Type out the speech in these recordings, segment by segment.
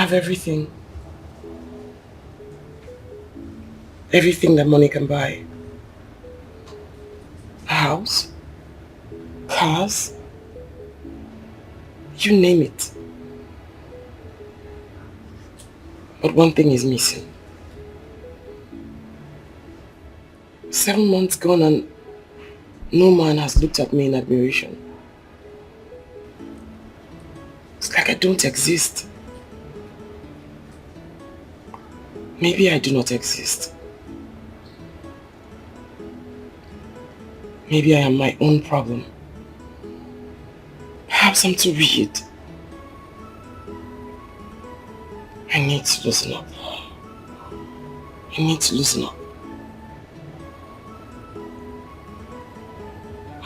have everything. Everything that money can buy. A house, cars, you name it. But one thing is missing. 7 months gone and no man has looked at me in admiration. It's like I don't exist. Maybe I do not exist. Maybe I am my own problem. Perhaps I'm too rigid. I need to loosen up. I need to loosen up.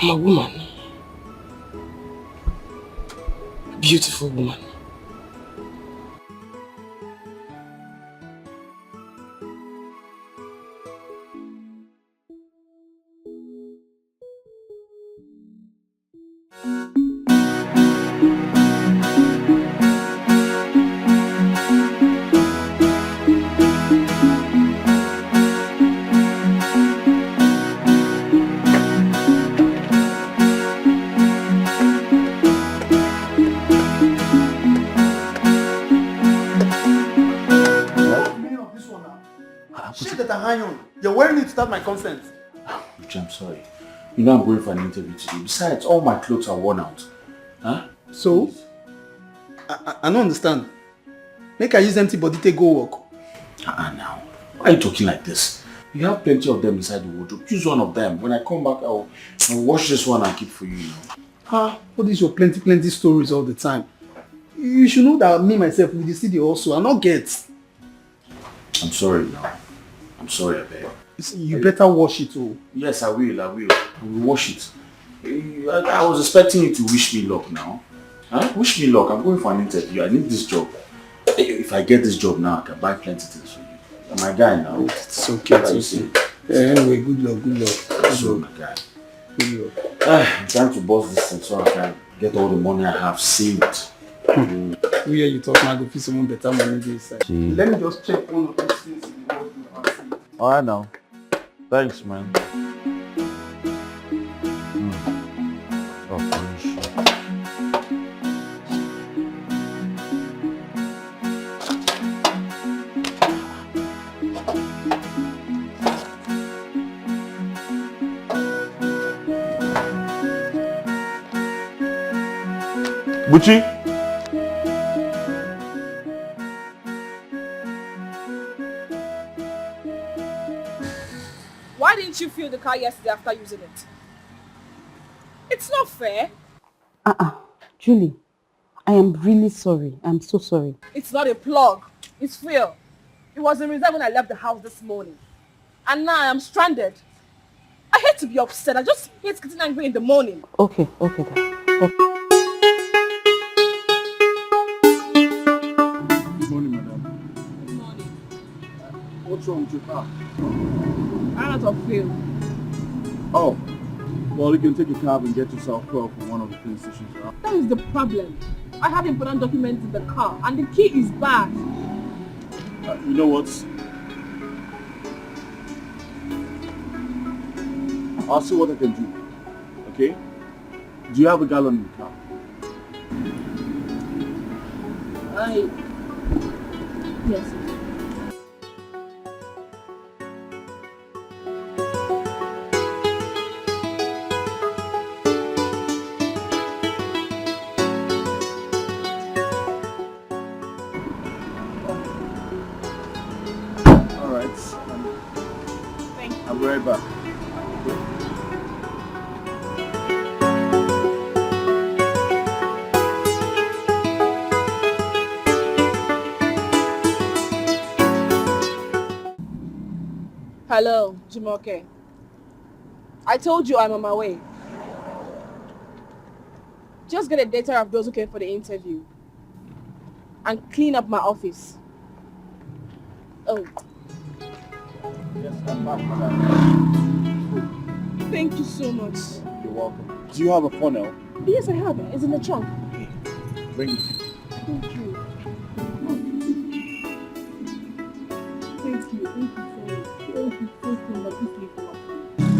I'm a woman. A beautiful woman. You're wearing it without my consent. Which I'm sorry. You know I'm going for an interview today. Besides, all my clothes are worn out. Huh? So? I don't understand. Make I use empty body to go work. Now. Why are you talking like this? You have plenty of them inside the wardrobe. Choose one of them. When I come back, I'll wash this one and keep for you. What is your plenty stories all the time? You should know that me myself with the city also. I not get. I'm sorry now. I'm sorry, I beg. You better wash it all. Yes, I will. I will wash it. I was expecting you to wish me luck now. Huh? Wish me luck. I'm going for an interview. I need this job. If I get this job now, I can buy plenty things for you. I'm my guy now. It's okay. It's okay. Anyway, good luck. So, my guy. Good luck. I'm trying to boss this thing so I can get all the money I have saved. We hear you talk now, go feel someone better money this side. Let me just check one of these things in the wardrobe and see. Alright now. Thanks, man. Luchy? Why didn't you fill the car yesterday after using it? It's not fair. Julie, I am really sorry. I'm so sorry. It's not a plug. It's fuel. It was in reserve when I left the house this morning. And now I am stranded. I hate to be upset. I just hate getting angry in the morning. Okay then. Okay. Good morning, madam. Good morning. What's wrong with your car? I'm out of fuel. Oh, well, you can take a cab and get yourself fuel from one of the filling stations around. That is the problem. I have important documents in the car and the key is bad. You know what? I'll see what I can do. Okay? Do you have a gallon in the car? Yes. I'll be right back. Hello, Jumoke. I told you I'm on my way. Just get a data of those who came for the interview and clean up my office. Oh. Yes, I'm back, madam. Thank you so much. You're welcome. Do you have a funnel? Yes, I have it. It's in the trunk. Bring it. Thank you.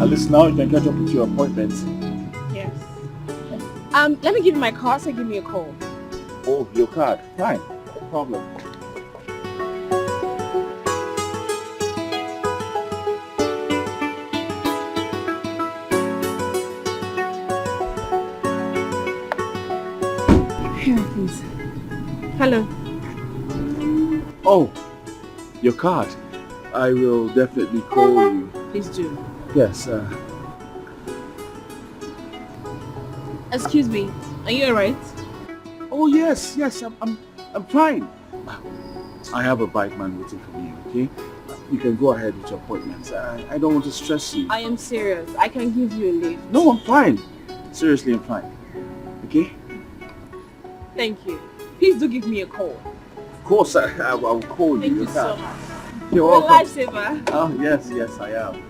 At least now you can catch up with your appointments. Yes. Let me give you my card, so give me a call. Oh, your card. Fine. No problem. Here, please. Hello. Oh, your card. I will definitely call you. Please do. Yes. Excuse me. Are you alright? Oh yes, yes. I'm fine. I have a bike man waiting for me. Okay. You can go ahead with your appointments. I don't want to stress you. I am serious. I can give you a lift. No, I'm fine. Seriously, I'm fine. Okay. Thank you. Please do give me a call. Of course, I will call you. Thank you so much. You're You're a welcome. lifesaver. Oh yes, yes, I am.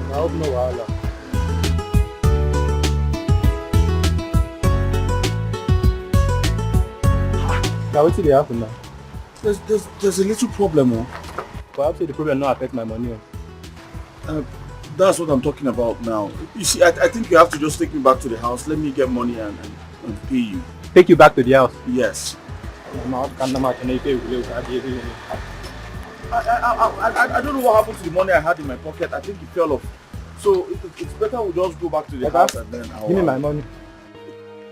I hope no wahala. Now what did happen now? There's a little problem, oh. But how say the problem not affect my money? That's what I'm talking about now. You see, I think you have to just take me back to the house. Let me get money and pay you. Take you back to the house. Yes. I don't know what happened to the money I had in my pocket. I think it fell off. So it's better we just go back to the house and then I'll... Give me my money.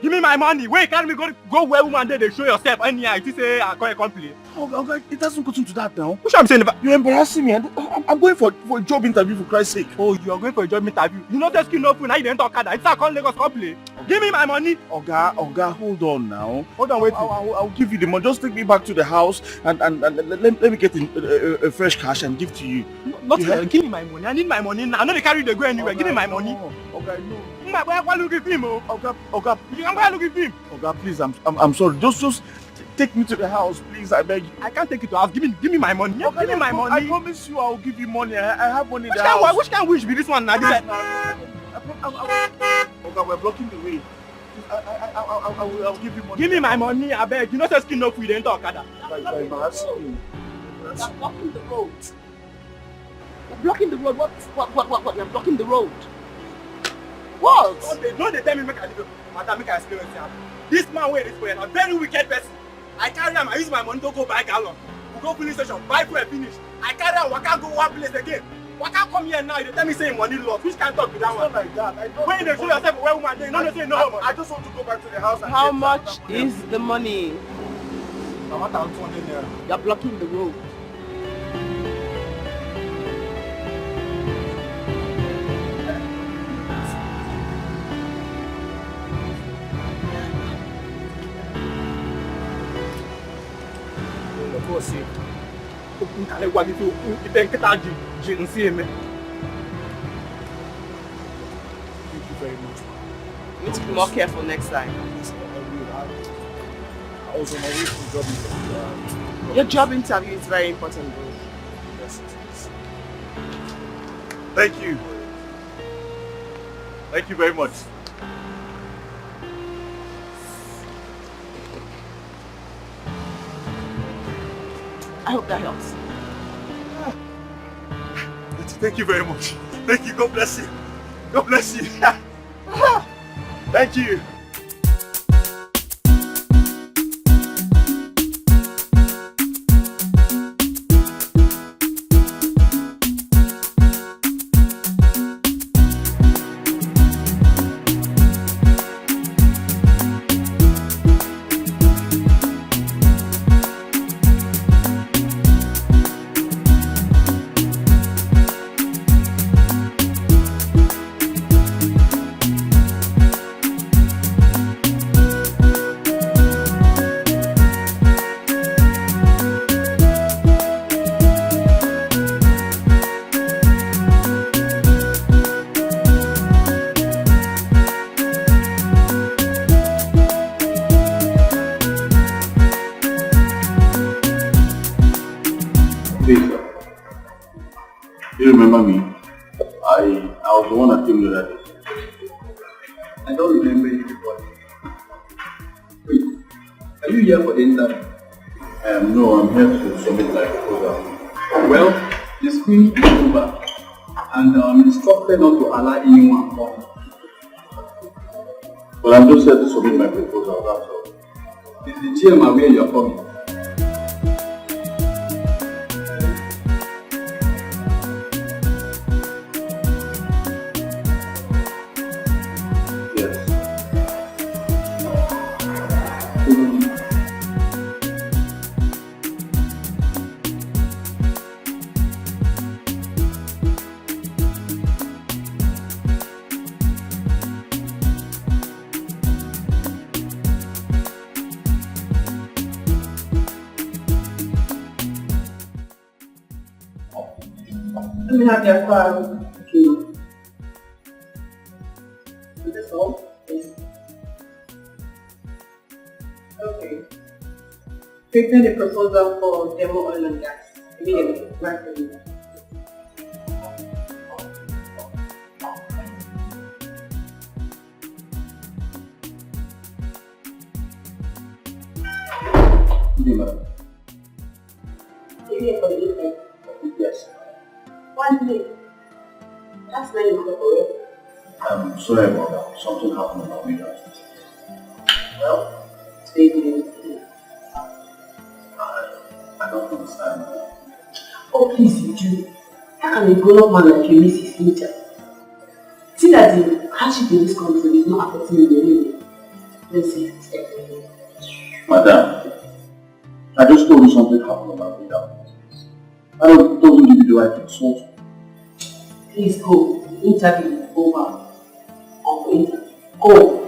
Give me my money. Wait, can't we go where woman there they show yourself anyhow? It is I call a complaint. Oh, it doesn't go into that now. Which I'm saying about You're embarrassing me. I'm going for a job interview for Christ's sake. oh, you are going for a job interview. You know the skin open now you didn't talk that. It's a call Lagos complaint. Give me my money. Oga, hold on now. Hold on, wait. I'll give you the money. Just take me back to the house and let me get a fresh cash and give to you. Not give me my money. I need my money now. I know they carry the go anywhere. Give me my money. Okay, no. Why look at him? Oh, Oga, you can go look at him. Oga, please, I'm sorry. Just take me to the house, please. I beg you. I can't take it to house. Give me my money. Oga, Give me my money. I promise you, I'll give you money. I have money in the house. Which can wish be this one now? Oga, we're blocking the way. I'll give you money. Give me my money. I beg. You know the skin open. You didn't talk that. You're embarrassing me. You're blocking the road. You're blocking the road. What? You're blocking the road. What? Don't they tell me make I do. Madam, make I explain what happened. This man where is for a very wicked person. I carry him, I use my money to go buy gallon. We go police station, buy fuel finish. I carry him, waka go one place again. Waka come here now, they tell me saying money lost. Which can't talk with that one? It's not like that. I don't when they show yourself where woman, they don't say no. I just want to go back to the house. And How get much that. is the money? I want 200 naira. You're blocking the road. Você, o cara igual que tu tem que estar de em cima. Thank you very much. You need to be more careful next time. I was on my way to job interview. Your job interview is very important, bro. Yes, it is. Thank you. Thank you very much. I hope that helps. Thank you very much. Thank you. God bless you. God bless you. Thank you. you remember me? I was the one that came the other day. I don't remember you before. Wait, are you here for the interview? No, I'm here to submit my proposal. Well, the screening is over, and I'm instructed not to allow anyone come. But I'm just here to submit my proposal, that's all. Is the GM aware you're coming? Yes. Let me have your card. Okay. Is this all? Yes. Okay. Prepare the proposal for demo oil and gas. Immediately. Right for you. Here for the evening. Yes. One day. That's not your correct. I'm sorry about that. Something happened about me last night. Well, today's the day. I don't understand. Oh, please, you do. How can a grown-up man like you miss his future? See that the hardship in this country is not affecting you anyway. Let's see. Madam, I just told you something happened about me that I don't give you the right to insult you. Please go. Interview is over. On for interview. Go.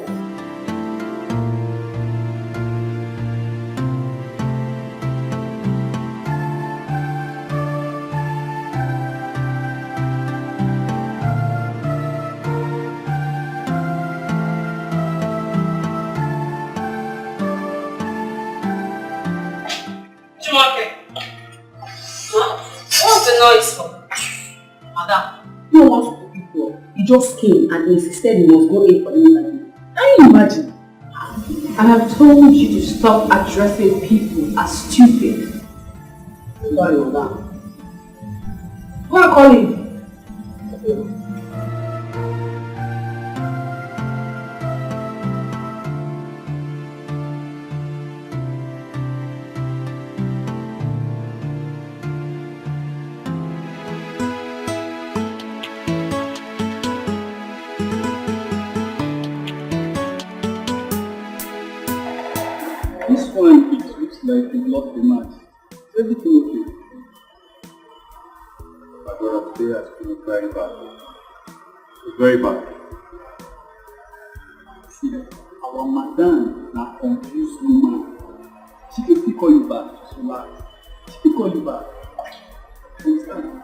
What's the noise for? Madam, you want to people. He just came and insisted he must go in for the interview. Can you imagine? I have told you to stop addressing people as stupid. Sorry, madam. Who are calling? This one, it looks like he lost the match. Is everything okay? My brother today has been very bad. It's very bad. See, our madam is a confused woman. She can still call you back. Just relax. She can call you back. Understand?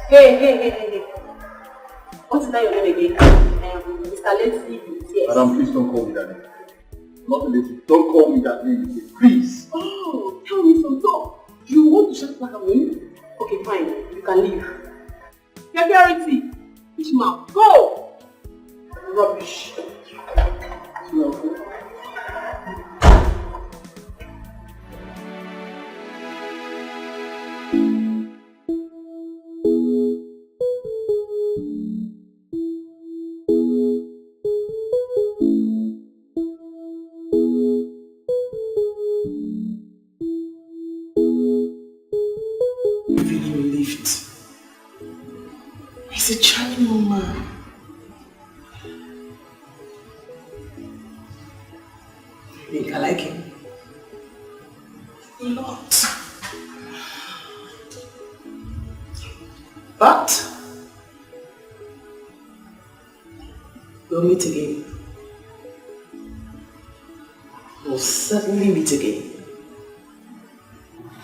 Hey. What's that your name again? Mr. Leslie. Yes. Madam, please don't call me that name. Not Leslie. Don't call me that name again. Please. Oh, tell me some talk. You want to shut back at me? Okay, fine. You can leave. Security. Which mouth? Go! Rubbish. No. He's a charming woman. I think I like him. A lot. But we'll meet again. We'll certainly meet again.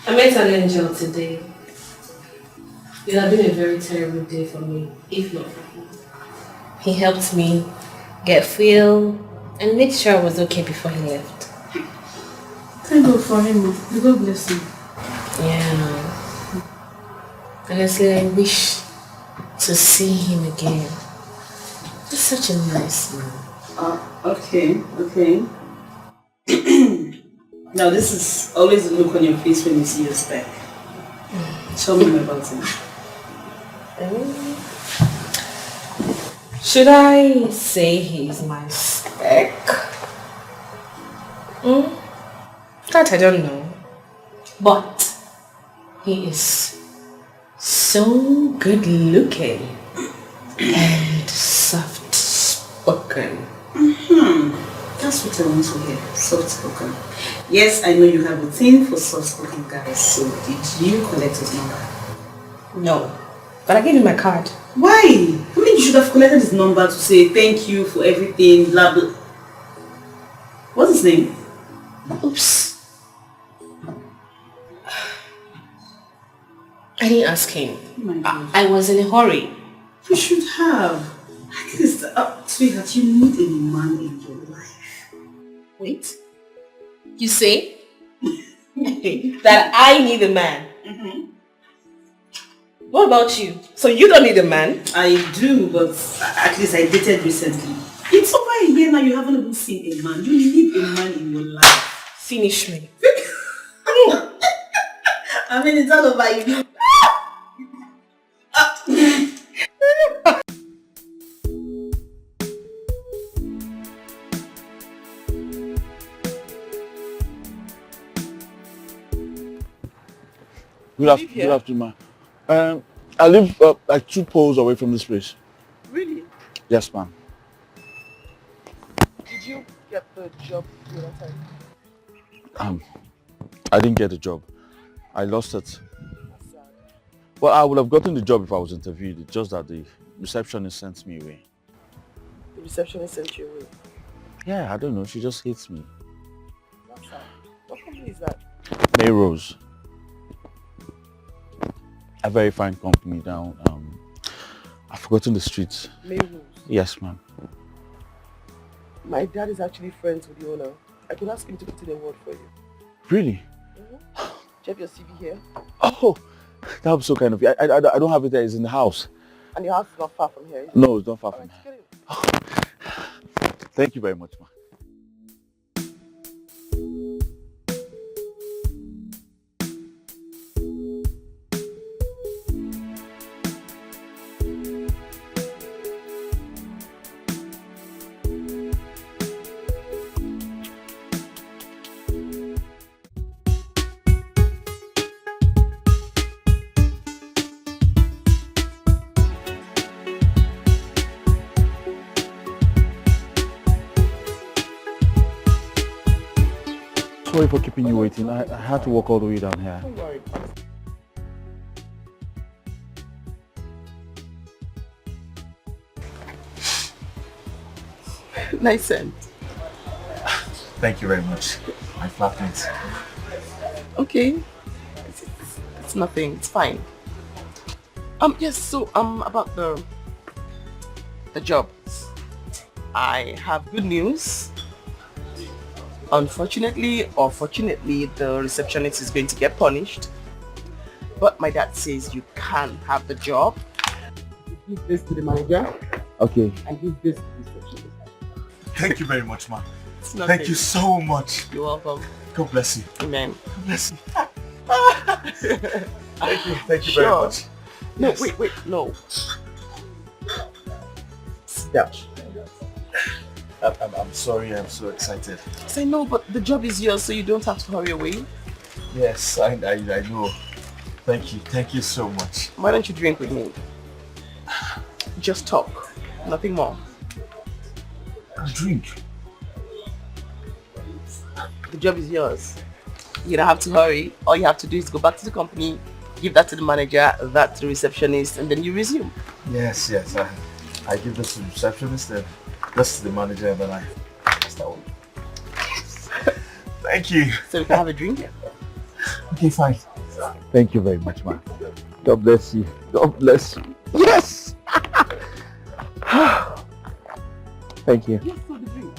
I met an angel today. It had been a very terrible day for me, if not for him. He helped me get fuel and made sure I was okay before he left. Thank God for him. God bless him. Yeah. Honestly, I wish to see him again. He's such a nice man. Okay. Now this is always a look on your face when you see your spec. Tell me more about him. Should I say he's my spec? That I don't know. But he is so good looking and soft spoken. That's what I want to hear. Soft spoken. Yes, I know you have a thing for soft spoken guys. So did you collect his number? No. But I gave him my card. Why? I mean, you should have collected his number to say thank you for everything, blah blah. What's his name? Oops. I didn't ask him. Oh my God. I was in a hurry. You should have. At least, sweetheart, you need a man in your life. Wait. You say? That I need a man? What about you? So you don't need a man? I do, but at least I dated recently. It's over a year now, you haven't even seen a man. You need a man in your life. Finish me. I mean, it's all over you. Good afternoon, ma'am. I live like 2 poles away from this place. Really? Yes, ma'am. Did you get the job the other time? I didn't get the job. I lost it. Well, I would have gotten the job if I was interviewed. It's just that the receptionist sent me away. The receptionist sent you away? Yeah, I don't know. She just hates me. That's sad. What company is that? Mayrose. A very fine company down. I've forgotten the streets. Mayrose? Yes, ma'am. My dad is actually friends with the owner. I could ask him to put in a word for you. Really? Do you have your CV here? Oh, that was so kind of you. I don't have it there. It's in the house. And your house is not far from here, is it? No, it's not far from Alright, here. get it. Thank you very much, ma'am. Sorry for keeping you waiting. I had to walk all the way down here. Don't worry. Nice scent. Thank you very much. My flatmates. Okay. It's nothing. It's fine. Yes, so about the job. I have good news. Unfortunately or fortunately, the receptionist is going to get punished. But my dad says you can have the job. You give this to the manager. Okay. And give this to the receptionist. Thank you very much, ma'am. It's nothing. Thank you so much. You're welcome. God bless you. Amen. God bless you. Thank you very Sure. much. No, Yes. wait, no. Sit down. I'm sorry, I'm so excited. Say no, but the job is yours, so you don't have to hurry away. Yes, I know. Thank you so much. Why don't you drink with me? Just talk, nothing more. Drink? The job is yours. You don't have to hurry. All you have to do is go back to the company, give that to the manager, that to the receptionist, and then you resume. Yes. I give this to the receptionist, then this to the manager, and then I start working. Thank you. So we can have a drink? Okay, fine. Thank you very much, man. God bless you. God bless you. Yes! Thank you. Yes, for the drink.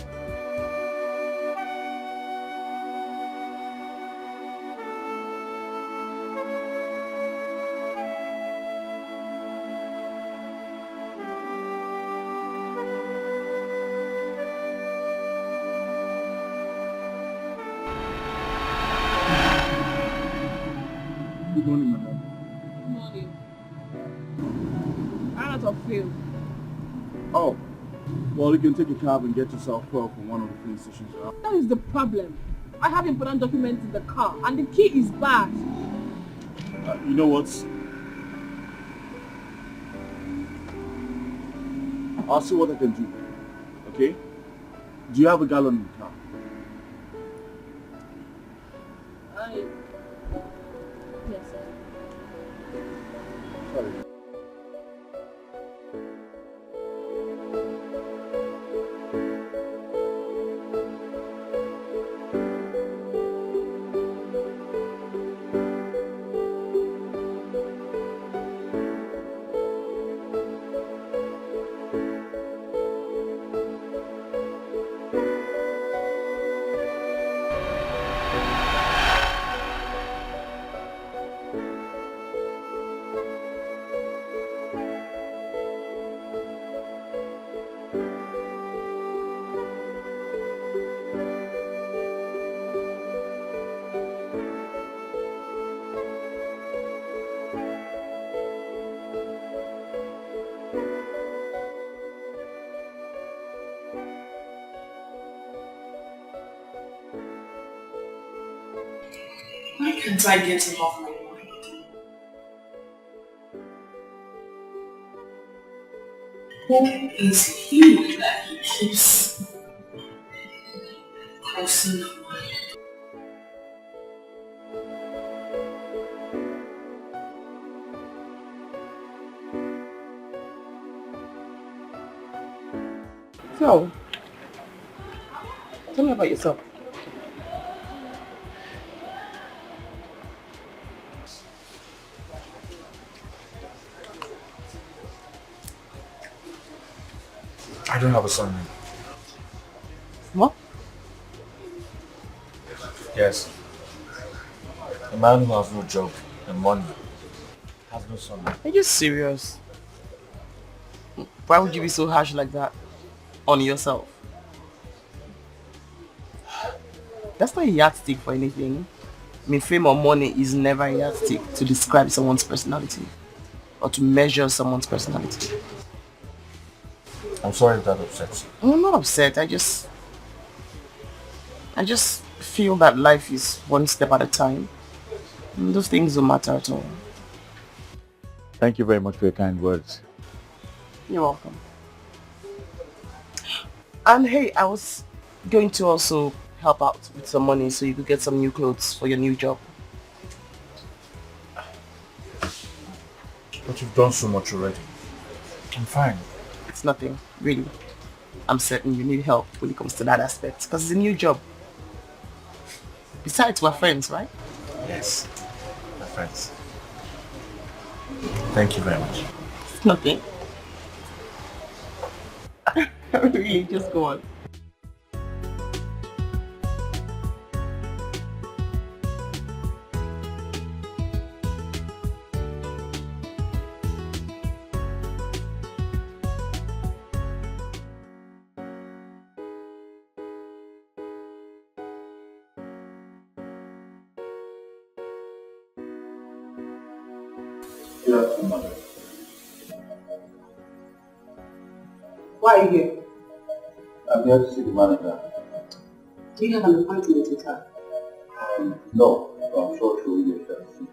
out of fuel. Oh, well, you can take a cab and get yourself fuel from one of the filling stations around. That is the problem. I have important documents in the car and the key is bad. You know what? I'll see what I can do. Okay? Do you have a gallon in the car? Yes, sir. Sorry. Why can't I get him off my mind? Who is he that he keeps crossing my mind? So, tell me about yourself. I don't have a son. What? Yes. A man who has no job and money has no son. Are you serious? Why would you be so harsh like that on yourself? That's not a yardstick for anything. I mean, fame or money is never a yardstick to describe someone's personality or to measure someone's personality. I'm sorry if that upsets you. I'm not upset. I just feel that life is one step at a time. And those things don't matter at all. Thank you very much for your kind words. You're welcome. And hey, I was going to also help out with some money so you could get some new clothes for your new job. But you've done so much already. I'm fine. It's nothing, really. I'm certain you need help when it comes to that aspect because it's a new job. Besides, we're friends, right? Yes, my friends. Thank you very much. It's nothing. Really, just go on. Why are you here? I'm here to see the manager. Do you have an appointment with her? No, I'm sure she will be able to see.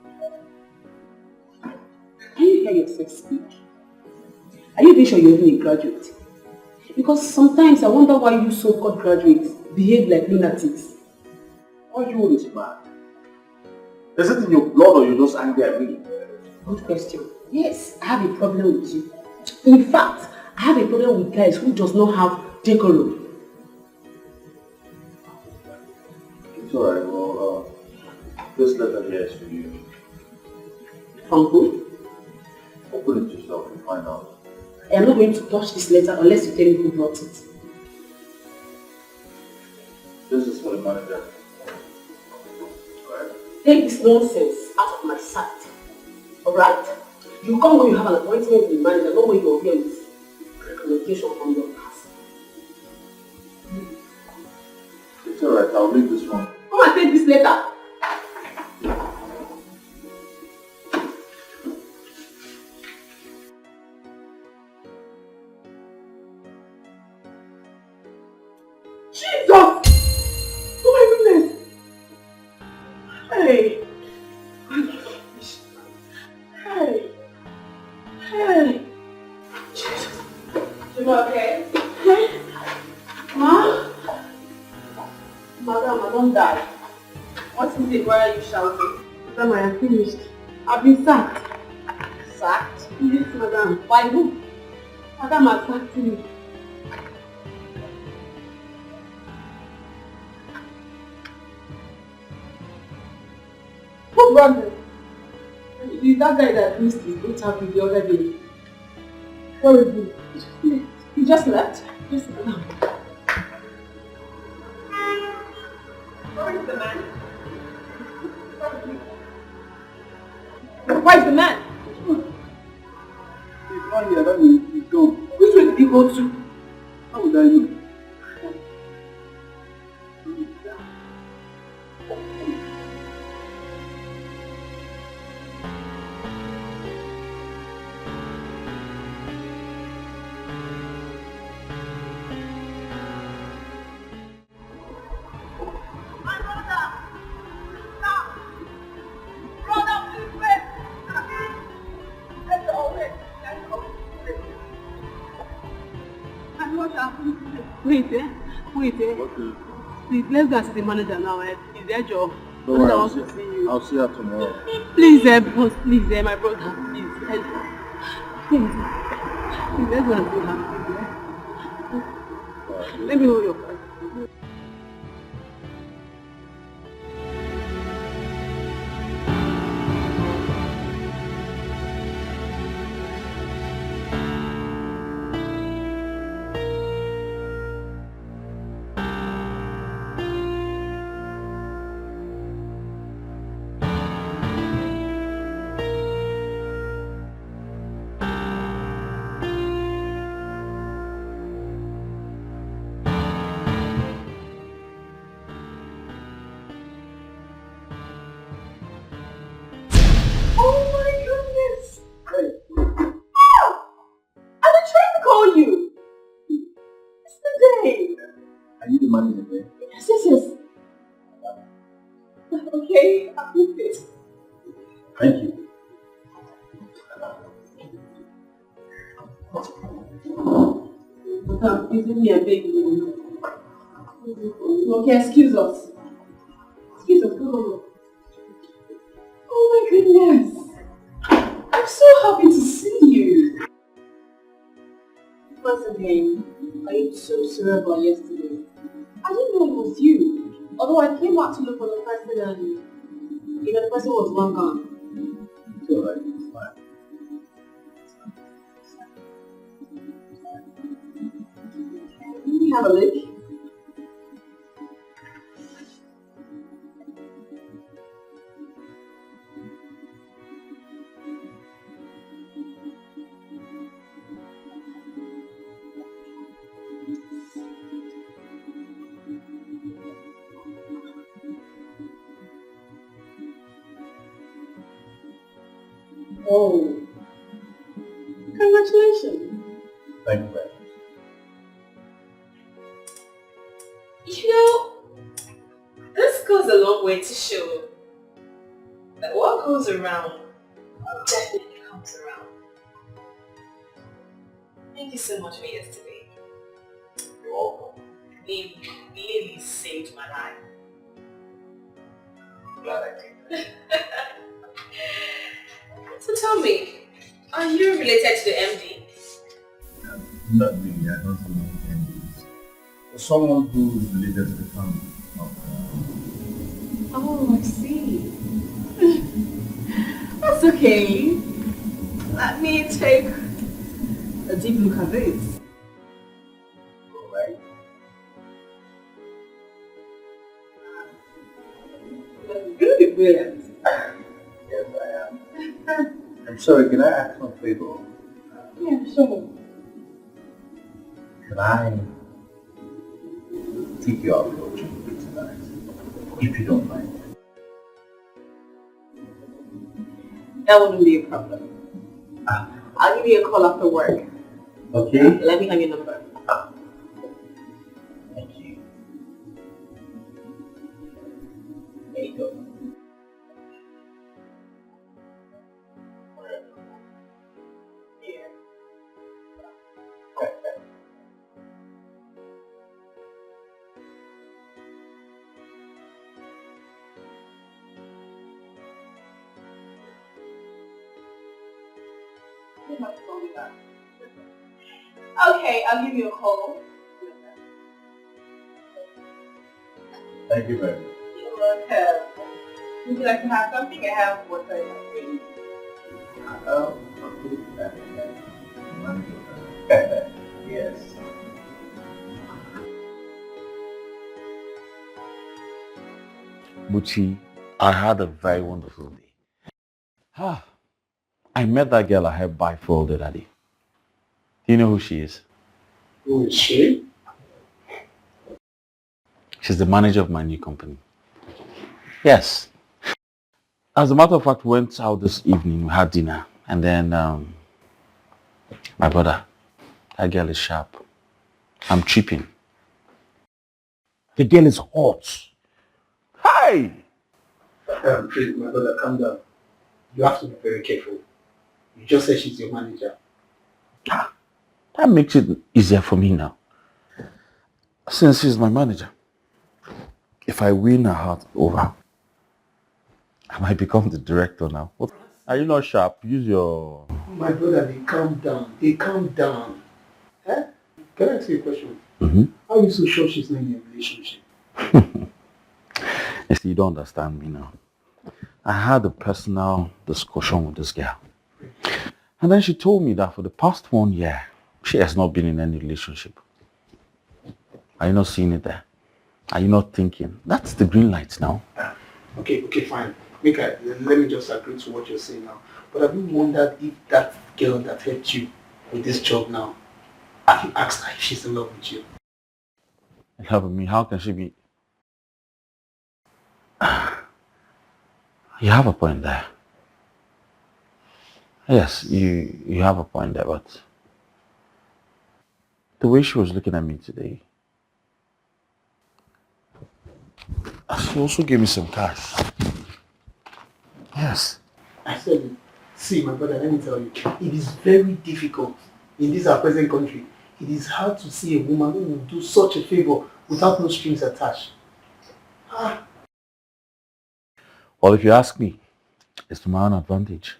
Can you hear yourself speak? Are you even sure you're even a graduate? Because sometimes I wonder why you so-called graduates behave like lunatics. Why you always mad? Is it in your blood or you're just angry at me? Good question. Yes, I have a problem with you. In fact, I have a problem with guys who does not have decorum. It's alright, well, this letter here is for you. From who? Open it yourself and find out. I am not going to touch this letter unless you tell me who brought it. This is for the manager. Alright? Take this nonsense out of my sight. Alright? You come when you have an appointment with the manager, not when you're here with recommendation from your past. It's alright, I'll leave this one. Come and take this letter. Jesus! Oh my goodness! Hey! Hey! Hey! Jesus! You okay? Hey! Ma? Madam, I don't die. What is it? Why are you shouting? Madam, I am finished. I've been sacked. Sacked? Yes, madam. By who? Madam has sacked me. Who brought them? It's that guy that missed his interview the other day. Horrible. He just left? Yes, madam. Where is the man? Why is the man? He's not here, that means he's gone. Which way did he go to? How would I know? Please, let's go and see the manager now. It's their job. Don't worry, wants to see you. I'll see her tomorrow. Please, boss, please, my brother, please. Please, let's go and see her. Let me hold your hand. Okay, I'll do this. Thank you. Madam, isn't me a baby? Okay, excuse us. Excuse us, go. Oh my goodness. I'm so happy to see you. Once again, I am so sorry about yesterday. I didn't know it was you. Although I came out to look for the person and the person was long gone. It's alright, it's fine. Let me have a look. Oh, congratulations. Thank you very much. You know, this goes a long way to show that what goes around definitely comes around. Thank you so much for yesterday. You're welcome. You really saved my life. Glad I did. So tell me, are you related to the MD? Not really, I don't know MDs. Someone who is related to the family. Oh, I see. That's okay. Let me take a deep look at this. Alright. You're really brilliant. Yes, I am. I'm sorry, can I ask one favor? Yeah, sure. Can I take you out for a drink tonight? If you don't mind. That wouldn't be a problem. I'll give you a call after work. Okay? Let me have your number. Thank you. There you go. Okay, I'll give you a call. Thank you very much. You're welcome. Would you like to have something? I have water in my fridge. Yes. Luchy, I had a very wonderful day. I met that girl I helped buy for the other day. Do you know who she is? Who is she? She's the manager of my new company. Yes. As a matter of fact, we went out this evening, we had dinner, and then my brother, that girl is sharp. I'm tripping. The girl is hot. Hi! Please, my brother, calm down. You have to be very careful. You just said she's your manager. That makes it easier for me now. Since she's my manager, if I win her heart over, I might become the director now. What? Are you not sharp? Use your... My brother, they calm down. They calm down. Eh? Can I ask you a question? Mm-hmm. How are you so sure she's not in a relationship? You see, you don't understand me now. I had a personal discussion with this girl. And then she told me that for the past 1 year, she has not been in any relationship. Are you not seeing it there? Are you not thinking? That's the green light now. Okay, fine. Let me just agree to what you're saying now. But have you wondered if that girl that helped you with this job now, have you asked her if she's in love with you? In love with me? How can she be? You have a point there. Yes, you have a point there, but the way she was looking at me today, she also gave me some cash. Yes. I said it. See, my brother, let me tell you, it is very difficult in this our present country. It is hard to see a woman who will do such a favor without no strings attached. Well, if you ask me, it's to my own advantage.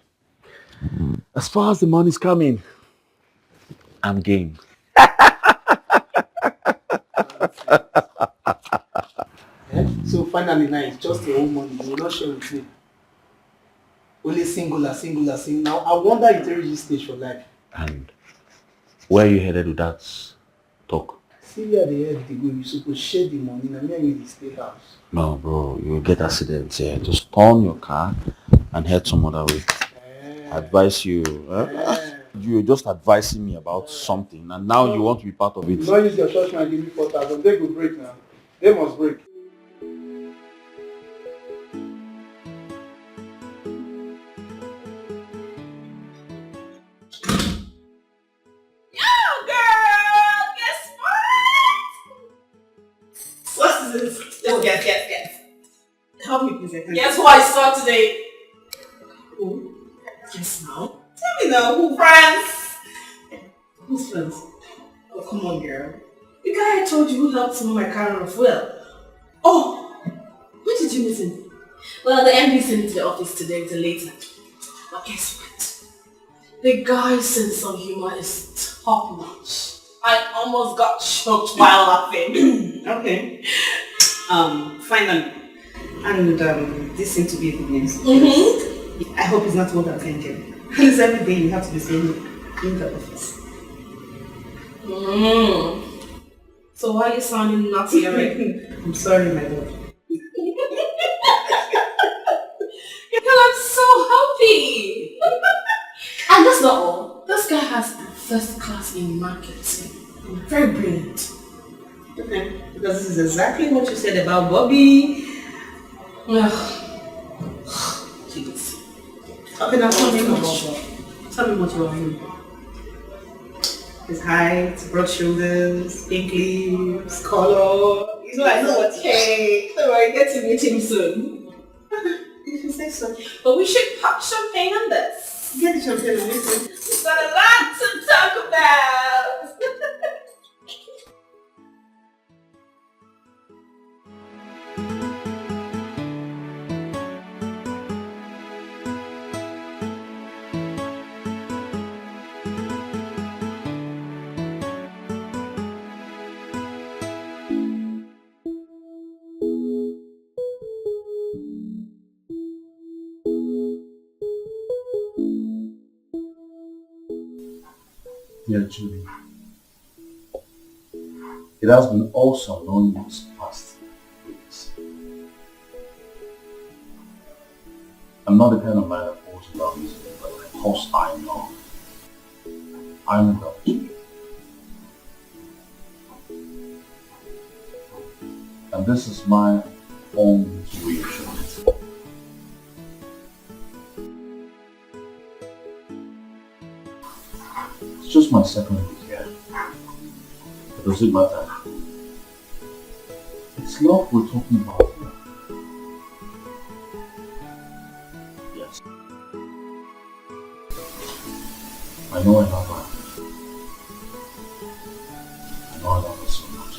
As far as the money's coming, I'm game. So finally now it's just your own money. You will not share with me. Only singular. Now I wonder if there is this stage for life. And where are you headed with that talk? See where the head they go, you supposed to share the money. Now me and you stay house. No, bro, you'll get accidents here. Just turn your car and head some other way. Advise you. You're just advising me about something, and now you want to be part of it. You don't use your church and give me 4,000. They will break now. They must break. Yes. Help me, please. Guess who I saw today? Who? Yes, now. Tell me now, who? Friends. Who's friends? Oh, come on, girl. The guy I told you who helped some of my car off well. Oh! When did you meet him? Well, the MD sent me to the office today with a late night. But guess what? The guy's sense of humor is top notch. I almost got choked while laughing. Okay. Finally. And this seems to be a good news. Mm-hmm. I hope it's not what I'm thinking. Because every day you have to be saying in the office. So why are you sounding naughty already? I'm sorry, my love. Girl, I'm so happy. And that's not all. This guy has first class in marketing. Very brilliant. Okay. Because this is exactly what you said about Bobby. Jeez. Okay, now tell me what you are. His height, broad shoulders, pink lips, color. You know, I know what. Hey, don't worry, get to meet him soon. say so. But we should pop champagne on this. Get the champagne on this. We've got a lot to talk about. Dear Julie, it has been awesome knowing you this past weeks. I'm not the kind of man that falls in love easily, but of course I'm not. I'm in love with you. And this is my own reassurance. It's just my second week here. It doesn't matter. It's love we're talking about here. Yes. I know I love her. I know I love her so much.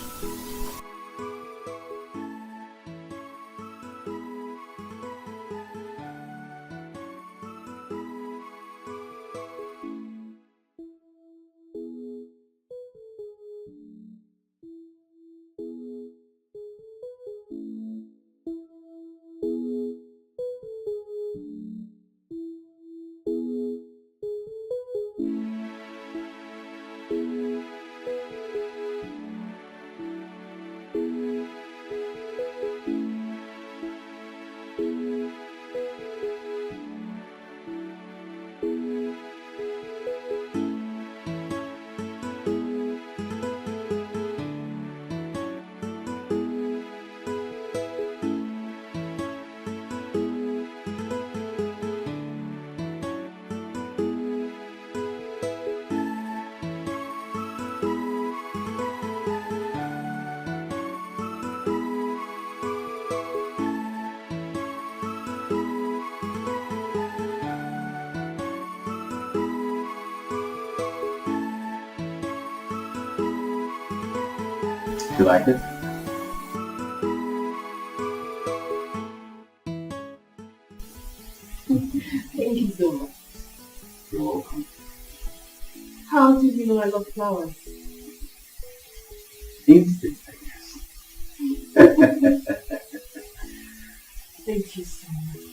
You like it? Thank you so much. You're welcome. How did you know I love flowers? Instinct, I guess. Thank you so much.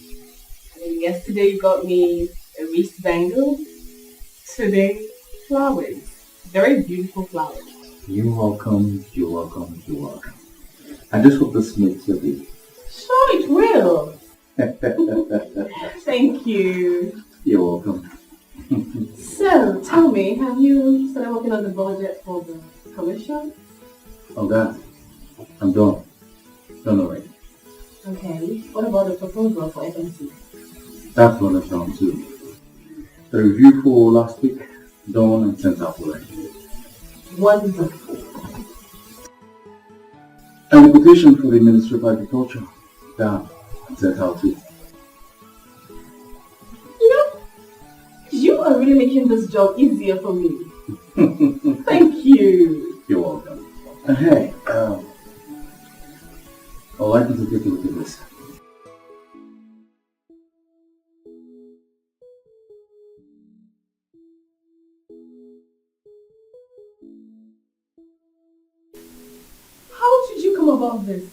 And yesterday you got me a wrist bangle. Today, flowers. Very beautiful flowers. You're welcome, you're welcome, you're welcome. I just hope this makes your day. Sure, it will. Thank you. You're welcome. So, tell me, have you started working on the budget for the commission? Oh, that. I'm done. Done already. Okay. What about the proposal for FMC? That one is done too. The review for last week, done and sent out already. Wonderful. And the quotation for the Ministry of Agriculture, done and sent out too. You are really making this job easier for me. Thank you. You're welcome. And hey, I'd like you to take a look at this. How did you come about this?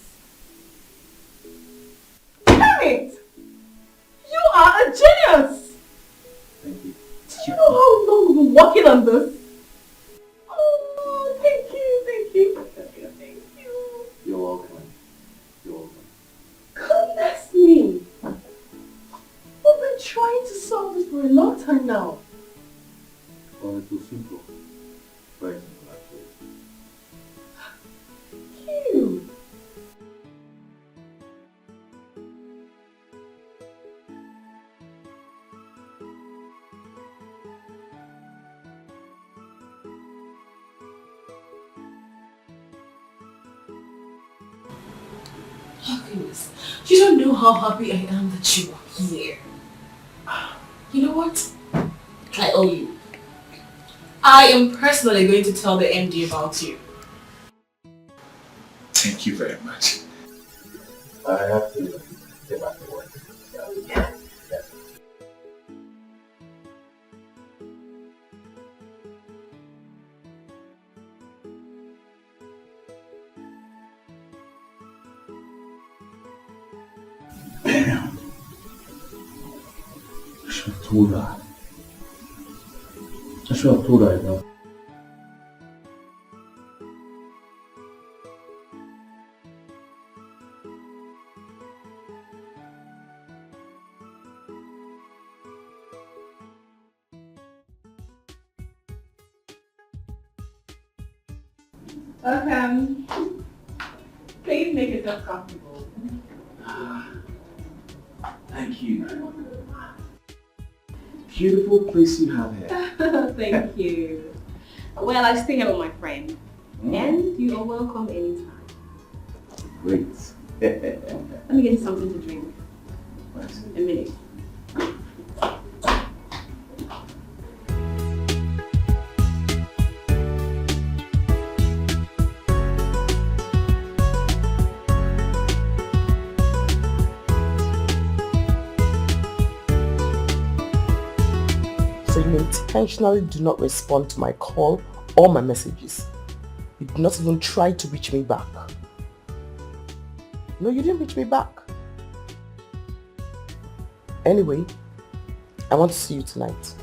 Damn it! You are a genius! Thank you. Did you know how long we've been working on this? Oh, thank you. You're welcome. You're welcome. Goodness me! We've been trying to solve this for a long time now. Well, it was simple. Very simple, actually. Thank you. Oh goodness, you don't know how happy I am that you are Here. You know what? I owe you. I am personally going to tell the MD about you. Thank you very much. I have to get back to work. Yeah. Damn. I should have told her. I should have told her enough. Welcome. Please make yourself comfortable. Thank you. Beautiful place you have here. Thank you. Well, I stay here with my friend. And you are welcome anytime. Great. Let me get you something to drink. A minute. So you intentionally do not respond to my call or my messages. You did not even try to reach me back. No, you didn't reach me back. Anyway, I want to see you tonight.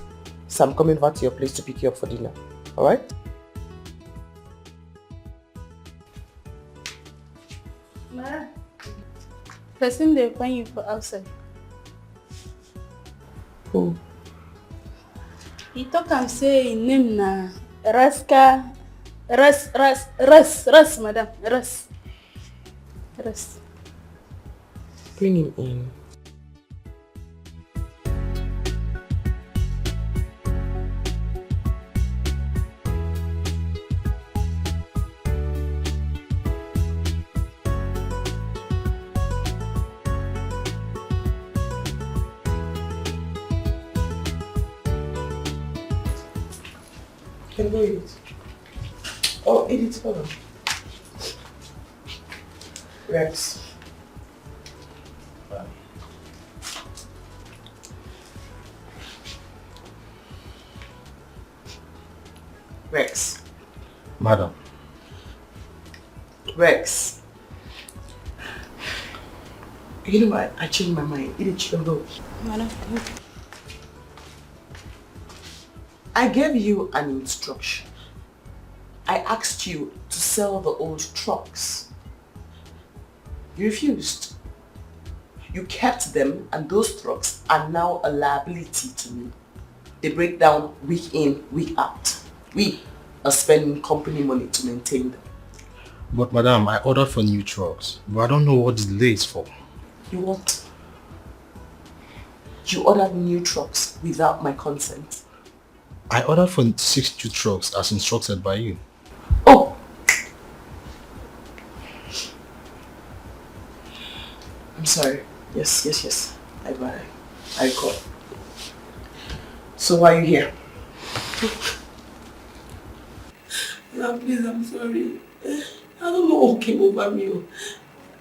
So I'm coming over to your place to pick you up for dinner. Alright? Ma, person they find you for outside. Who? He talk and say his name na Raska Ras, madam. Ras. Bring him in. Can go eat it. Oh, eat it, hold on. Rex. Rex. Madam. Rex. You know what? I changed my mind. Eat it, you can go. Madam. I gave you an instruction. I asked you to sell the old trucks. You refused. You kept them, and those trucks are now a liability to me. They break down week in, week out. We are spending company money to maintain them. But madam, I ordered for new trucks, but I don't know what the delay is for. You what? You ordered new trucks without my consent. I ordered for 6 new trucks as instructed by you. Oh! I'm sorry. Yes. I recall. So why are you here? Now please, I'm sorry. I don't know what came over me.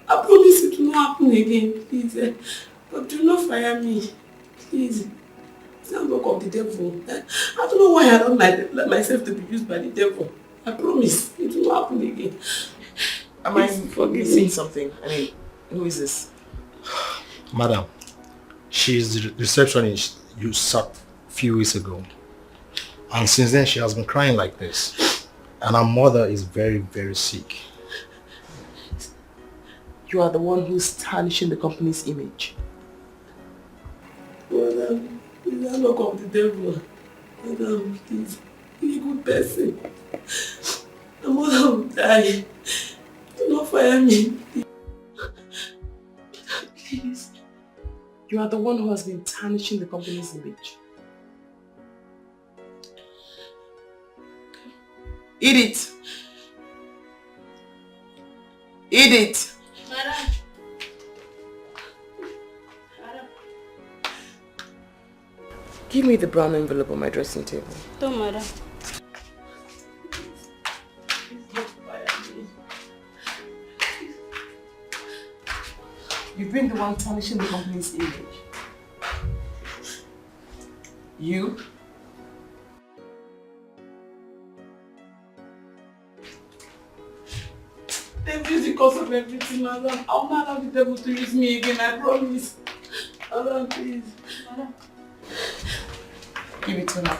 I promise it will not happen again, please. But do not fire me. Please. It's not work of the devil. I don't know why I don't let myself to be used by the devil. I promise it will not happen again. Am I forgetting something? I mean, who is this? Madam, she is the receptionist you sacked a few weeks ago. And since then she has been crying like this. And her mother is very, very sick. You are the one who's tarnishing the company's image. Madam, it's not work of the devil. Madam, please. Be a good person. The mother will die. Do not fire me. Please. You are the one who has been tarnishing the company's image. Eat it. Eat it. Madam. Give me the brown envelope on my dressing table. Don't matter. You've been the one tarnishing the company's image. You? Devil is the cause of everything, madam. I'll not allow the devil to use me again, I promise. Madam, please. Madam. Give it to me.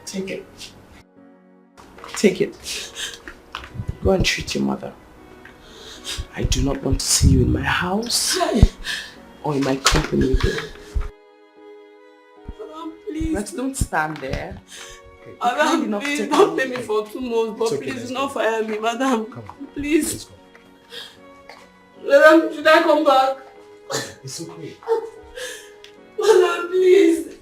Take it. Take it. Go and treat your mother. I do not want to see you in my house or in my company again. Madam, please. Rex, don't stand there. Madam, please don't pay me for 2 months, but okay, please do not fire me, madam. Come on. Please. Let's go. Madam, should I come back? It's okay. Madam, please.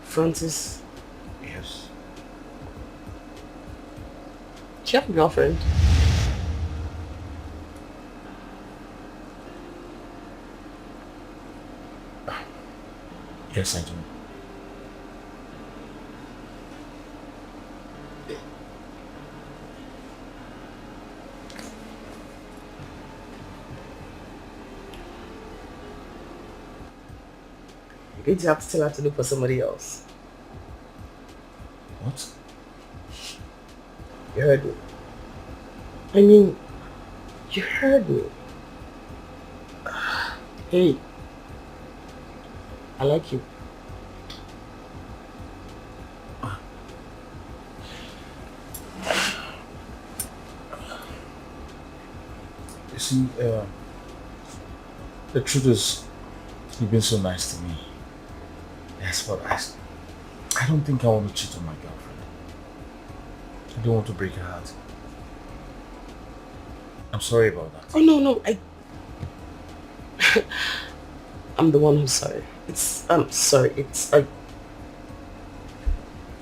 Francis, Yes. do you have a girlfriend? Yes, I do. Did you have to tell her to look for somebody else? What? You heard me. I mean, you heard me. Hey, I like you. You see, the truth is, you've been so nice to me. Yes, but I don't think I want to cheat on my girlfriend. I don't want to break her heart. I'm sorry about that. Oh no, I'm the one who's sorry. I'm sorry.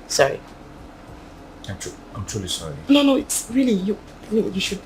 Sorry. I'm truly sorry. No, it's really you. I mean, you should.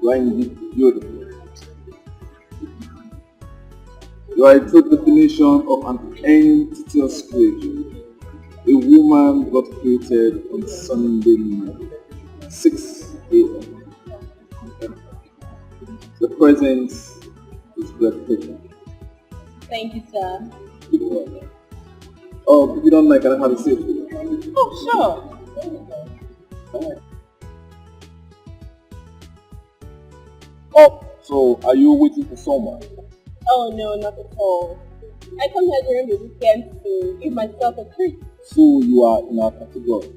You are indeed beautiful. You are a true definition of an entity of spirit. A woman got created on Sunday morning, 6 a.m. The presence is breathtaking. Thank you, sir. You're welcome. Oh, if you don't mind, can I have a seat? Oh, sure. Oh, so are you waiting for someone? Oh, no, not at all. I come here during the weekend to give myself a treat. So you are in our category.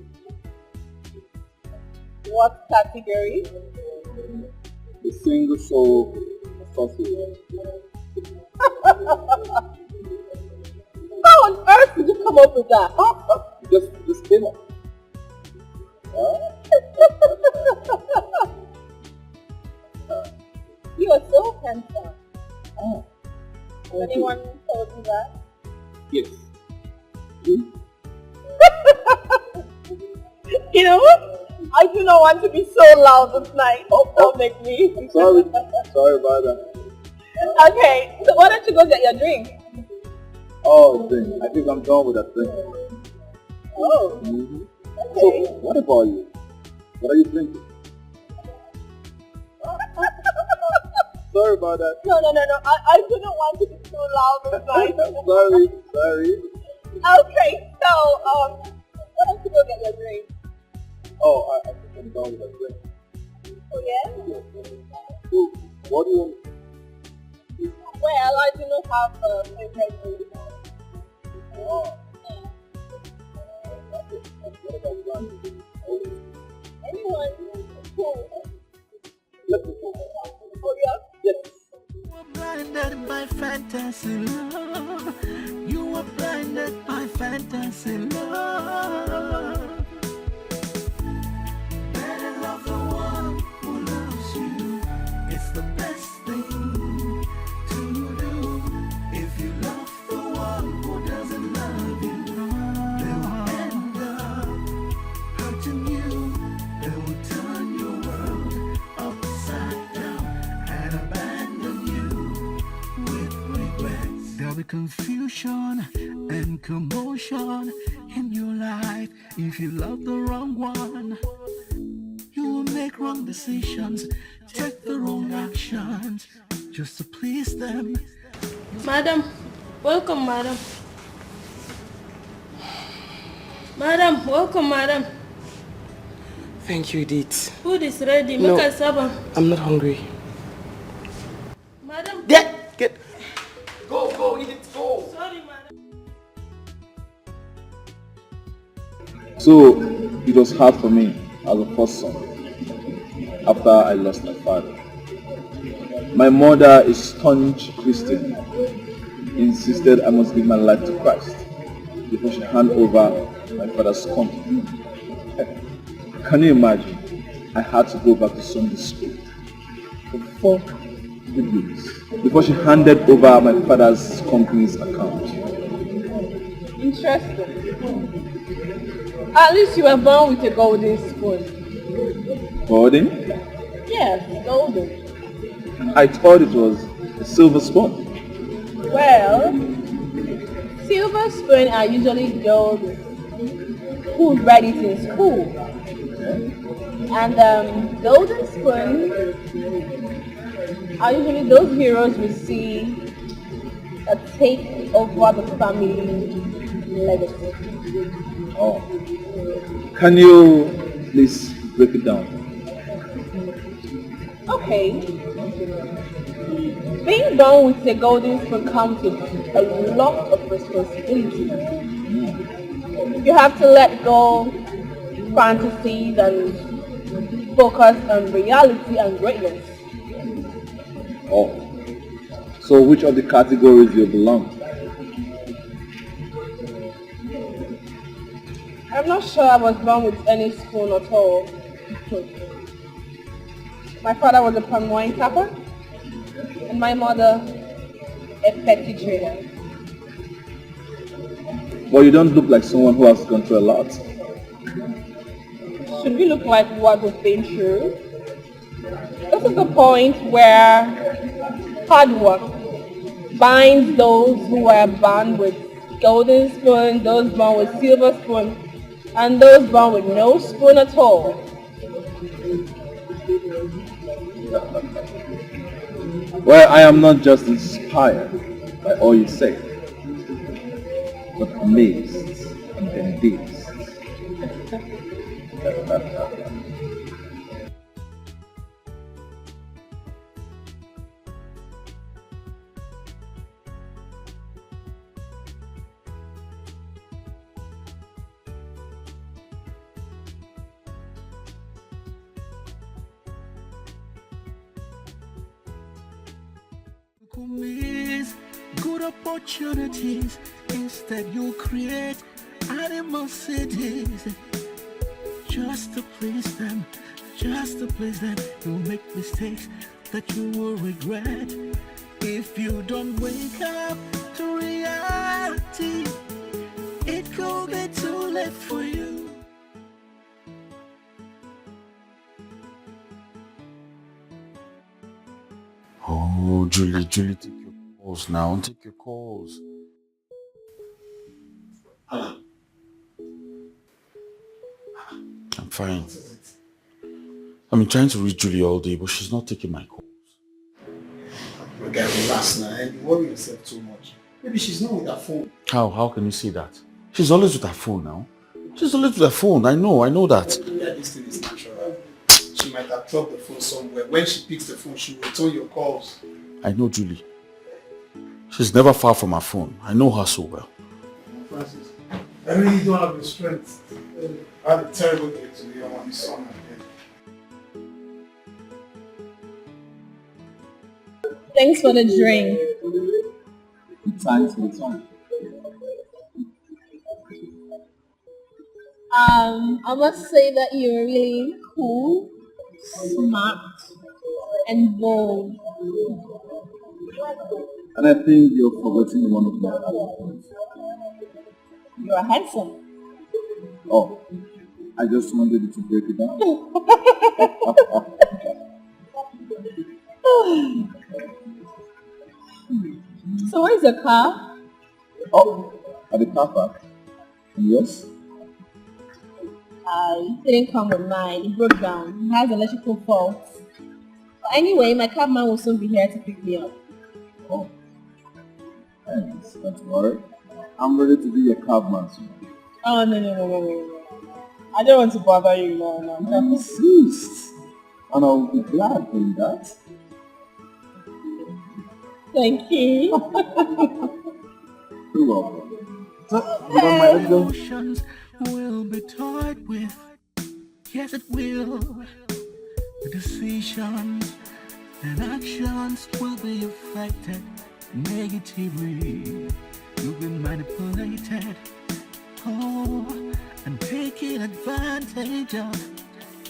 What category? The single soul sausage. How on earth did you come up with that? Just came up. You are so handsome. Oh. Anyone told you that? Yes. You? You know what? I do not want to be so loud this night. Don't make me. I'm sorry. Sorry about that. Okay, so why don't you go get your drink? Oh, thing. I think I'm done with that thing. Oh. Mm-hmm. Okay. So, what about you? What are you drinking? Sorry about that. No. I do not want to be so loud this night. sorry. Okay, so, why don't you go get your drink? Oh, I think I'm done with that drink. Oh, yeah? Yes. So, what do you want? Well, I do not have a favorite drink. Oh. What about you? Anyone? Cool. Let me go. Oh, yeah? Yes. You were blinded by fantasy love. You were blinded by fantasy love. Better love the one who loves you. It's the best thing to do. If you love the one who doesn't love you, they will end up hurting you. They will turn your world upside down and abandon you with regrets. There'll be confusion and commotion in your life if you love the wrong one. You will make wrong decisions, take the wrong actions just to please them. Madam, welcome, madam. Madam, welcome, madam. Thank you, Edith. Food is ready. No. Make us have. I'm not hungry. Madam. Get. Go, Edith, go. Sorry, madam. So, it was hard for me as a first son after I lost my father. My mother, a staunch Christian, insisted I must give my life to Christ before she hand over my father's company. Can you imagine? I had to go back to Sunday school for 4 good weeks before she handed over my father's company's account. Interesting. At least you were born with a golden spoon. Golden? Yes, golden. I thought it was a silver spoon. Well, silver spoon are usually those who read it in school. And golden spoon are usually those heroes we see that take over the family legacy. Oh. Can you please break it down? Okay. Being born with a golden spoon comes with a lot of responsibility. You have to let go fantasies and focus on reality and greatness. Oh. So which of the categories you belong? I'm not sure I was born with any spoon at all. My father was a palm wine tapper, and my mother a petty trader. But you don't look like someone who has gone through a lot. Should we look like what we've been through? This is the point where hard work binds those who are born with golden spoon, those born with silver spoon, and those born with no spoon at all. Well, I am not just inspired by all you say, but amazed and convinced. could miss good opportunities. Instead you create animosities just to please them, just to please them. You'll make mistakes that you will regret if you don't wake up to reality. It could be too late for you. Oh, Julie, take your calls now. Take your calls. I'm fine. I've been trying to reach Julie all day, but she's not taking my calls. You guys relax now, and you worry yourself too much. Maybe she's not with her phone. How can you say that? She's always with her phone now. She's always with her phone. I know that. Yeah, this thing is natural. She might have dropped the phone somewhere. When she picks the phone, she will return your calls. I know Julie. She's never far from her phone. I know her so well. Francis, I really don't have the strength. I had a terrible day today. I'm on the sun again. Thanks for the drink. Thanks for the time. I must say that you're really cool, smart, and bold. And I think you're forgetting one of my other points. You're handsome. Oh, I just wanted you to break it down. So where's your car? Oh, at the car park. And yours? It didn't come with mine. It broke down. It has electrical faults. But anyway, my cabman will soon be here to pick me up. Oh, thanks. Don't worry. I'm ready to be your cabman soon. Oh, no. I don't want to bother you, no. I insist. And I'll be glad doing that. Thank you. You're welcome. Emotions will be toyed with. Yes, it will. The decisions and actions will be affected negatively. You've been manipulated. Oh, and taking advantage of.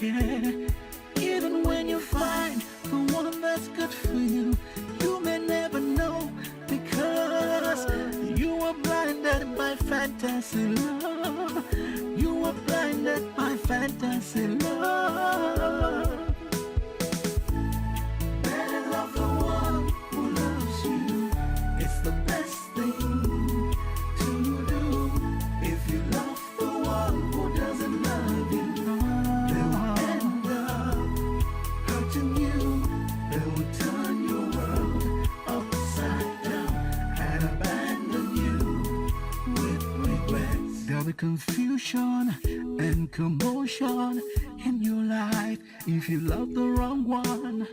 Yeah. Even when you find the one that's good for you, you may never know, because you are blinded by fantasy love. You are blinded by fantasy love. Better love the one who loves you. It's the best thing to do. If you love the one who doesn't love you, they will end up hurting you. They will turn your world upside down and abandon you with regrets. There'll be confusion and commotion in your life if you love the wrong one.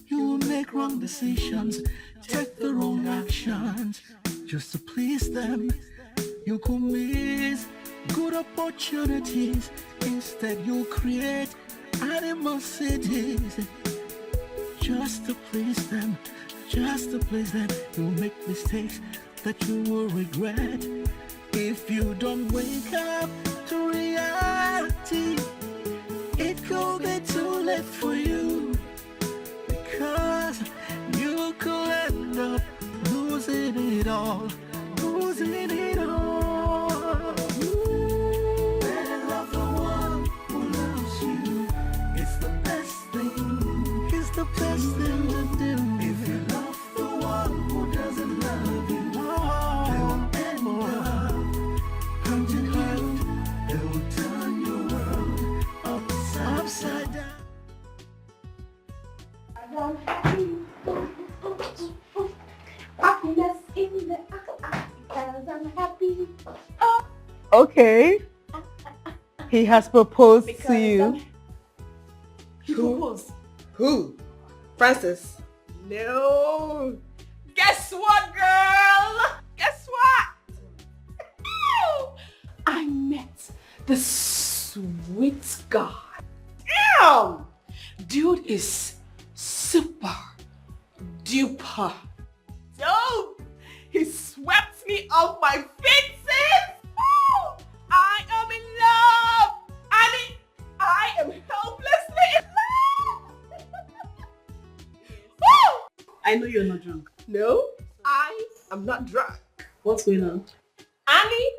You will make wrong decisions, take the wrong actions just to please them. You could miss good opportunities. Instead you create animosities just to please them, just to please them. You'll make mistakes that you will regret if you don't wake up to reality. It could be too late for you, because you could end up losing it all, losing it all. Better love the one who loves you. It's the best thing. It's the best thing to do. If you love the one who doesn't love you, they will end up hurting you. They will turn your world upside down. I'm happy. Happiness in the because I'm happy. Okay. He has proposed to you. Who? Francis? No. Guess what, girl? Guess what? I met this sweet guy. Damn! Dude is super duper. Dope! He swept me off my feet, sis! Oh, I am in love! Annie, I am helplessly in love! Woo! I know you're not drunk. No, I am not drunk. What's going on? Annie,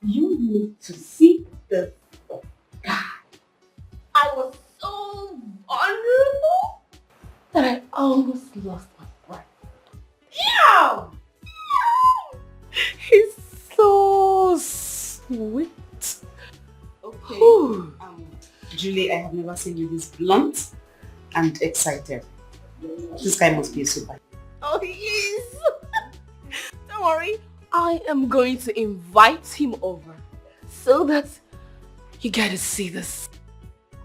you need to see this guy. I was so vulnerable that I almost lost my breath. Yeah! He's so sweet. Okay. Julie, I have never seen you this blunt and excited. This guy must be a super. Oh, he is. Don't worry. I am going to invite him over so that you get to see this.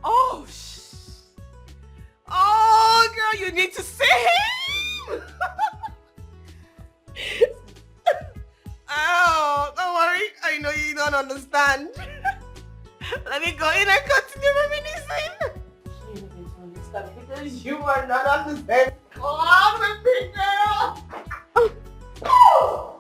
Oh, oh, girl, you need to see him. Oh, don't worry. I know you don't understand. Let me go in and continue reminiscing. You don't understand because you are not understanding. Come on, my big girl. Oh.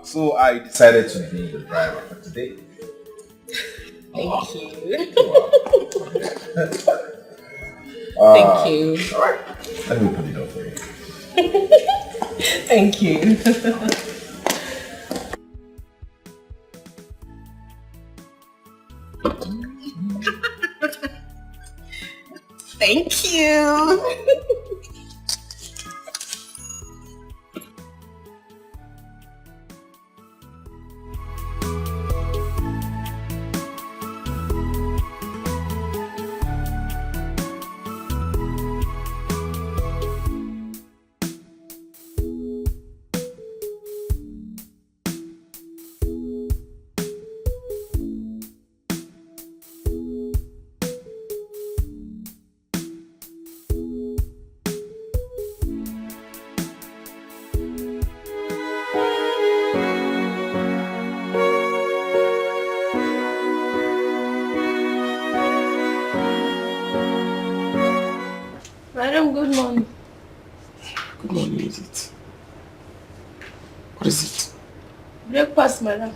So I decided to be the driver for today. Thank you. Thank you. Alright, let me put it up for you. Thank you. Thank you. Madam, good morning. Good morning, is it? What is it? Breakfast, madam.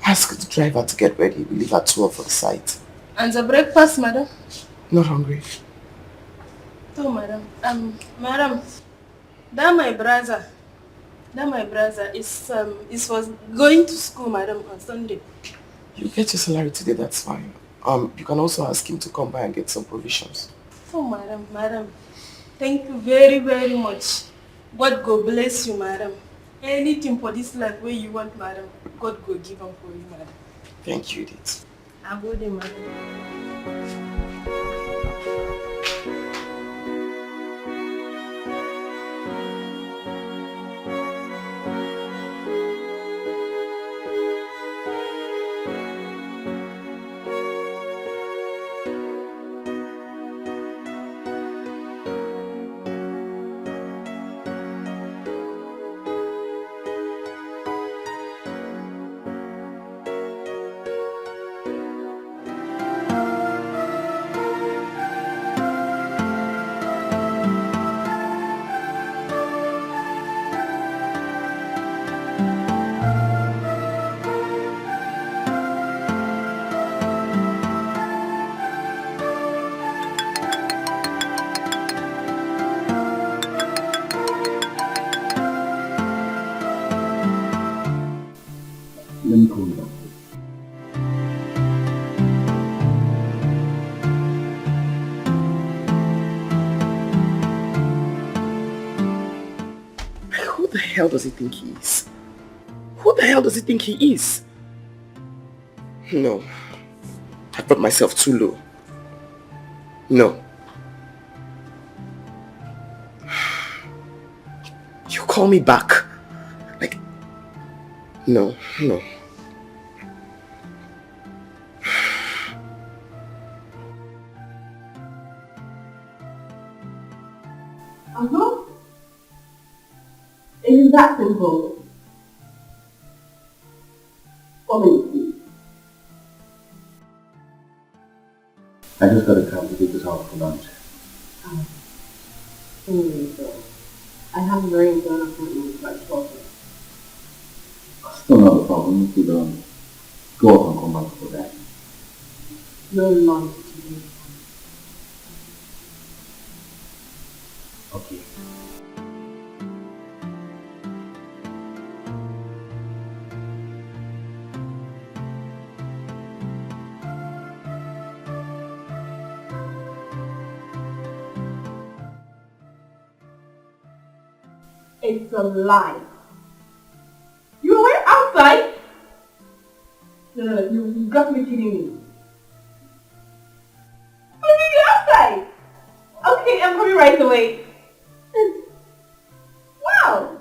Ask the driver to get ready. We leave at 12 for the site. And the breakfast, madam? Not hungry. Oh, madam. Madam, that my brother is was going to school, madam, on Sunday. You get your salary today, that's fine. You can also ask him to come by and get some provisions. Oh, madam. Thank you very, very much. God go bless you, madam. Anything for this life where you want, madam, God go give them for you, madam. Thank you, Edith. I'm good, madam. Let me call you back. Who the hell does he think he is? Who the hell does he think he is? No, I brought myself too low. No. You call me back. Like, no. Isn't that simple? Follow me. I just got a cab to take this out for lunch. I have a very important appointment by 12. Still not a problem. You could go out and come back for that. No lunch today. Okay. It's a lie. You were outside? No, you got me kidding me. Oh, you're outside? Okay, I'm coming right away. Wow!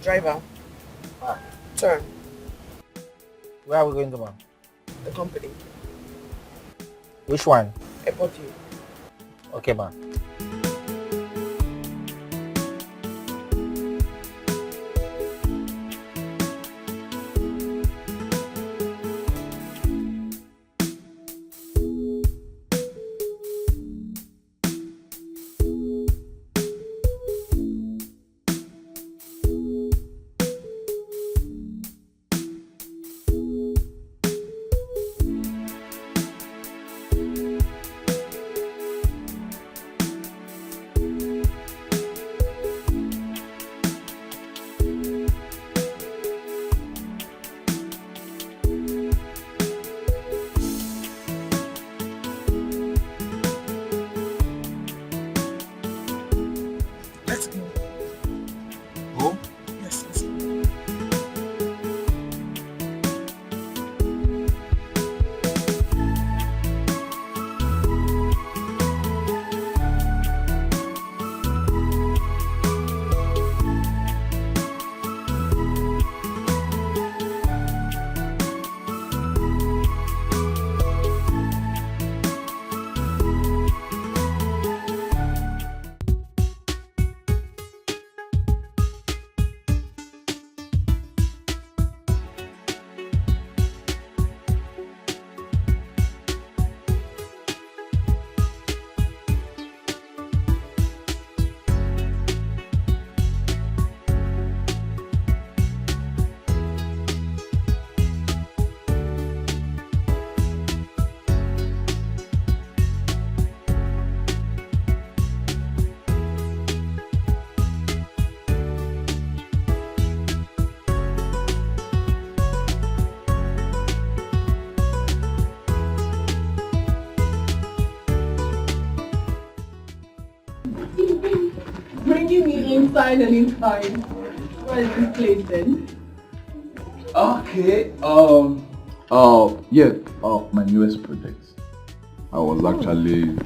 Driver. Turn. Where are we going to, man? The company. Which one? I bought you. Okay, man. Inside anytime. Where is this place then? Okay, my newest project. I was actually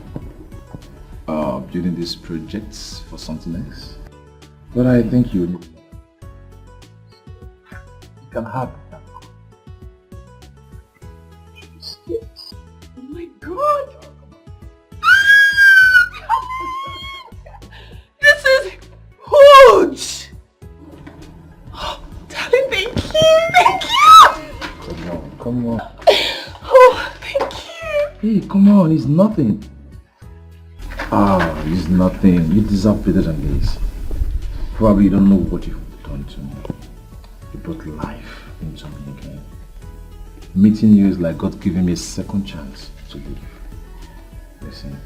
building these projects for something else. But I think you can have it now. Oh my god! This is huge! Darling, thank you! Thank you! Come on. Oh, thank you! Hey, come on, it's nothing. It's nothing. You deserve better than this. Probably you don't know what you've done to me. You brought life into me again. Meeting you is like God giving me a second chance to live. Listen.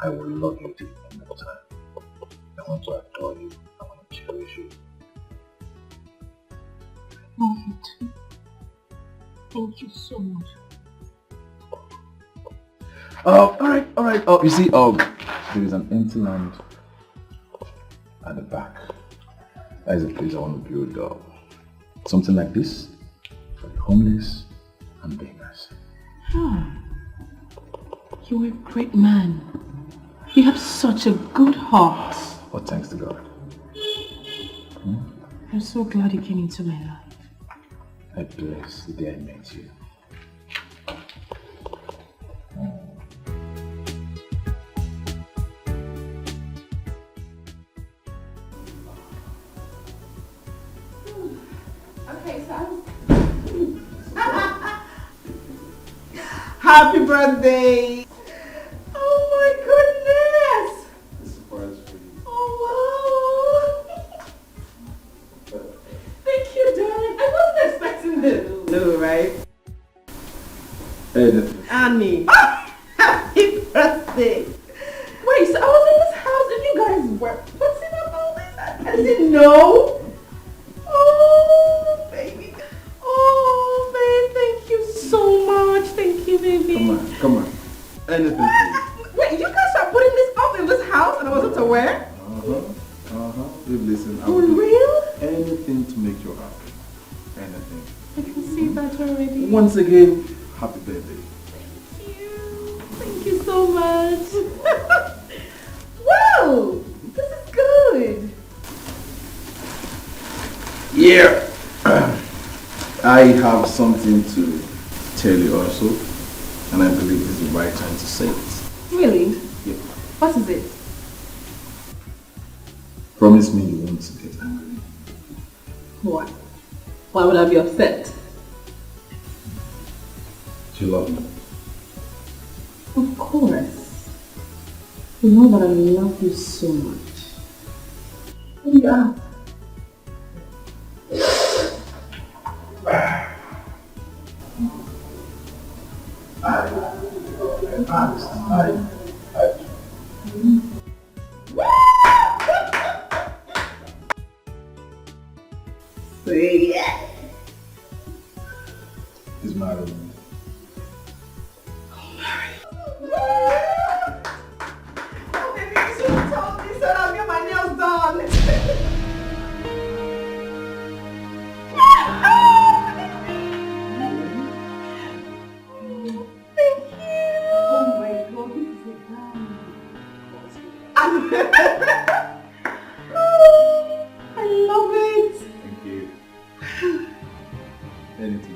I will love you till the end of time. I want to adore you. I want to cherish you. Love you too. Thank you so much. Alright. Oh, you see, there is an empty land at the back. That is a place I want to build something like this for the homeless and beggars. You're a great man. You have such a good heart. Oh, thanks to God. I'm so glad you came into my life. I bless the day I met you. Okay, so Happy birthday! oh my goodness! It's a surprise for you. Oh wow! Thank you, darling. I wasn't expecting this. No, right? Hey, Annie. Happy birthday! Wait, so I was in this house and you guys were putting up all this? I didn't know. Oh, baby. Oh, babe, thank you so much. Thank you, baby. Come on. Anything for you. Wait, you guys are putting this up in this house and I wasn't aware? You listen. I For will do real? anything to make you happy. Anything. I can see that already. Once again, happy birthday. Thank you. Thank you so much. Wow, this is good. Yeah. I have something to tell you also, and I believe this is the right time to say it. Really? Yeah. What is it? Promise me you won't get angry. Why? Why would I be upset? Do you love me? Of course. You know that I love you so much. Yeah. He's married. Oh, baby, you should have told me so I'll get my nails done. Thank you. Oh my God, this is a guy. Oh, I love it. Thank you. Anything.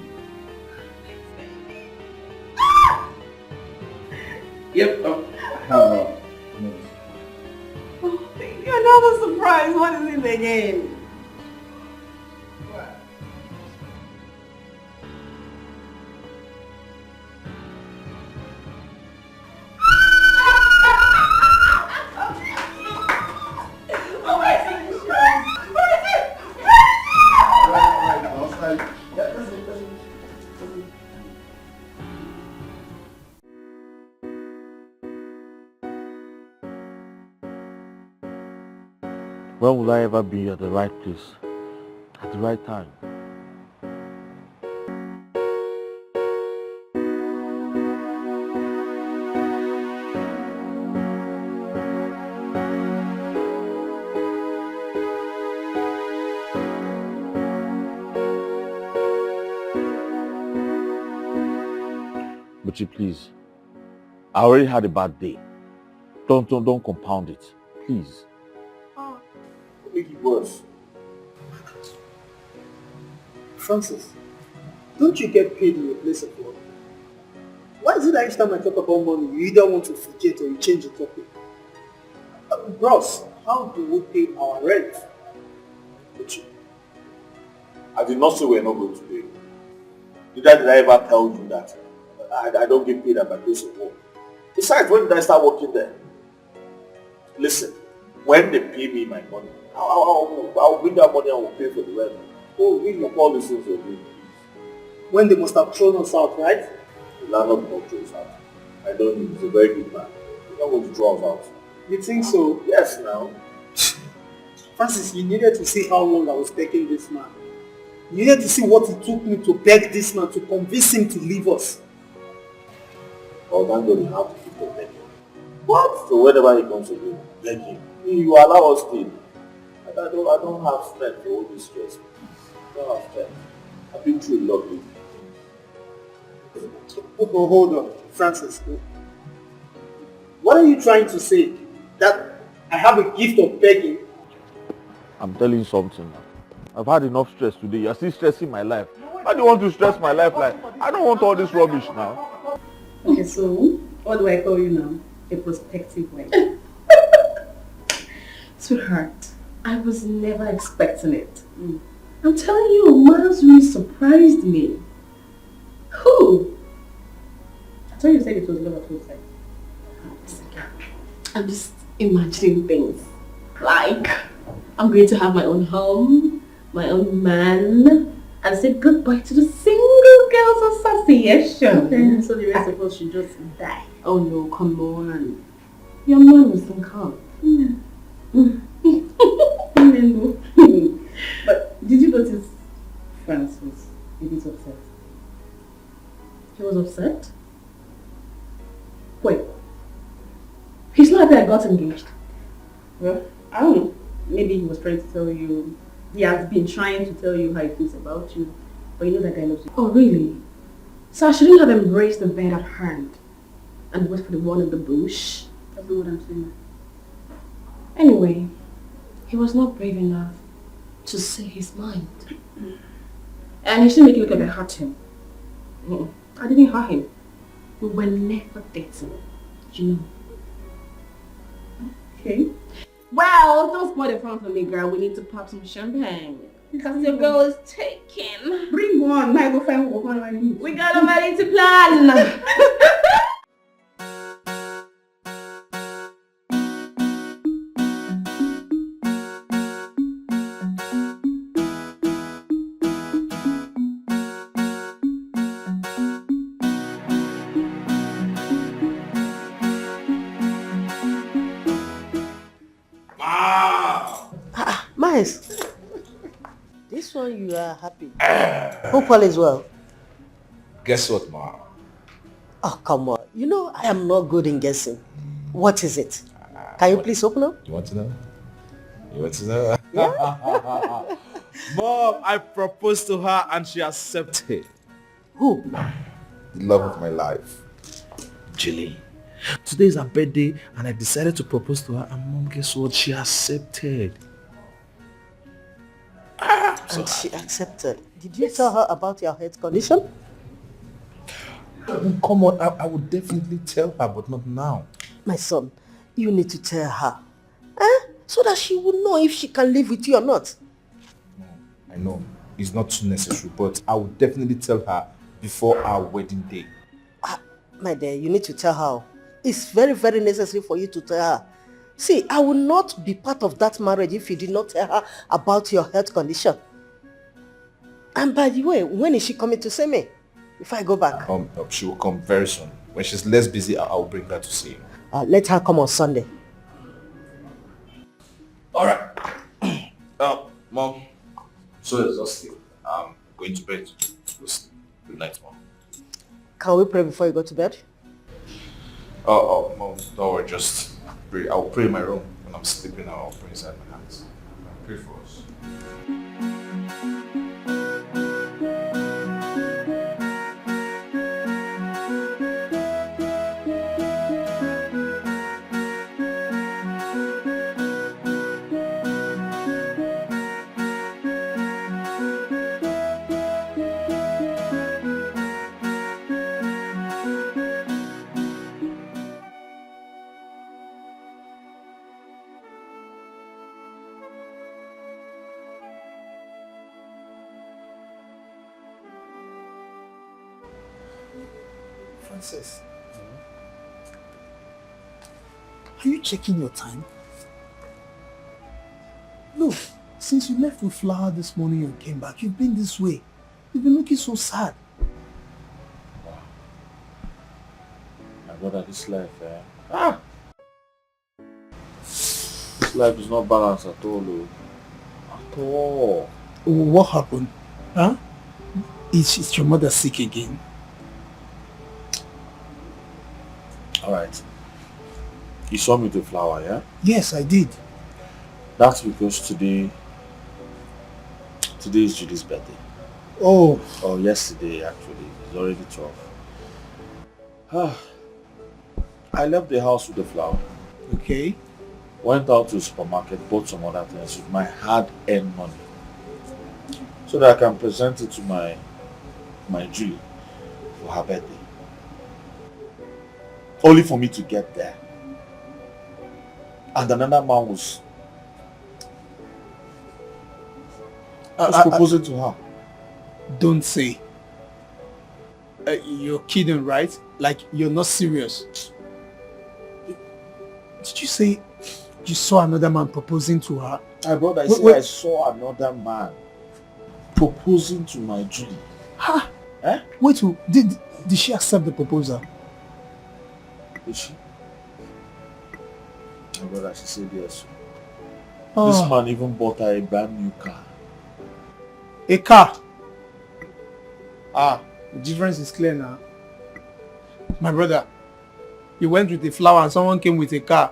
Yep. I have notes. Oh, thank you. Another surprise. What is it again? When will I ever be at the right place, at the right time? Luchy, please. I already had a bad day. Don't compound it. Please. Make it worse. Francis, don't you get paid in your place of work? Why is it that each time I talk about money, you either want to forget or you change the topic? Bros, how do we pay our rent? Luchy, I did not say we're not going to pay. Neither did I ever tell you that I don't get paid at my place of work. Besides, when did I start working there? Listen, when they pay me my money, I'll bring that money and we'll pay for the rent. Oh, really? Of all the things you're doing, please. When they must have thrown us out, right? The landlord will not throw us out. I don't know, he's a very good man. He's not going to throw us out. You think so? Yes, now. Francis, you needed to see how long I was begging this man. You needed to see what it took me to beg this man, to convince him to leave us. Oh, thank God you have to keep on begging. What? So whenever he comes again, beg him. You allow us to. I don't have strength for all this stress. I don't have strength. I've been through a lot lately. Oh, hold on, Francis. What are you trying to say? That I have a gift of begging? I'm telling you something now. I've had enough stress today. You're still stressing my life. Why do you want to stress my life like? I don't want all this rubbish now. Okay, so what do I call you now? A prospective wife. Sweetheart, I was never expecting it. I'm telling you, Miles really surprised me. Who? I thought you said it was love at first sight. I'm just imagining things. Like, I'm going to have my own home, my own man, and say goodbye to the Single Girls Association. Okay, so the rest of us should just die. Oh no, come on. Your man will soon come. But did you notice Franz was a bit upset? He was upset? Wait. He's not happy I got engaged. Well, I don't know. Maybe he was trying to tell you. He has been trying to tell you how he feels about you. But you know that guy loves you. Oh, really? So I shouldn't have embraced the bed at hand and wait for the one in the bush? That's not what I'm saying. Anyway, he was not brave enough to say his mind. And he shouldn't make it look like I hurt him. I didn't hurt him. We were never dating. You know. Okay. Well, don't spoil the fun for me, girl. We need to pop some champagne. Because your girl is taken. Bring one. I go find one. We got a wedding to plan. Miles, this one you are happy. Hope all is well. Guess what, Ma? Oh, come on. You know I am not good in guessing. What is it? Can you please open up? You want to know? You want to know? Yeah. Mom, I proposed to her and she accepted. Who? The love of my life. Julie. Today is her birthday and I decided to propose to her and Mom, guess what? She accepted. And she accepted. Did you tell her about your health condition? Come on, I would definitely tell her, but not now. My son, you need to tell her. So that she will know if she can live with you or not. I know, it's not too necessary, but I would definitely tell her before our wedding day. My dear, you need to tell her. It's very, very necessary for you to tell her. See, I will not be part of that marriage if you did not tell her about your health condition. And by the way, when is she coming to see me? If I go back? She will come very soon. When she's less busy, I'll bring her to see you. Let her come on Sunday. Alright. Mom, so exhausted. I'm going to bed. Good night, Mom. Can we pray before you go to bed? Mom, don't worry, just pray. I'll pray in my room. When I'm sleeping, I'll pray inside my hands. I'll pray for us. Princess. Are you checking your time? Look, since you left with Flower this morning and came back, you've been this way. You've been looking so sad. My brother, this life, this life is not balanced at all, though. At all. What happened? Huh? Is your mother sick again? Alright. You saw me with Flower, yeah? Yes, I did. That's because today is Judy's birthday. Oh. Oh, yesterday actually. It's already 12. I left the house with the Flower. Okay. Went out to the supermarket, bought some other things with my hard-earned money. So that I can present it to my Julie for her birthday. Only for me to get there. And another man was proposing to her. Don't say. You're kidding, right? Like, you're not serious. Did you say you saw another man proposing to her? My brother, I saw another man proposing to my Julie. Ha! Wait, did she accept the proposal? Did she? My brother, she said yes. Oh. This man even bought her a brand new car. A car? The difference is clear now. My brother, you went with a Flower and someone came with a car.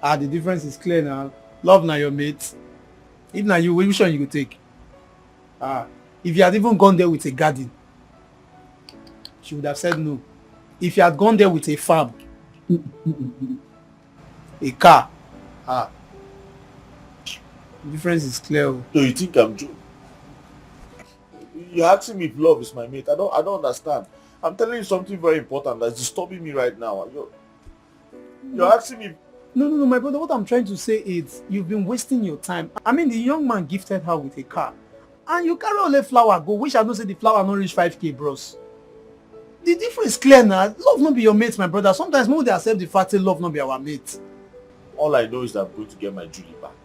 The difference is clear now. Love now your mates. If now you, which one you could take? If you had even gone there with a garden, she would have said no. If you had gone there with a farm, a car, the difference is clear. So you think I'm joking? You're asking me if love is my mate. I don't understand. I'm telling you something very important that's disturbing me right now. You're asking me. No, my brother. What I'm trying to say is you've been wasting your time. I mean, the young man gifted her with a car. And you carry all the Flower go. Wish I don't say the Flower not reach 5k, bros. The difference is clear now. Love not be your mate, my brother. Sometimes more they accept the fact that love not be our mate. All I know is that I'm going to get my Julie back.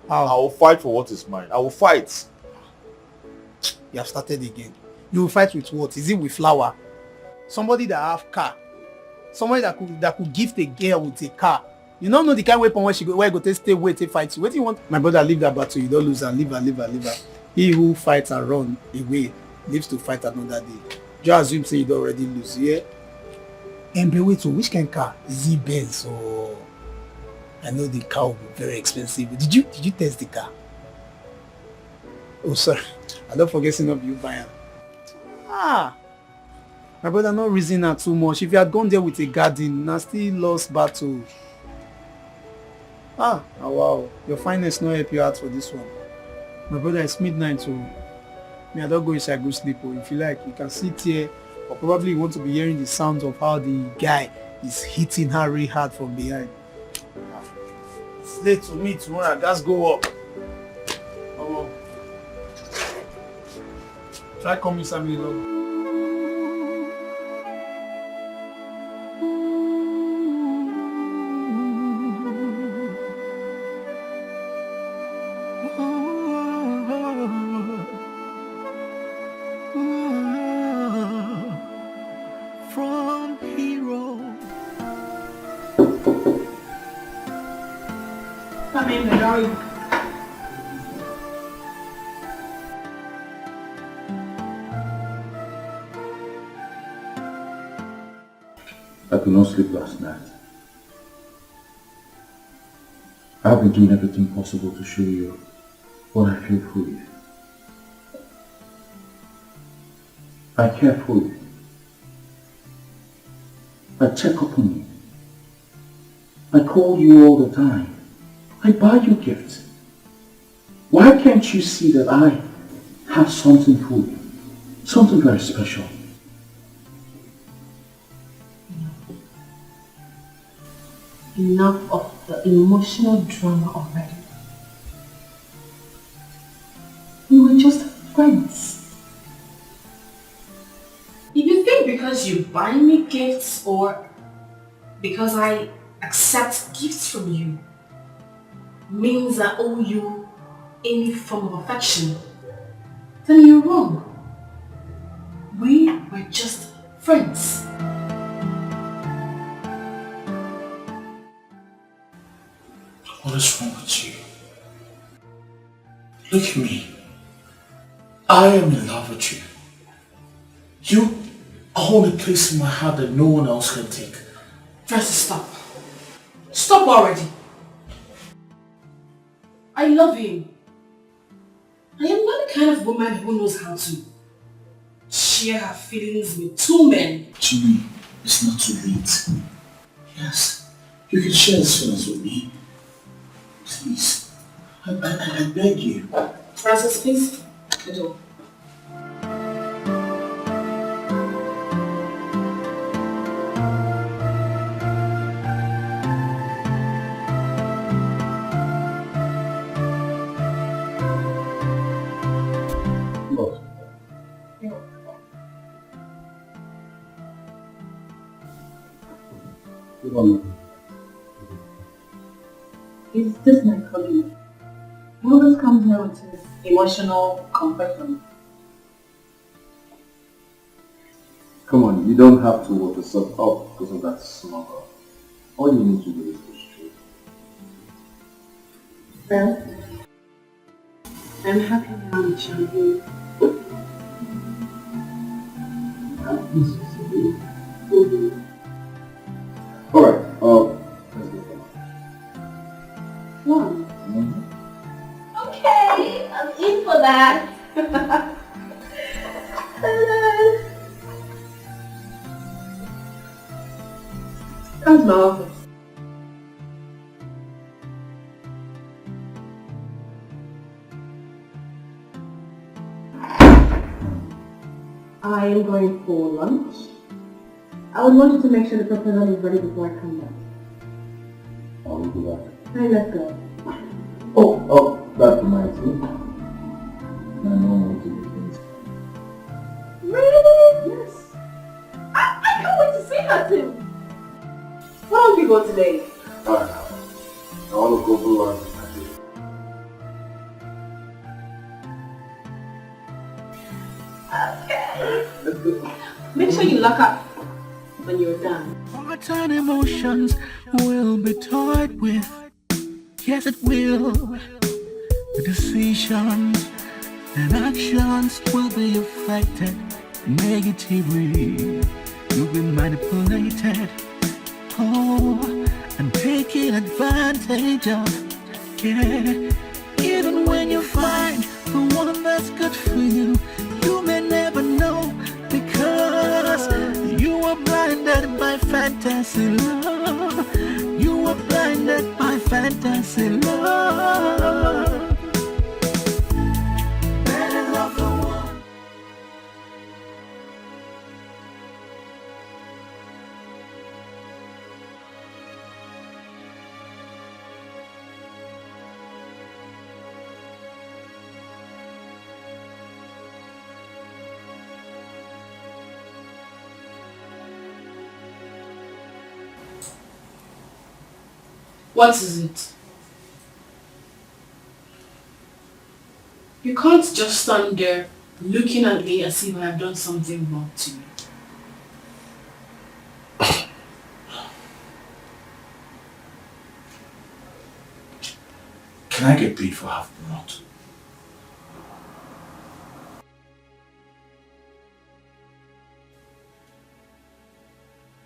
How? I will fight for what is mine. I will fight. You have started again. You will fight with what? Is it with Flower? Somebody that have car. Somebody that could gift a girl with a car. You don't know the kind of weapon where you go stay, wait, fight you. What do you want? My brother, leave that battle. You don't lose her. Leave her. He who fights and run away lives to fight another day. Just assume say you don't already lose, yeah? And be wait, so which kind of car? Is it Benz or... I know the car will be very expensive. Did you test the car? Oh, sorry. I don't forget seeing up you buying. My brother, not reason her too much. If you had gone there with a garden, now still lost battle. Wow. Your finance not help you out for this one. My brother, it's midnight, so I don't go inside, go sleep. Or if you like, you can sit here, or probably you want to be hearing the sounds of how the guy is hitting her really hard from behind. It's late to me tomorrow. I just go up. Try coming Sammy long. From hero. Come in, darling. I could not sleep last night. I've been doing everything possible to show you what I feel for you. I care for you. I check up on you. I call you all the time. I buy you gifts. Why can't you see that I have something for you? Something very special. Enough of the emotional drama already. We were just friends. If you think because you buying me gifts or because I accept gifts from you means I owe you any form of affection, then you're wrong. We were just friends. What is wrong with you? Look at me. I am in love with you. You hold a place in my heart that no one else can take. Francis, stop. Stop already. I love him. I am not the kind of woman who knows how to share her feelings with two men. Julie, it's not too late. Yes, you can share this feelings with me. Please, I beg you. Francis, please. The door. Is this my colleague? He always comes here with his emotional confession. Come on, you don't have to work yourself up because of that smuggle. All you need to do is push through. Well, I'm happy now with you. Alright, let's go. Fun. Okay, I'm in for that. Come to my office. I am going for lunch. I would want you to make sure the proposal is ready before I come back. I will do that. Hey, let's go. Oh, that reminds me. My mom wants to do things. Really? Yes. I can't wait to see that too. Why don't we go today? Alright, I want to go for lunch with my baby. Okay. Let's go. Make sure you lock up when you're done. Hearts and emotions will be toyed with. Yes, it will. The decisions and actions will be affected negatively. You'll be manipulated. Oh, and taken advantage of. Yeah. Even when you find the one that's good for you, you may never know because you are blinded by fantasy love. You are blinded by fantasy love. Better love the one. What is it? You can't just stand there looking at me as if I have done something wrong to you. Can I get paid for half the month?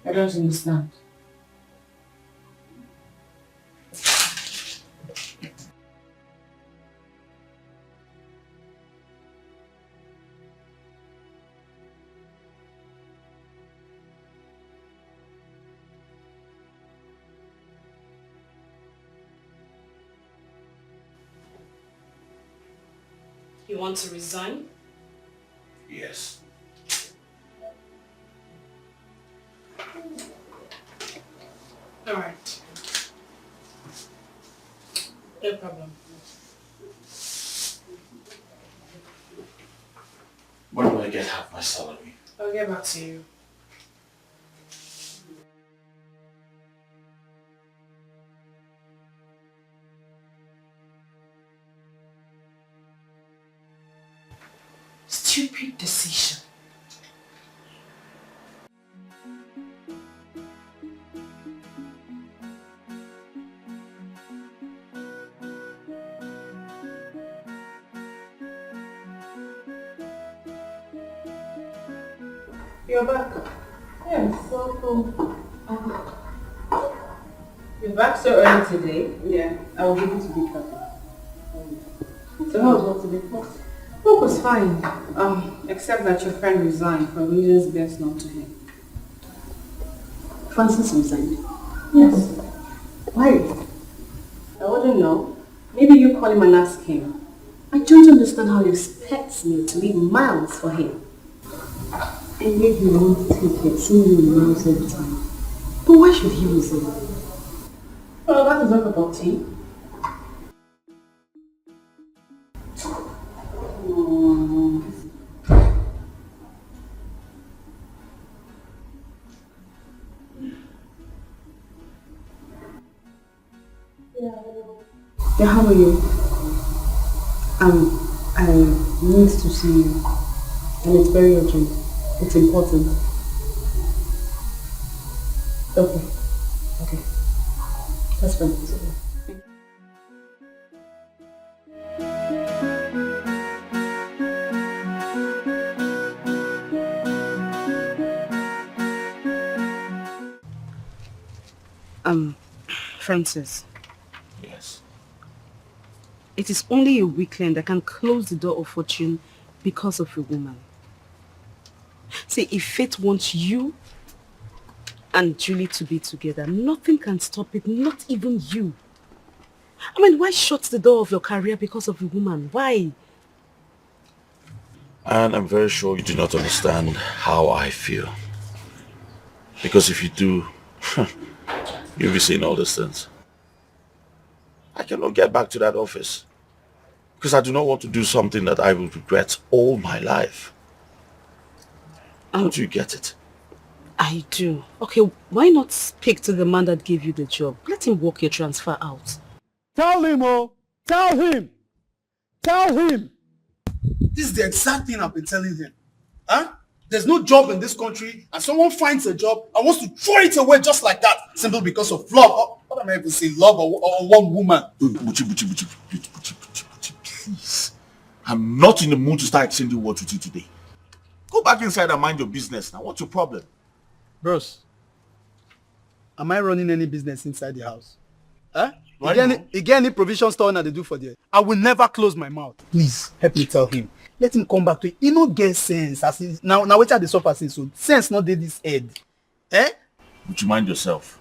I don't understand. You want to resign? Yes. Alright. No problem. When do I get half my salary? I'll get back to you. stupid decision. You're back. Yes, so you're back so early today? Yeah, I was able to be happy. So how was work today? Work was fine. Except that your friend resigned for reasons best known to him. Francis resigned. Yes. Why? I wouldn't know. Maybe you call him and ask him. I don't understand how he expects me to leave miles for him. And yet he won't take it, seeing you in miles all the time. But why should he resign? Well, that is not about tea. Yeah, how are you? I need to see you. And it's very urgent. It's important. Okay. Okay. That's fine. It's okay. Francis. Yes. It is only a weekend that can close the door of fortune because of a woman. See, if fate wants you and Julie to be together, nothing can stop it, not even you. I mean, why shut the door of your career because of a woman? Why? And I'm very sure you do not understand how I feel. Because if you do, you'll be seeing all these things. I cannot get back to that office. Because I do not want to do something that I will regret all my life. Don't you get it? I do. Okay, why not speak to the man that gave you the job? Let him work your transfer out. Tell him, oh! Tell him! Tell him! This is the exact thing I've been telling him. Huh? There's no job in this country, and someone finds a job and wants to throw it away just like that, simply because of love. What am I even saying? Love or one woman? Buchi, please. I'm not in the mood to start exchanging words with you today. Go back inside and mind your business now. What's your problem? Bros, am I running any business inside the house? Huh? Why You get any provision store that they do for there? I will never close my mouth. Please, help me tell him. Let him come back to it. He no get sense. As he, now wait at the suffer since so sense not did this head. Eh? Would you mind yourself?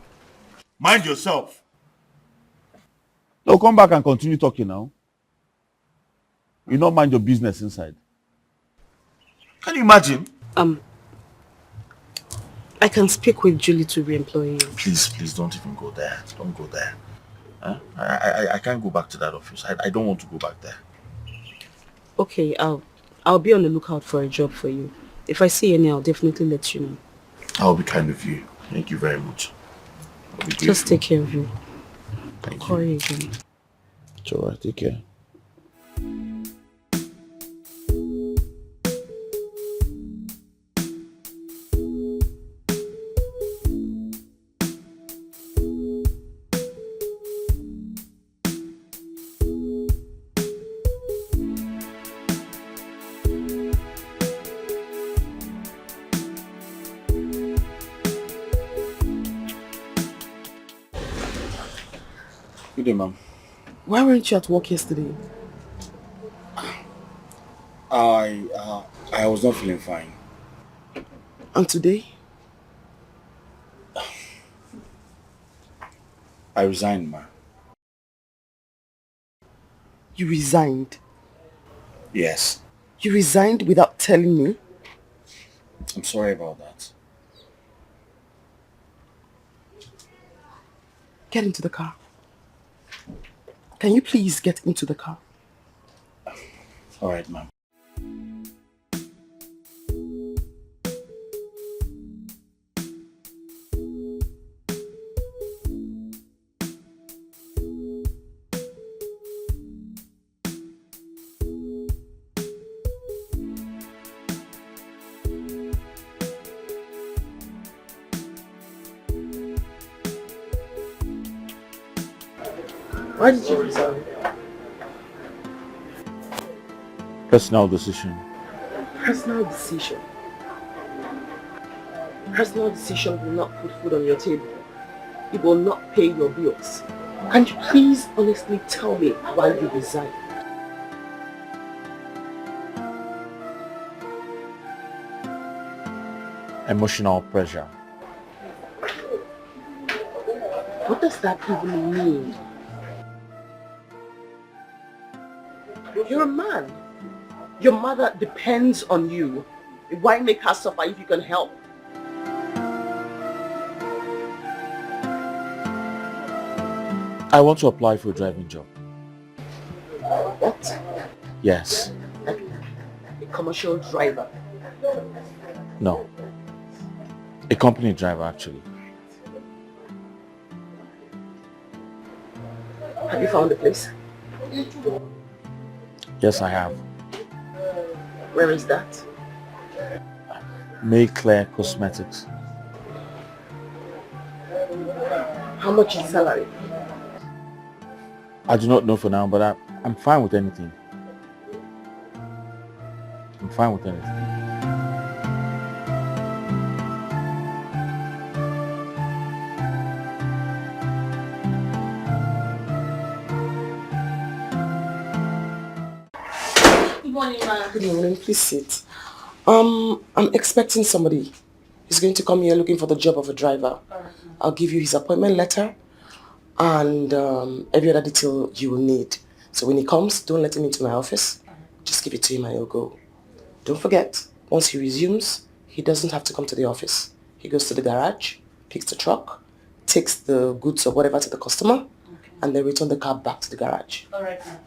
Mind yourself. No, come back and continue talking now. You don't mind your business inside. Can you imagine? I can speak with Julie to re-employ you. Please don't even go there. Don't go there. Huh? I can't go back to that office. I don't want to go back there. Okay, I'll be on the lookout for a job for you. If I see any, I'll definitely let you know. I'll be kind of you. Thank you very much. Just take care of you. Thank I'll call you again. It's alright, take care. Good day, ma'am. Why weren't you at work yesterday? I was not feeling fine. And today? I resigned, ma. You resigned? Yes. You resigned without telling me? I'm sorry about that. Get into the car. Can you please get into the car? All right, ma'am. Why did you resign? Personal decision. Personal decision. Personal decision will not put food on your table. It will not pay your bills. Can you please honestly tell me why you resigned? Emotional pressure. What does that even mean? You're a man. Your mother depends on you. Why make her suffer if you can help? I want to apply for a driving job. What? Yes. A commercial driver. No. A company driver, actually. Have you found a place? Yes, I have. Where is that? Mayclair Cosmetics. How much is salary? I do not know for now, but I'm fine with anything. I'm fine with anything. Good morning, ma'am. Good morning. Please sit. I'm expecting somebody. He's going to come here looking for the job of a driver. I'll give you his appointment letter and every other detail you will need. So when he comes, don't let him into my office. Just give it to him and he'll go. Don't forget, once he resumes, he doesn't have to come to the office. He goes to the garage, picks the truck, takes the goods or whatever to the customer, and then return the car back to the garage. Alright, ma'am.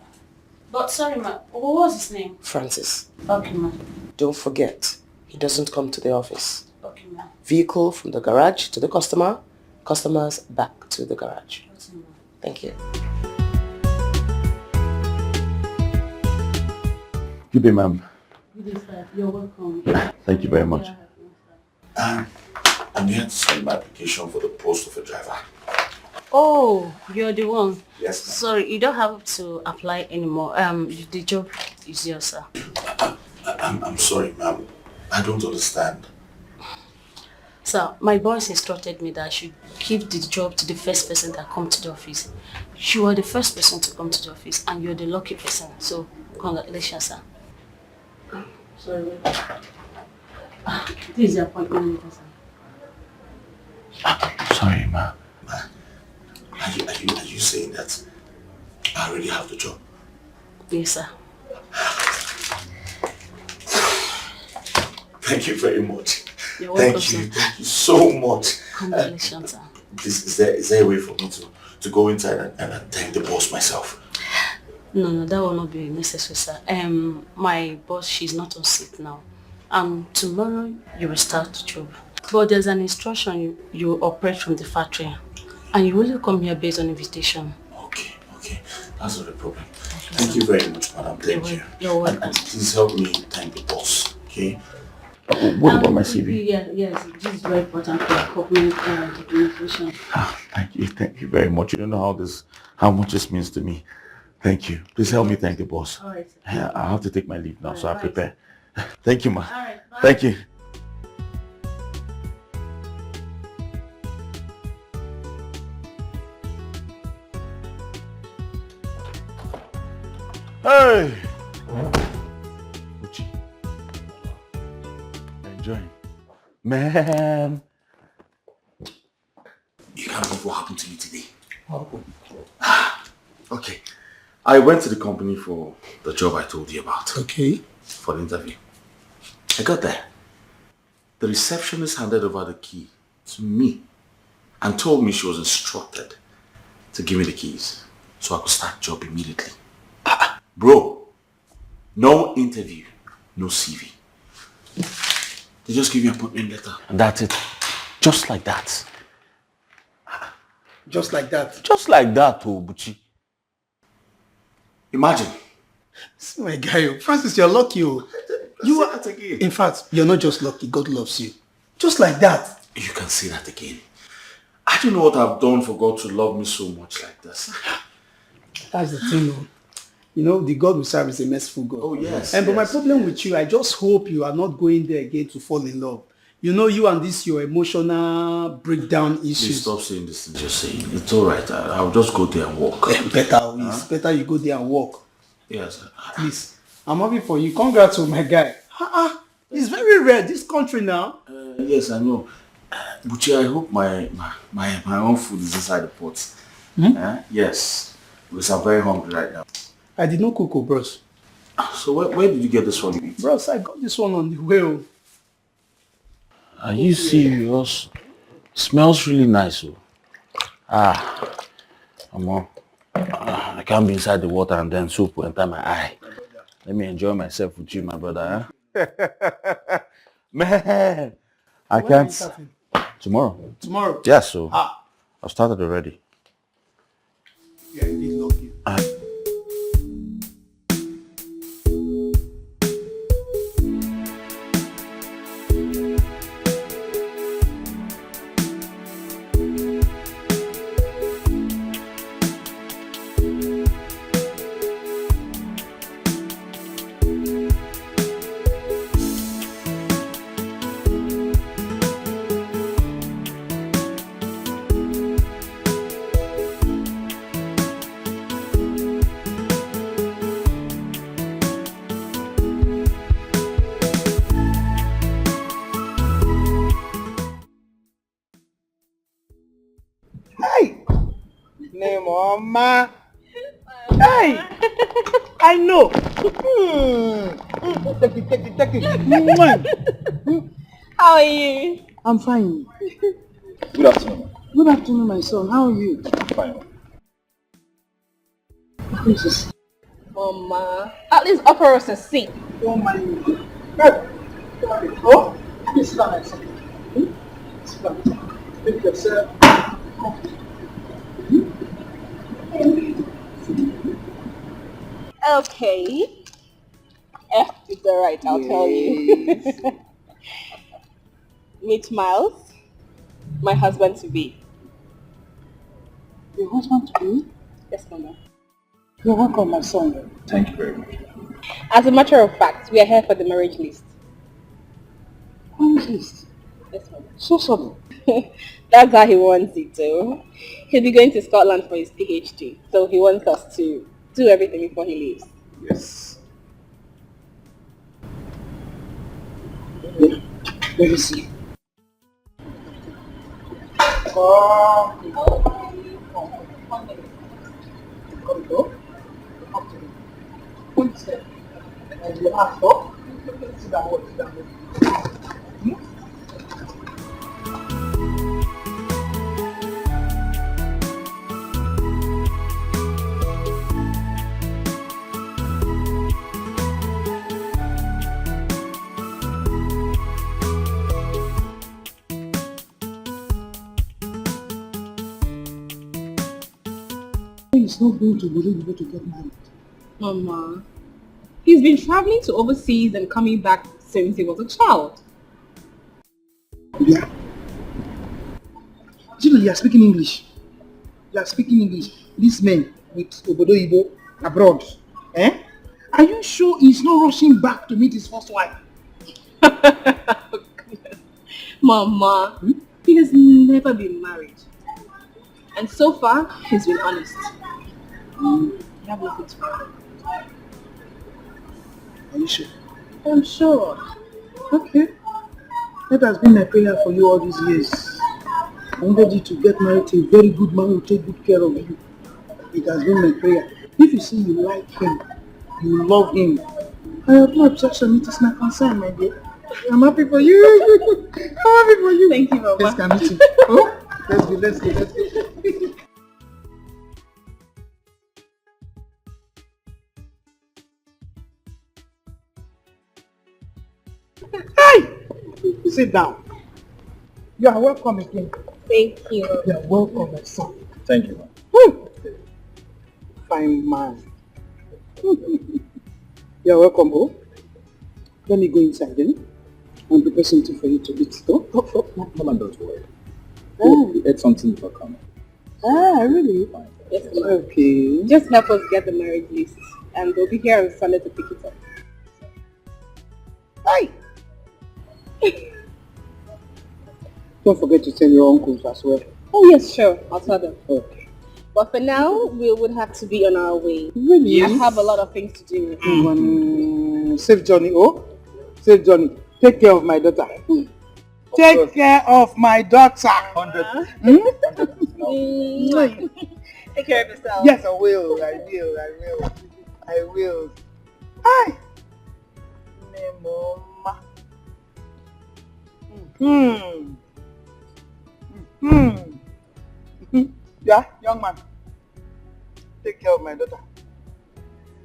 But sorry, ma'am. What was his name? Francis. Okay, ma'am. Don't forget, he doesn't come to the office. Okay, ma'am. Vehicle from the garage to the customer, customers back to the garage. Thank you. Good day, ma'am. Good day, sir. You're welcome. Thank you very much. I'm here to send my application for the post of a driver. Oh, you're the one. Yes, ma'am. Sorry, you don't have to apply anymore. The job is yours, sir. I'm sorry, ma'am. I don't understand. Sir, my boss instructed me that I should give the job to the first person that comes to the office. You are the first person to come to the office and you're the lucky person. So, congratulations, sir. Sorry, wait. This is the appointment letter, sir. Sorry, ma'am. Are you saying that I already have the job? Yes, sir. Thank you very much. You're welcome, Thank you so much. Congratulations, sir. Is there a way for me to go inside and thank the boss myself? No, that will not be necessary, sir. My boss, she's not on sick now. Tomorrow you will start the job. But there's an instruction you operate from the factory. And you will come here based on invitation. Okay. That's not a problem. Thank you very much, madam. Thank you. You're welcome. And please help me thank the boss, okay? What about my CV? Yes, this is very important for corporate documentation. Thank you very much. You don't know how much this means to me. Thank you. Please help me thank the boss. All right, sir. I have to take my leave now, so I prepare. Thank you, ma. All right, bye. Thank you. Hey! Luchy. Enjoying. Man! You can't believe what happened to me today. Okay. I went to the company for the job I told you about. Okay. For the interview. I got there. The receptionist handed over the key to me and told me she was instructed to give me the keys so I could start job immediately. Bro, no interview, no CV. They just give you an appointment letter. And that's it. Just like that. Just like that? Just like that, oh, Buchi. Imagine. See my guy, Francis, you're lucky. You are, in fact, you're not just lucky, God loves you. Just like that. You can say that again. I don't know what I've done for God to love me so much like this. That's the thing, though. You know, the God we serve is a merciful God. Oh, yes. But my problem with you, I just hope you are not going there again to fall in love. You know, you and this, your emotional breakdown issues. Please stop saying this thing you're saying. It's all right. I'll just go there and walk. It's better you go there and walk. Yes. Please. I'm happy for you. Congrats to my guy. It's very rare, this country now. Yes, I know. Buchi, I hope my own food is inside the pot. Yes. Because I'm very hungry right now. I did not cook, bros. So where did you get this one? Bros, I got this one on the way. Are you serious? Smells really nice. I can't be inside the water and then soup will enter my eye. Let me enjoy myself with you, my brother. Man, I can't. Tomorrow. Tomorrow? Yeah, so I've started already. Yeah, he's lucky. Mama. Hey! I know. Take it. How are you? I'm fine. Good afternoon. Good afternoon, my son. How are you? I'm fine. Princess. Mama, at least offer us a seat. Don't mind me. Oh, please sit down, my son. Sit down. Make yourself comfortable. Okay. F is the right, I'll tell you. Meet Miles, my husband to be. Your husband to be? Yes, Mama. You're welcome, my son. Thank you very much. As a matter of fact, we are here for the marriage list. Marriage list? Yes, Mama. So sudden. That's how he wants it too. He'll be going to Scotland for his PhD, so he wants us to do everything before he leaves. Yes. Let me see. He's not going to be able to get married. Mama, he's been traveling to overseas and coming back since he was a child. Yeah. Jimmy, you are speaking English. You are speaking English. This man with Obodo Ibo abroad. Are you sure he's not rushing back to meet his first wife? Mama, he has never been married. And so far, he's been honest. You have nothing to worry. Are you sure? I'm sure. Okay. That has been my prayer for you all these years. I wanted you to get married to a very good man who will take good care of you. It has been my prayer. If you see you like him, you love him, I have no objection. It is my concern, my dear. I'm happy for you. I'm happy for you. Thank you, Mama. Let's go meet him. Oh, let's go. Hey! Sit down. You are welcome again. Thank you. You are welcome, my son. Thank you, ma'am. Woo! Fine man. You are welcome, oh. Let me go inside then and prepare something for you to eat. Oh. Mama, don't worry. Oh. We ate something before coming. Ah, really? Fine. Yes, Well, Okay. Just help us get the marriage list, and they'll be here on Sunday to pick it up. Hi. Don't forget to tell your uncles as well. Oh yes, sure. I'll tell them. Okay. But for now, we would have to be on our way. Really? I have a lot of things to do. Safe journey, oh? Safe journey. Take care of my daughter. Take care of my daughter. 100. Take care of yourself. Yes, I will. I will. Hi. Yeah, young man. Take care of my daughter.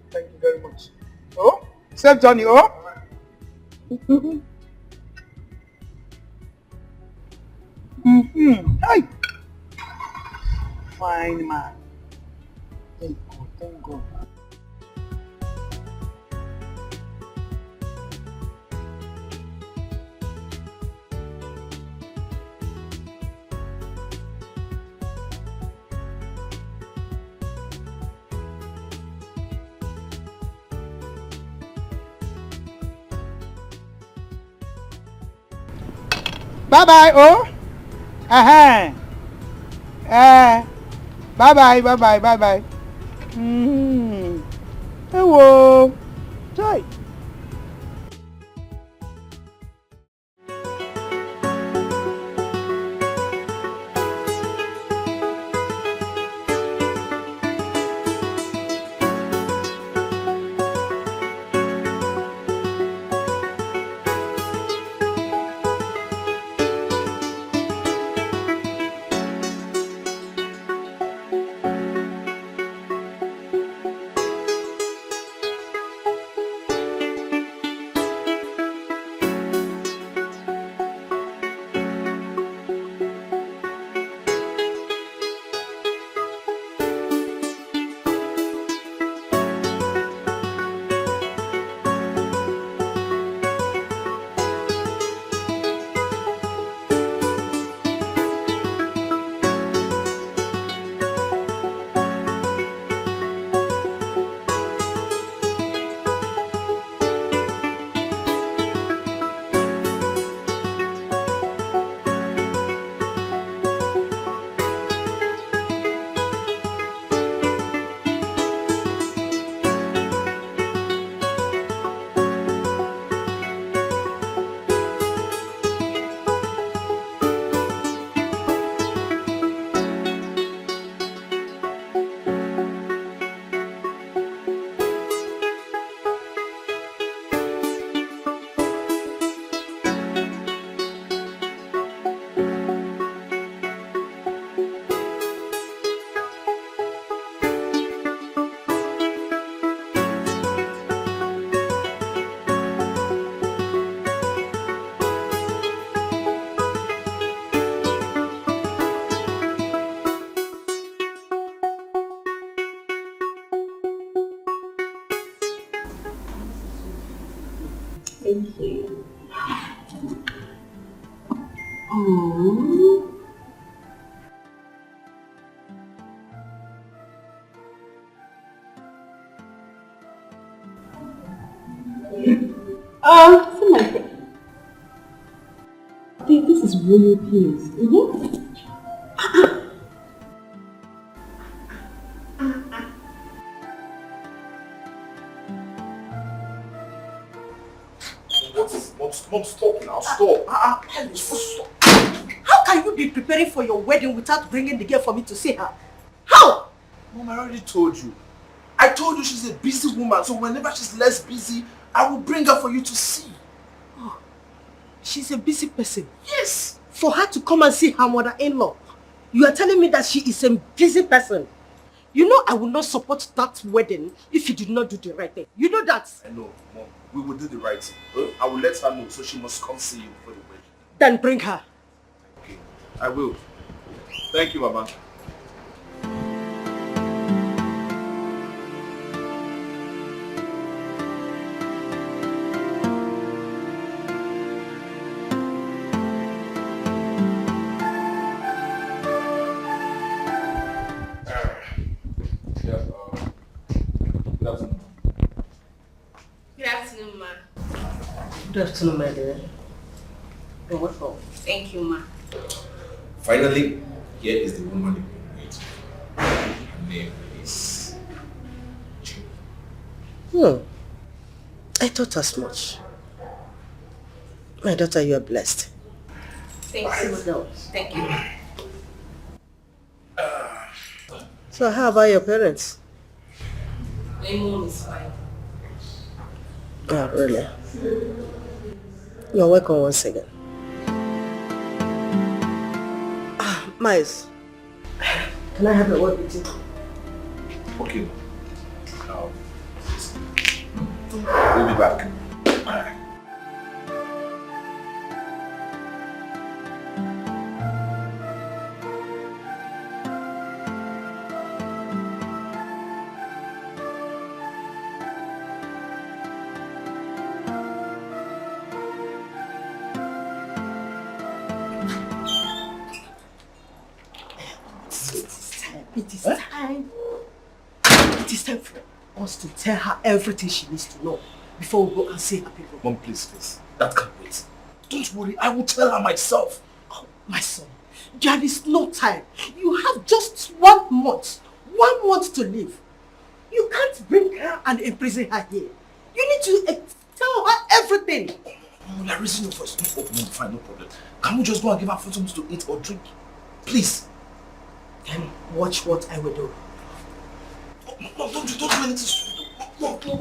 Thank you very much. Oh, safe journey, oh? Hi. Fine man. Thank God. Bye-bye, oh? Bye-bye. Hello. Joy. Thank you. See my friend. I think this is royal penis. Mom, stop now, stop. Stop. How can you be preparing for your wedding without bringing the girl for me to see her? How? Mom, I already told you. I told you she's a busy woman, so whenever she's less busy, I will bring her for you to see. Oh, she's a busy person. Yes. For her to come and see her mother-in-law, you are telling me that she is a busy person. You know I will not support that wedding if you did not do the right thing. You know that. I know, Mom. We will do the right thing. I will let her know, so she must come see you for the wedding. Then bring her. Okay, I will. Thank you, Mama. Good afternoon, my dear. You're welcome. Thank you, ma. Finally, here is the woman you've been waiting for. Her name is Jill. I thought as much. My daughter, you are blessed. Thank you, madam. Thank you. So how about your parents? My mom is fine. Oh, really? You're welcome once again. Miles, can I have a word with you? Okay. We'll be back. It is time. It is time for us to tell her everything she needs to know before we go and see her people. Mom, please. That can't wait. Don't worry, I will tell her myself. Oh, my son, there is no time. You have just 1 month. 1 month to live. You can't bring her and imprison her here. You need to tell her everything. Mom, you're raising your voice. No, fine, no problem. Can we just go and give her food to eat or drink? Please. Then watch what I will do. Mom, don't do anything stupid. Mom, don't.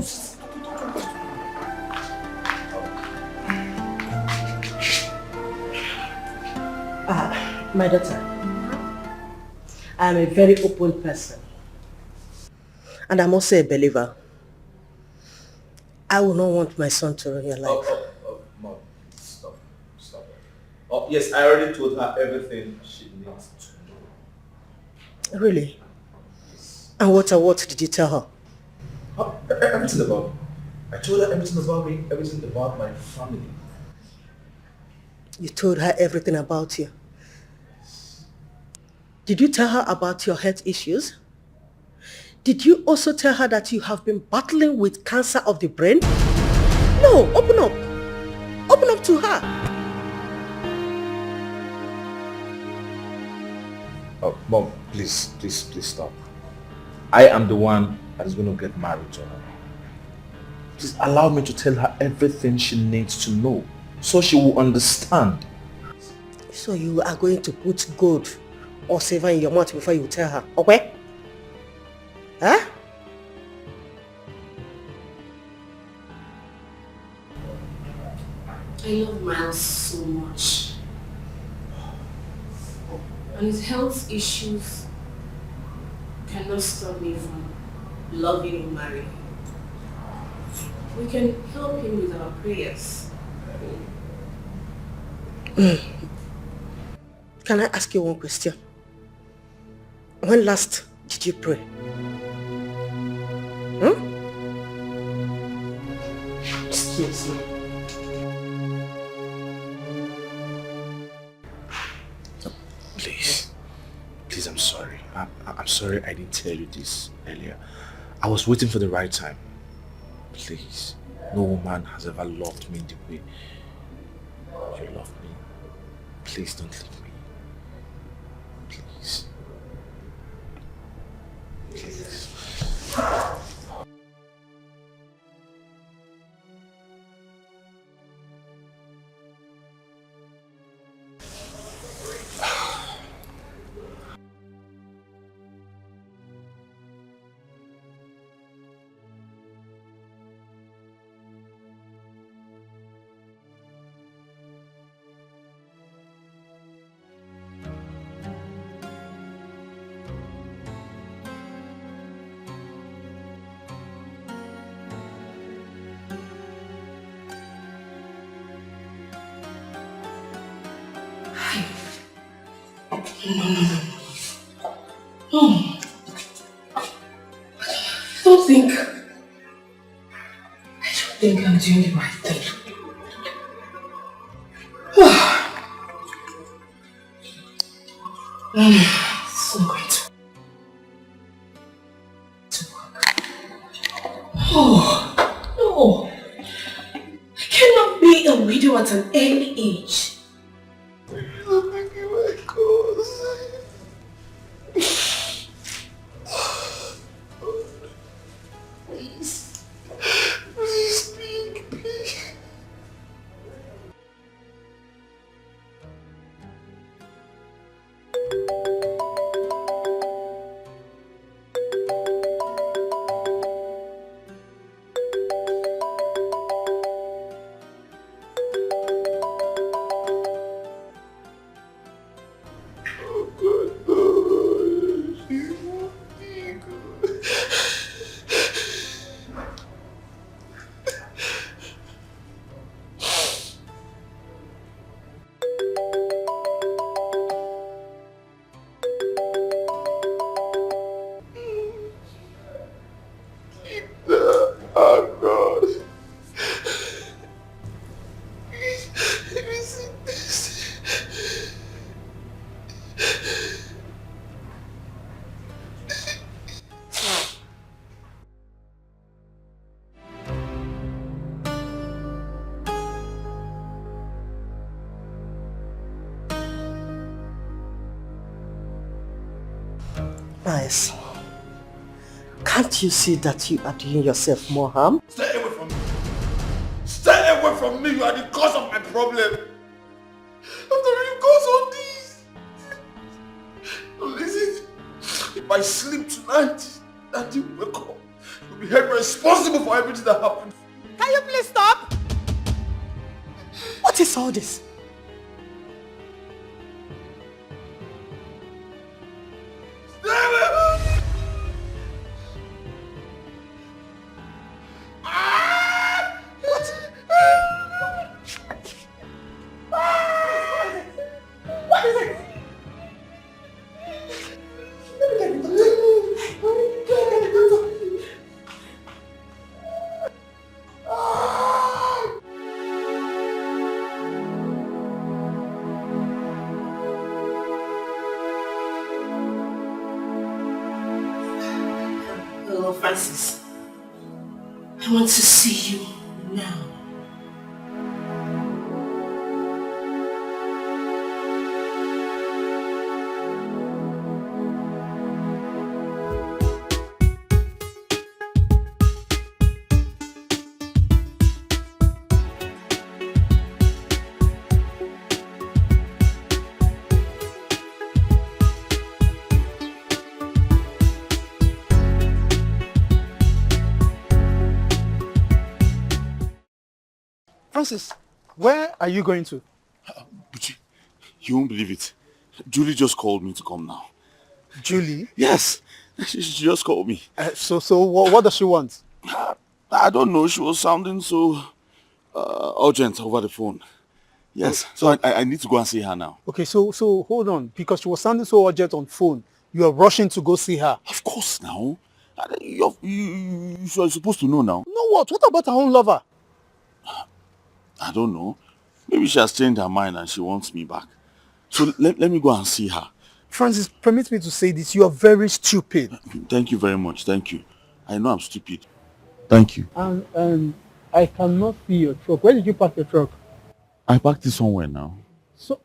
My daughter, I am a very open person. And I'm also a believer. I will not want my son to ruin your life. Mom, stop. Oh, yes, I already told her everything she needs to know. Really? And what did you tell her? Everything about me. I told her everything about me, everything about my family. You told her everything about you? Did you tell her about your health issues? Did you also tell her that you have been battling with cancer of the brain? No, open up. Open up to her. Oh, Mom, please stop. I am the one that is going to get married to her. Please allow me to tell her everything she needs to know, so she will understand. So you are going to put gold or silver in your mouth before you tell her, okay? Huh? I love Miles so much. And his health issues cannot stop me from loving and marrying him. We can help him with our prayers. Can I ask you one question? When last did you pray? Excuse me. Please, I'm sorry. I'm sorry I didn't tell you this earlier. I was waiting for the right time. Please, no woman has ever loved me the way you love me. Please don't leave me. Please. Please. I think I'm doing the right thing. So great. Oh, no. I cannot be a you at an early age. I'm making my calls. Please. Please speak, please. Nice. Can't you see that you are doing yourself more harm? Stay away from me. Stay away from me. You are the cause of my problem. After you cause all this. Listen, if I sleep tonight and you wake up, you'll be held responsible for everything that happened. Can you please stop? What is all this? Francis, I want to see you now. Francis, where are you going to? But you won't believe it. Julie just called me to come now. Julie? Yes, she just called me. So what does she want? I don't know. She was sounding so urgent over the phone. Yes, so I need to go and see her now. Okay, so hold on. Because she was sounding so urgent on phone, you are rushing to go see her. Of course now. You are supposed to know now. No, what? What about her own lover? I don't know. Maybe she has changed her mind and she wants me back. So let me go and see her. Francis, permit me to say this. You are very stupid. Thank you very much. Thank you. I know I'm stupid. Thank you. And I cannot see your truck. Where did you park your truck? I parked it somewhere now. So,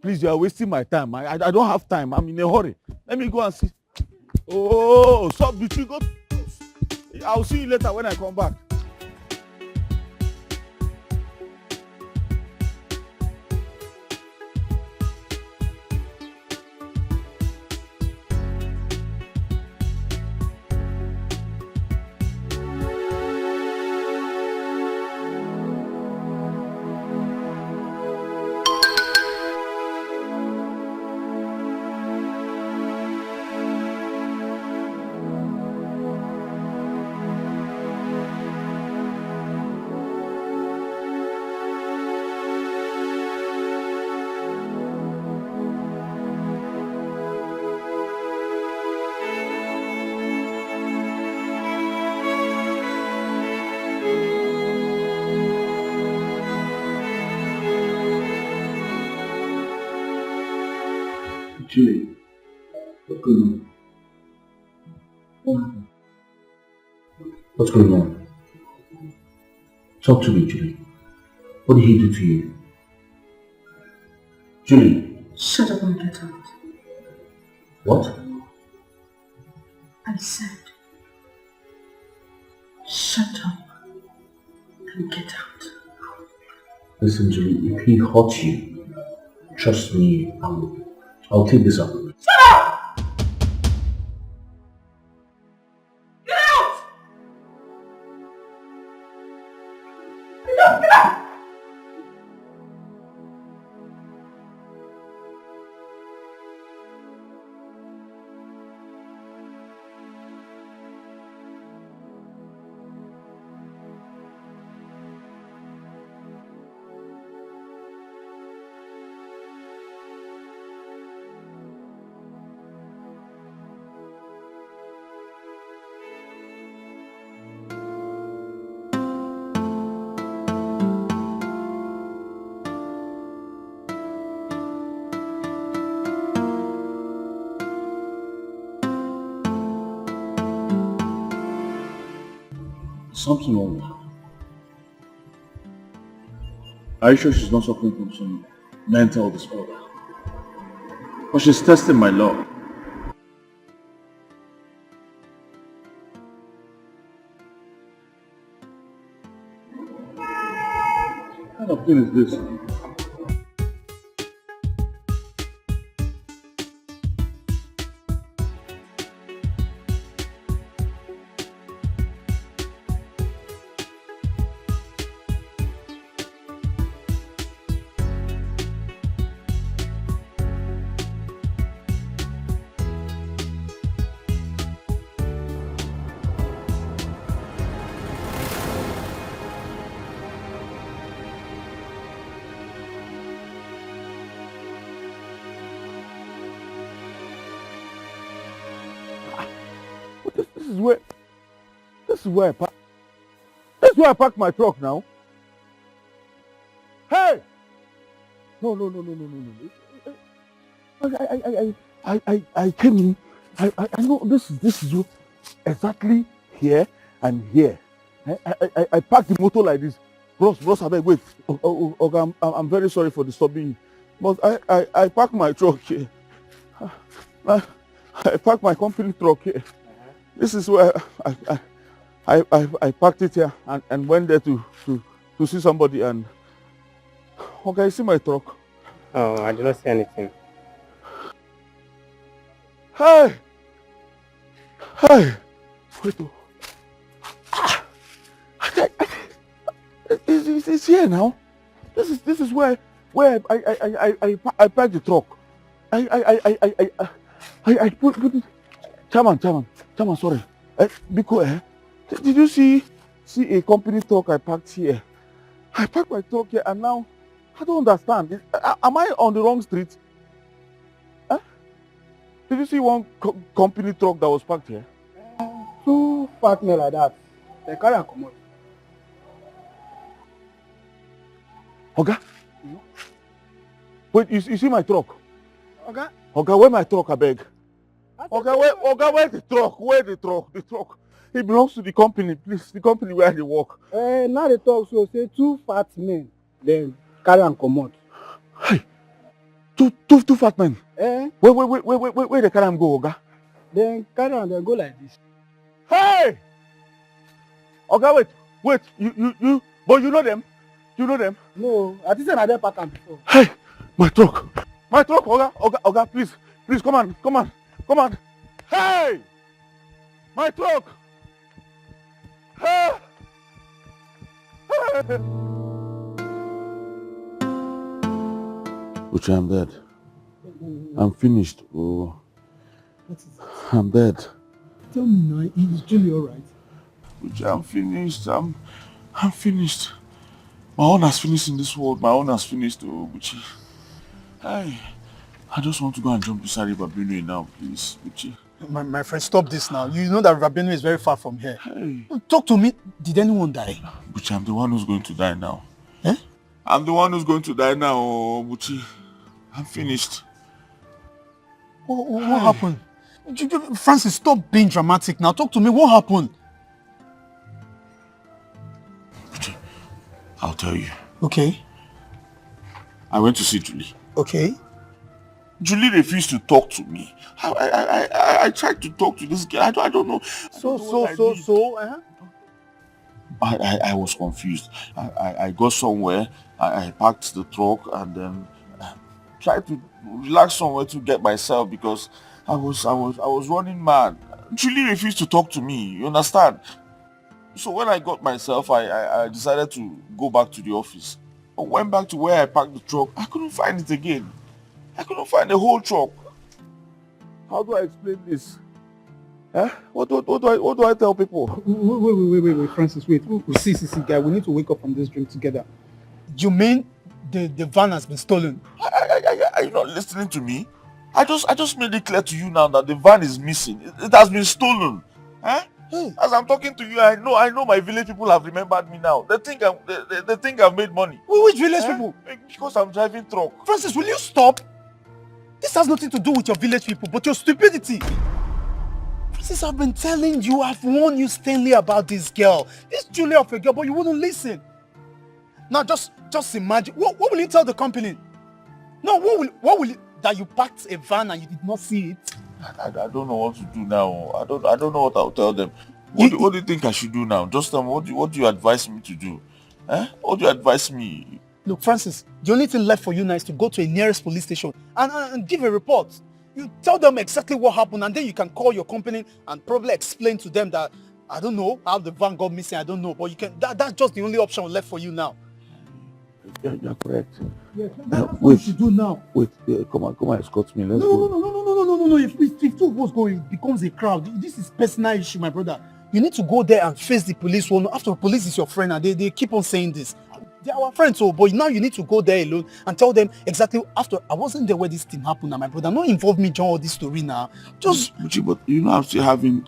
please, you are wasting my time. I don't have time. I'm in a hurry. Let me go and see. Oh, stop, Luchy. Go. I'll see you later when I come back. Julie, what's going on? What happened? What's going on? Talk to me, Julie. What did he do to you? Julie. Shut up and get out. What? I said, shut up and get out. Listen, Julie, if he hurts you, trust me, I'll take this up. Shut up! Get out! Get out! Something wrong with her. Are you sure she's not suffering from some mental disorder? But she's testing my love. What kind of thing is this? This is where I park my truck now. Hey! No. I came in. I know this is exactly here and here. I parked the motor like this. Bros, abeg, wait. Okay, I'm very sorry for disturbing you. But I parked my truck here. I parked my company truck here. This is where I parked it here and went there to see somebody and okay, see my truck. Oh, I did not see anything. Hey! Wait. It's here now. This is where I parked the truck. I put it. Chairman, sorry. Because did you see a company truck I parked here? I parked my truck here and now I don't understand. Am I on the wrong street? Huh? Did you see one company truck that was parked here? Two fat men like that. They carry and come out. Okay? Wait, you see my truck? Okay. Okay, where my truck, I beg? Okay, where the truck? Where the truck? The truck. It belongs to the company, please. The company where they work. Now they talk so say two fat men. Then carry and come out. Hey, two fat men. Where they carry and go, Oga? Then carry and then go like this. Hey! Okay, wait. You, but you know them? You know them? No, I think I did park them before. Hey, my truck, Oga, please, come on. Hey, my truck. Hey. Luchy, I'm dead. I'm finished. Oh, I'm dead. Tell me now, is Julie alright? Luchy, I'm finished. I'm finished. My own has finished in this world. My own has finished. Oh, Luchy. Hey, I just want to go and jump beside Rabinu now, please, Luchy. My friend, stop this now. You know that Rabinu is very far from here. Hey. Talk to me. Did anyone die? Luchy, I'm the one who's going to die now. Eh? I'm the one who's going to die now, Luchy. I'm finished. What happened? Francis, stop being dramatic now. Talk to me. What happened? Luchy, I'll tell you. Okay. I went to see Julie. Okay. Julie refused to talk to me. I tried to talk to this girl. I don't know. I was confused. I got somewhere. I parked the truck and then tried to relax somewhere to get myself because I was running mad. Julie refused to talk to me. You understand? So when I got myself, I decided to go back to the office. I went back to where I parked the truck. I couldn't find it again. I couldn't find the whole truck. How do I explain this? Huh? What do I tell people? Wait, Francis, wait. See, guy, we need to wake up from this dream together. You mean the van has been stolen? Are you not listening to me? I just made it clear to you now that the van is missing. It has been stolen. Huh? Hey. As I'm talking to you, I know my village people have remembered me now. They think I've made money. Which village people? Because I'm driving truck. Francis, will you stop? This has nothing to do with your village people, but your stupidity. Francis, I've been telling you, I've warned you sternly about this girl. This Julia of a girl, but you wouldn't listen. Now just imagine. What will you tell the company? No, what will you, that you packed a van and you did not see it? I don't know what to do now. I don't know what I'll tell them. What do you think I should do now? Just tell me, what do you advise me to do? Eh? What do you advise me? Look, Francis, the only thing left for you now is to go to a nearest police station and give a report. You tell them exactly what happened and then you can call your company and probably explain to them that, I don't know how the van got missing, I don't know, but you can. That's just the only option left for you now. You're correct. Yes, that's what you should do now. Wait, come on, escort me. Let's go. No. If two of us go, it becomes a crowd. This is personal issue, my brother. You need to go there and face the police. Well, after all, police is your friend and they keep on saying this. They're our friends, so but now you need to go there alone and tell them exactly after I wasn't there where this thing happened now, my brother. Not involve me in all this story now. Just Luchy, but you know I'm still having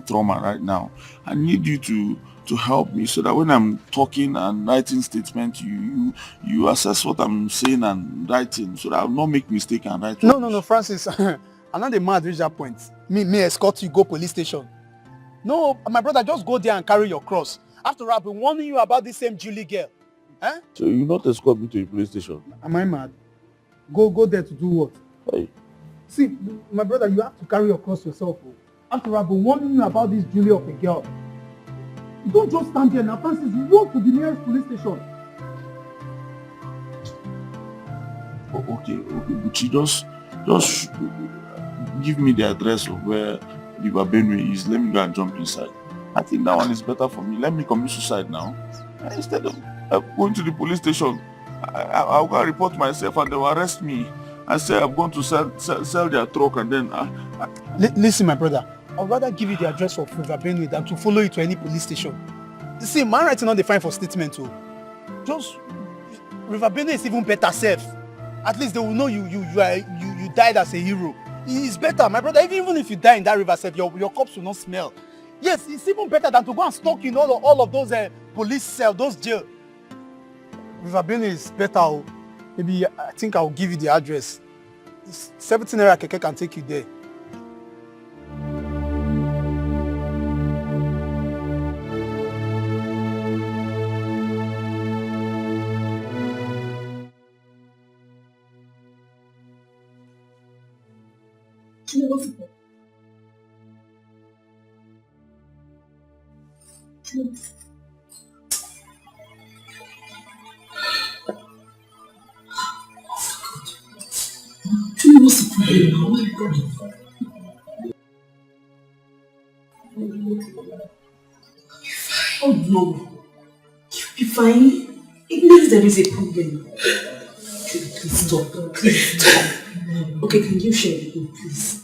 trauma right now. I need you to help me so that when I'm talking and writing statements, you assess what I'm saying and writing so that I'll not make mistake and write. No, Francis. I'm not the mad reach that point. Me escort you go police station. No, my brother, just go there and carry your cross. After all, I've been warning you about this same Julie girl. Eh? So you not escort me to the police station? Am I mad? Go there to do what? Hey. See, my brother, you have to carry your cross yourself. After all, I've been warning you about this Julie of a girl. You don't just stand there now, Francis. You walk to the nearest police station. Okay, but you just give me the address of where the Benue is. Let me go and jump inside. I think that one is better for me. Let me commit suicide now. Instead of going to the police station, I'll go and report myself and they will arrest me and say I'm going to sell their truck and then... Listen, my brother. I'd rather give you the address of River Benue than to follow you to any police station. You see, man writing on the fine for statement too. Just River Benue is even better safe. At least they will know you died as a hero. It's better, my brother. Even if you die in that river safe, your corpse will not smell. Yes, it's even better than to go and stalk in all of those police cells, those jail. River Benue is better. Maybe I think I'll give you the address. It's 17 naira keke can take you there. Oh no, you'll be fine. It means there is a problem. Please stop. Please stop. Okay, can you share with me, please?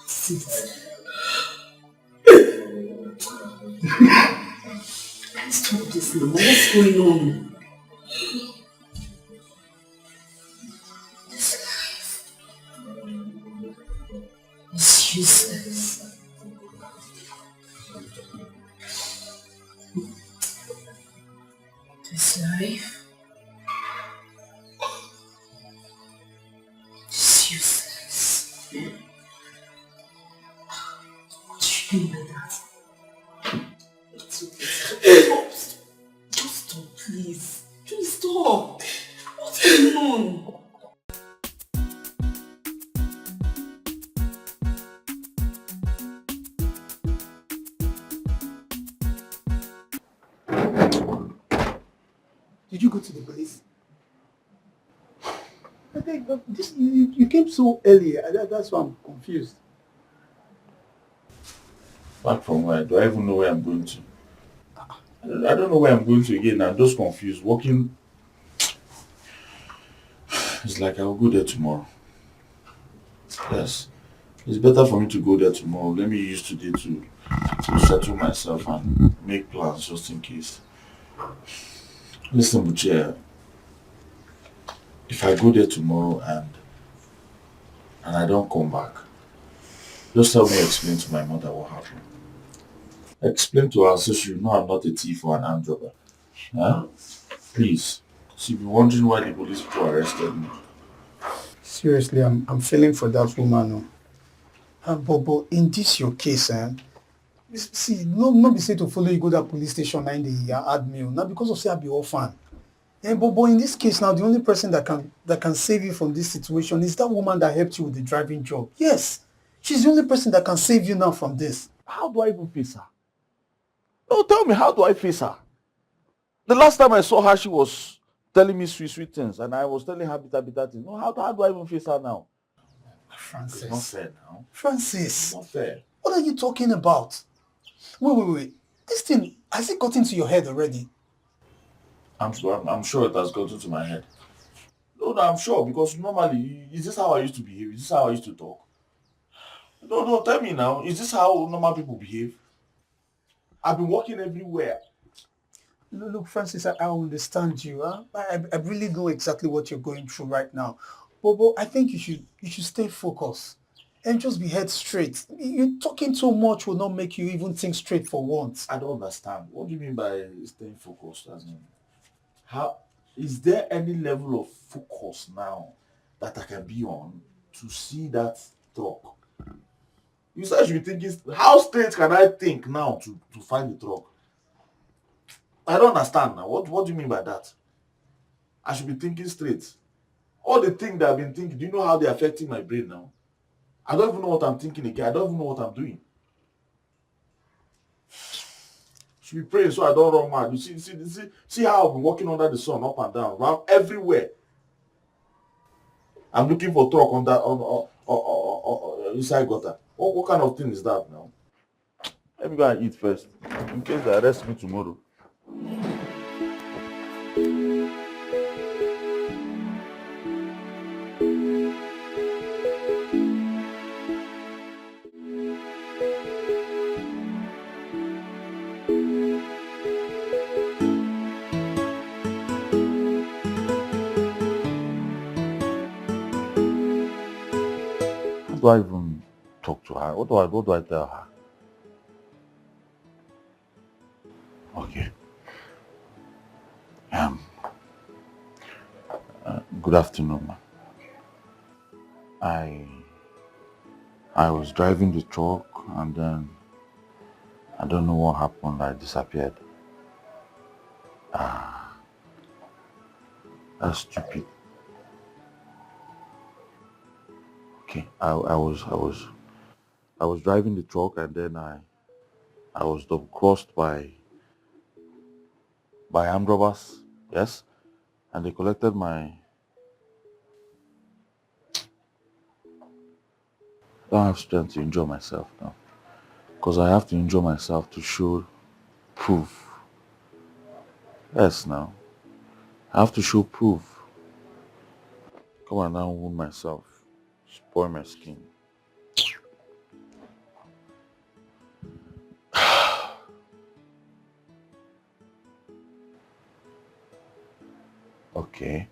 Sit. Stop this now. What's going on? This life is useless. This life is useless. What do you mean by that? Did you go to the police? I think this, you came so early. That's why I'm confused. Back from where? Do I even know where I'm going to? I don't know where I'm going to again. I'm just confused. Walking. It's like I'll go there tomorrow. Yes. It's better for me to go there tomorrow. Let me use today to settle myself and make plans just in case. Listen, Buche, if I go there tomorrow and I don't come back, just help me explain to my mother what happened. Explain to her so she will know I'm not a thief or an armed robber. Huh? Please. She'll be wondering why the police people arrested me. Seriously, I'm feeling for that woman. But in this your case, see, no be say to follow you go that police station and they add me. Not because of say I be orphan. But in this case now, the only person that can save you from this situation is that woman that helped you with the driving job. Yes, she's the only person that can save you now from this. How do I even face her? No, tell me, how do I face her? The last time I saw her, she was telling me sweet things, and I was telling her bitter things. No, how do I even face her now? Francis. It's not fair now. Francis. It's not fair. What are you talking about? Wait. This thing, has it got into your head already? I'm sure it has gotten to my head. No, I'm sure, because normally, is this how I used to behave? Is this how I used to talk? No, tell me now. Is this how normal people behave? I've been walking everywhere. Look, Francis, I understand you. I really know exactly what you're going through right now. But I think you should stay focused and just be head straight. You talking too much will not make you even think straight for once. I don't understand. What do you mean by staying focused? As in, how is there any level of focus now that I can be on to see that truck? You said I should be thinking. How straight can I think now to find the truck? I don't understand now. What do you mean by that? I should be thinking straight. All the things that I've been thinking, do you know how they're affecting my brain now? I don't even know what I'm thinking again. I don't even know what I'm doing. Should be praying so I don't run mad. You see how I've been walking under the sun, up and down, around everywhere. I'm looking for truck on that inside gutter. What kind of thing is that now? Let me go and eat first, in case they arrest me tomorrow. How do I even talk to her? What do I tell her? Okay. Good afternoon, ma'am. I was driving the truck and then I don't know what happened. I disappeared. That's stupid. Okay, I was driving the truck and then I was double crossed by armed robbers, yes, and they collected my. I don't have strength to enjoy myself now, because I have to enjoy myself to show proof. Yes, now I have to show proof. Come on now, wound myself, spoil my skin. Okay.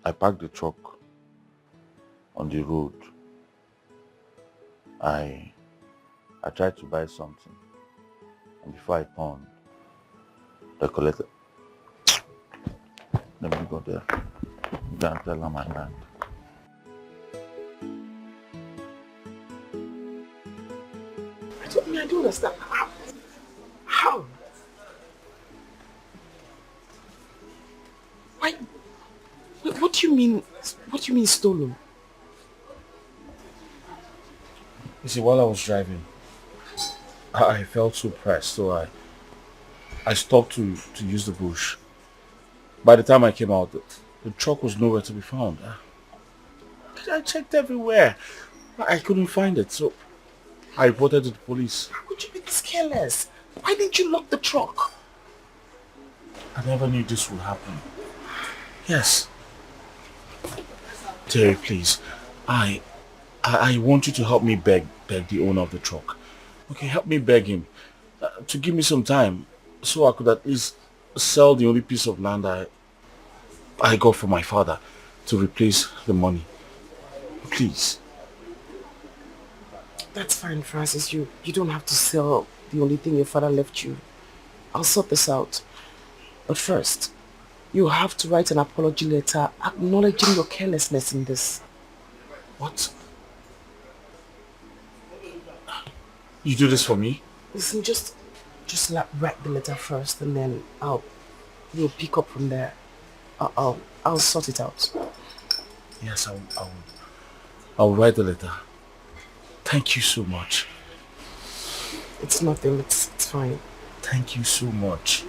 I parked the truck on the road. I tried to buy something, and before I turned, they collected. Let me go there. You can't tell her my land. I don't understand. How? Why? What do you mean? What do you mean stolen? You see, while I was driving, I felt so pressed, so I stopped to use the bush. By the time I came out, the truck was nowhere to be found. I checked everywhere. I couldn't find it, so I reported to the police. How could you be this careless? Why didn't you lock the truck? I never knew this would happen. Yes. Terry, please. I want you to help me beg the owner of the truck. Okay, help me beg him to give me some time so I could at least sell the only piece of land I got from my father to replace the money. Please. That's fine, Francis. You don't have to sell the only thing your father left you. I'll sort this out. But first, you have to write an apology letter acknowledging your carelessness in this. What? You do this for me? Listen, just write the letter first, and then we'll pick up from there. I'll sort it out. Yes, I'll write the letter. Thank you so much. It's nothing. It's fine. Thank you so much.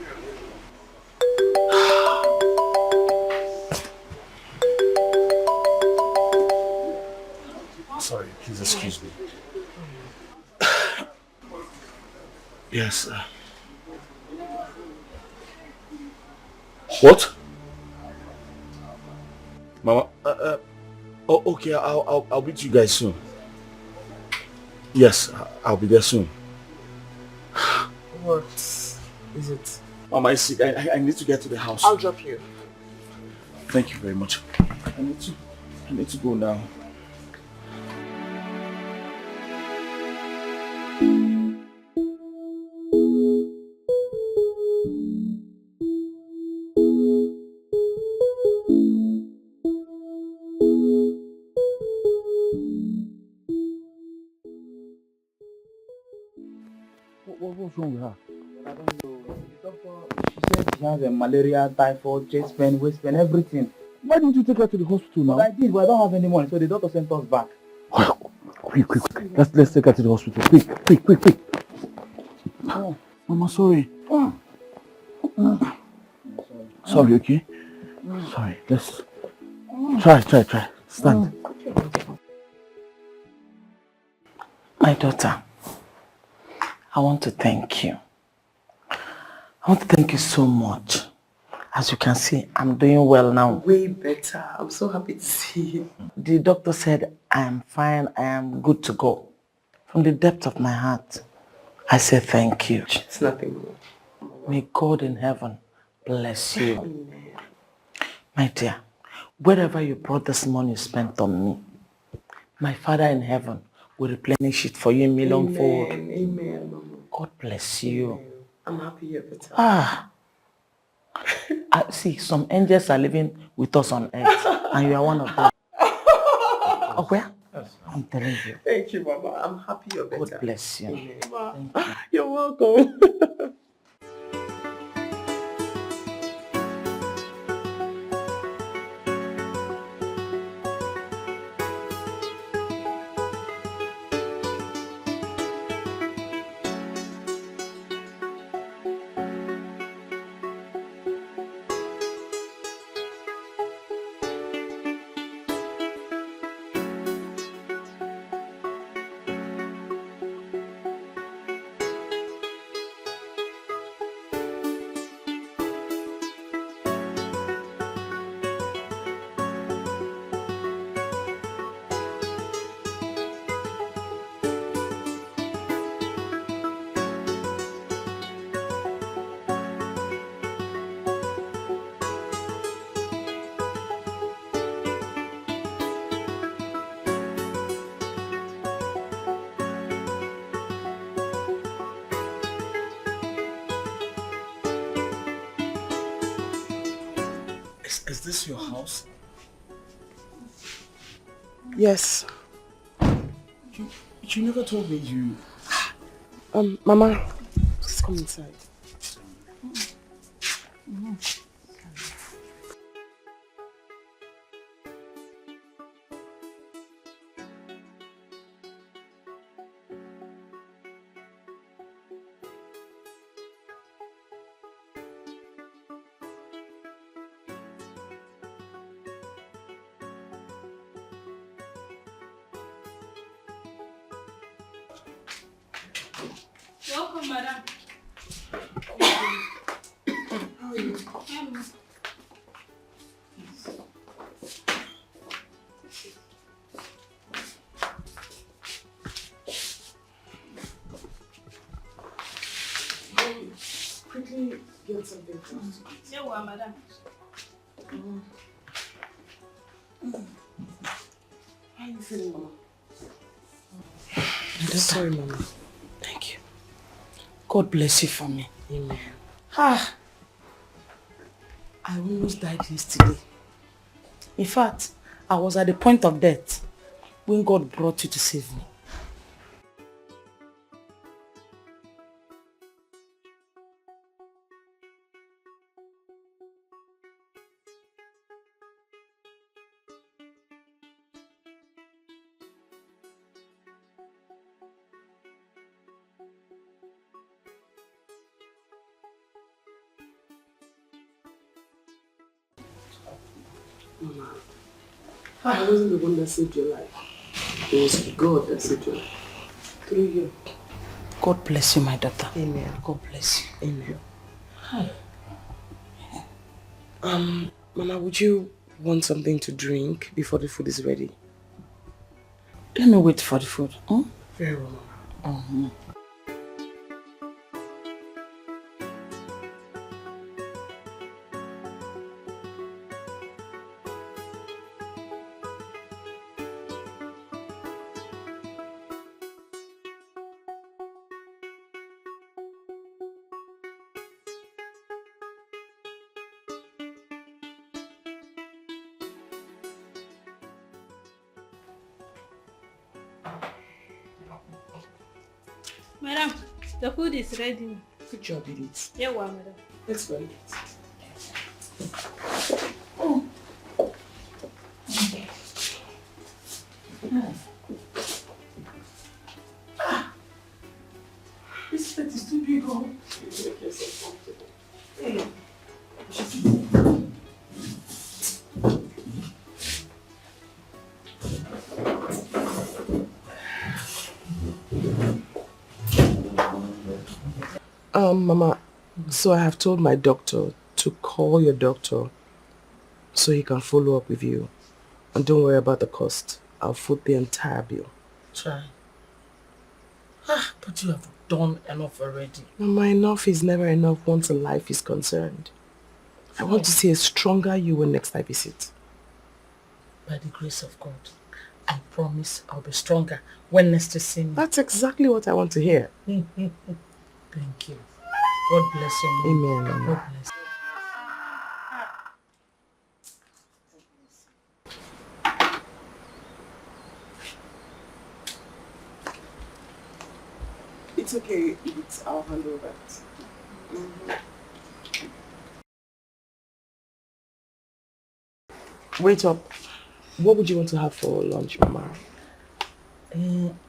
Sorry, please excuse me. Yes. What? Mama? Oh, okay. I'll meet you guys soon. Yes, I'll be there soon. What is it? Mama, I need to get to the house. I'll drop you. Thank you very much. I need to go now. What's wrong with her? I don't know. The doctor, she said she has a malaria, typhoid, chest pain, waist pain, everything. Why don't you take her to the hospital now? But I did, but I don't have any money, so the doctor sent us back. Quick. Let's take her to the hospital. Quick. Oh, Mama, sorry. Sorry, okay? Sorry, let's try. Stand. My daughter, I want to thank you. I want to thank you so much. As you can see, I'm doing well now. Way better. I'm so happy to see you. The doctor said I am fine, I am good to go. From the depth of my heart, I say thank you. It's nothing more. May God in heaven bless you. My dear, wherever you brought this money spent on me, my Father in heaven will replenish it for you in millionfold. Amen, Mama. God bless you. Amen. I'm happy you're better. I see, some angels are living with us on earth, and you are one of them. Okay? I'm telling you. Thank you, Mama. I'm happy you're better. God bless you. Amen. You're welcome. Is this your house? Yes. You never told me you... Mama, please come inside. Welcome, madam. How are you? Hello. Quickly get something for us to eat. Yeah, well, madam. How are you feeling, Mama? Sorry, Mama. Thank you. God bless you for me. Amen. I almost died yesterday. In fact, I was at the point of death when God brought you to save me. Mama, I wasn't the one that saved your life. It was God that saved your life. Through you. God bless you, my daughter. Amen. God bless you. Amen. Mama, would you want something to drink before the food is ready? Let me wait for the food. Very well, Mama. Madam, the food is ready. Good job, Edith. Yeah, well, madam. Let's go eat. This plate is too big, oh. Make yourself comfortable. Mama, so I have told my doctor to call your doctor so he can follow up with you. And don't worry about the cost. I'll foot the entire bill. Try. But you have done enough already. Mama, enough is never enough once a life is concerned. I want to see a stronger you when next I visit. By the grace of God, I promise I'll be stronger when next you see me. That's exactly what I want to hear. Thank you. God bless you, Mom. Amen, Mama. God bless you. It's okay, I'll handle that. Wait up. What would you want to have for lunch, Mama?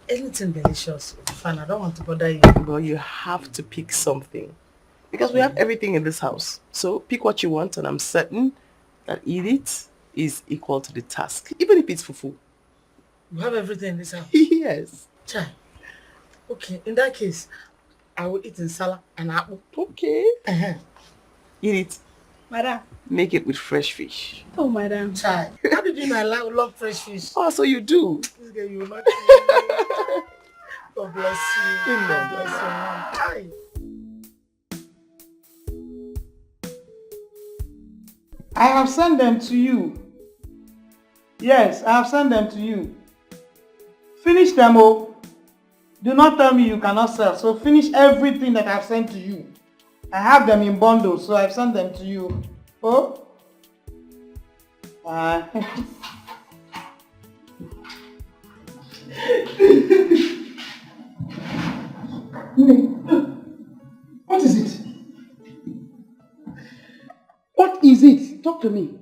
Anything delicious. Fine, I don't want to bother you. Well, you have to pick something. Because we have everything in this house. So pick what you want and I'm certain that it is equal to the task. Even if it's fufu. You have everything in this house? Yes. Chai. Okay, in that case, I will eat in salad and apple. Okay. Eat it. Madam. Make it with fresh fish. Oh, madam. Chai. How did you know I love fresh fish? Oh, so you do. This girl, you will not. God bless you. Amen. God bless you, Mom. Chai. I have sent them to you. Yes, I have sent them to you. Finish them, oh. Do not tell me you cannot sell. So finish everything that I have sent to you. I have them in bundles, so I've sent them to you. Oh? What is it? What is it? Talk to me.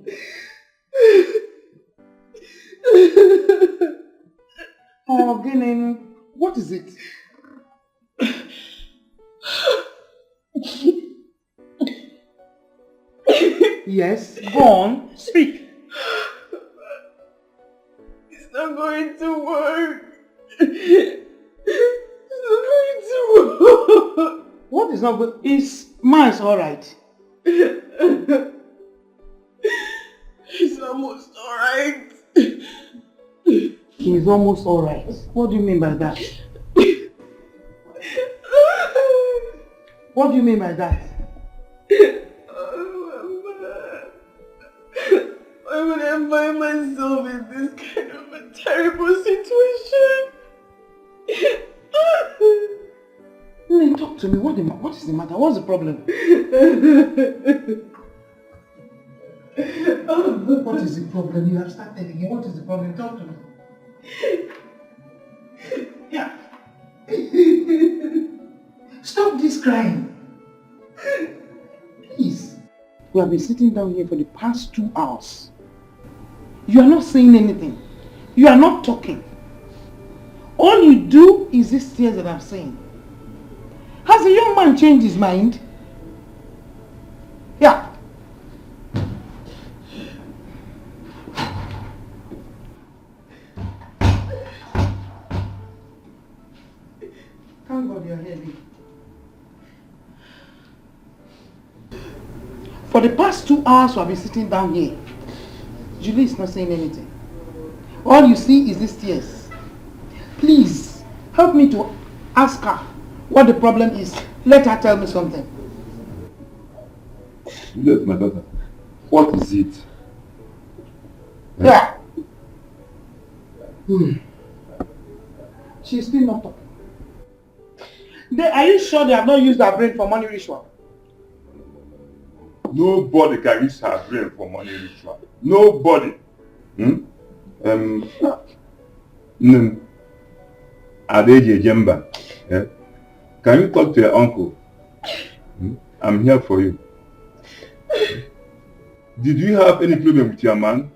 Oh, Ginen, what is it? Yes, go on, speak. It's not going to work. It's not going to work. What is not good? Is man's alright? He's almost alright. He's almost alright. What do you mean by that? What do you mean by that? Why would I find myself in this kind of a terrible situation? Then talk to me. What is the matter? What's the problem? What is the problem? You have started again. What is the problem? Talk to me. Yeah. Stop this crying. Please. We have been sitting down here for the past 2 hours. You are not saying anything. You are not talking. All you do is these tears that I'm saying. Has the young man changed his mind? Yeah. Thank God you're here, baby. For the past 2 hours we have been sitting down here. Julie is not saying anything. All you see is these tears. Please, help me to ask her what the problem is. Let her tell me something. Juliet, my daughter, what is it? Yeah. She's still not talking. Are you sure they have not used their brain for money ritual? Nobody can use her brain for money ritual. Nobody. Adeje Jemba. Can you talk to your uncle? I'm here for you. Did you have any problem with your man?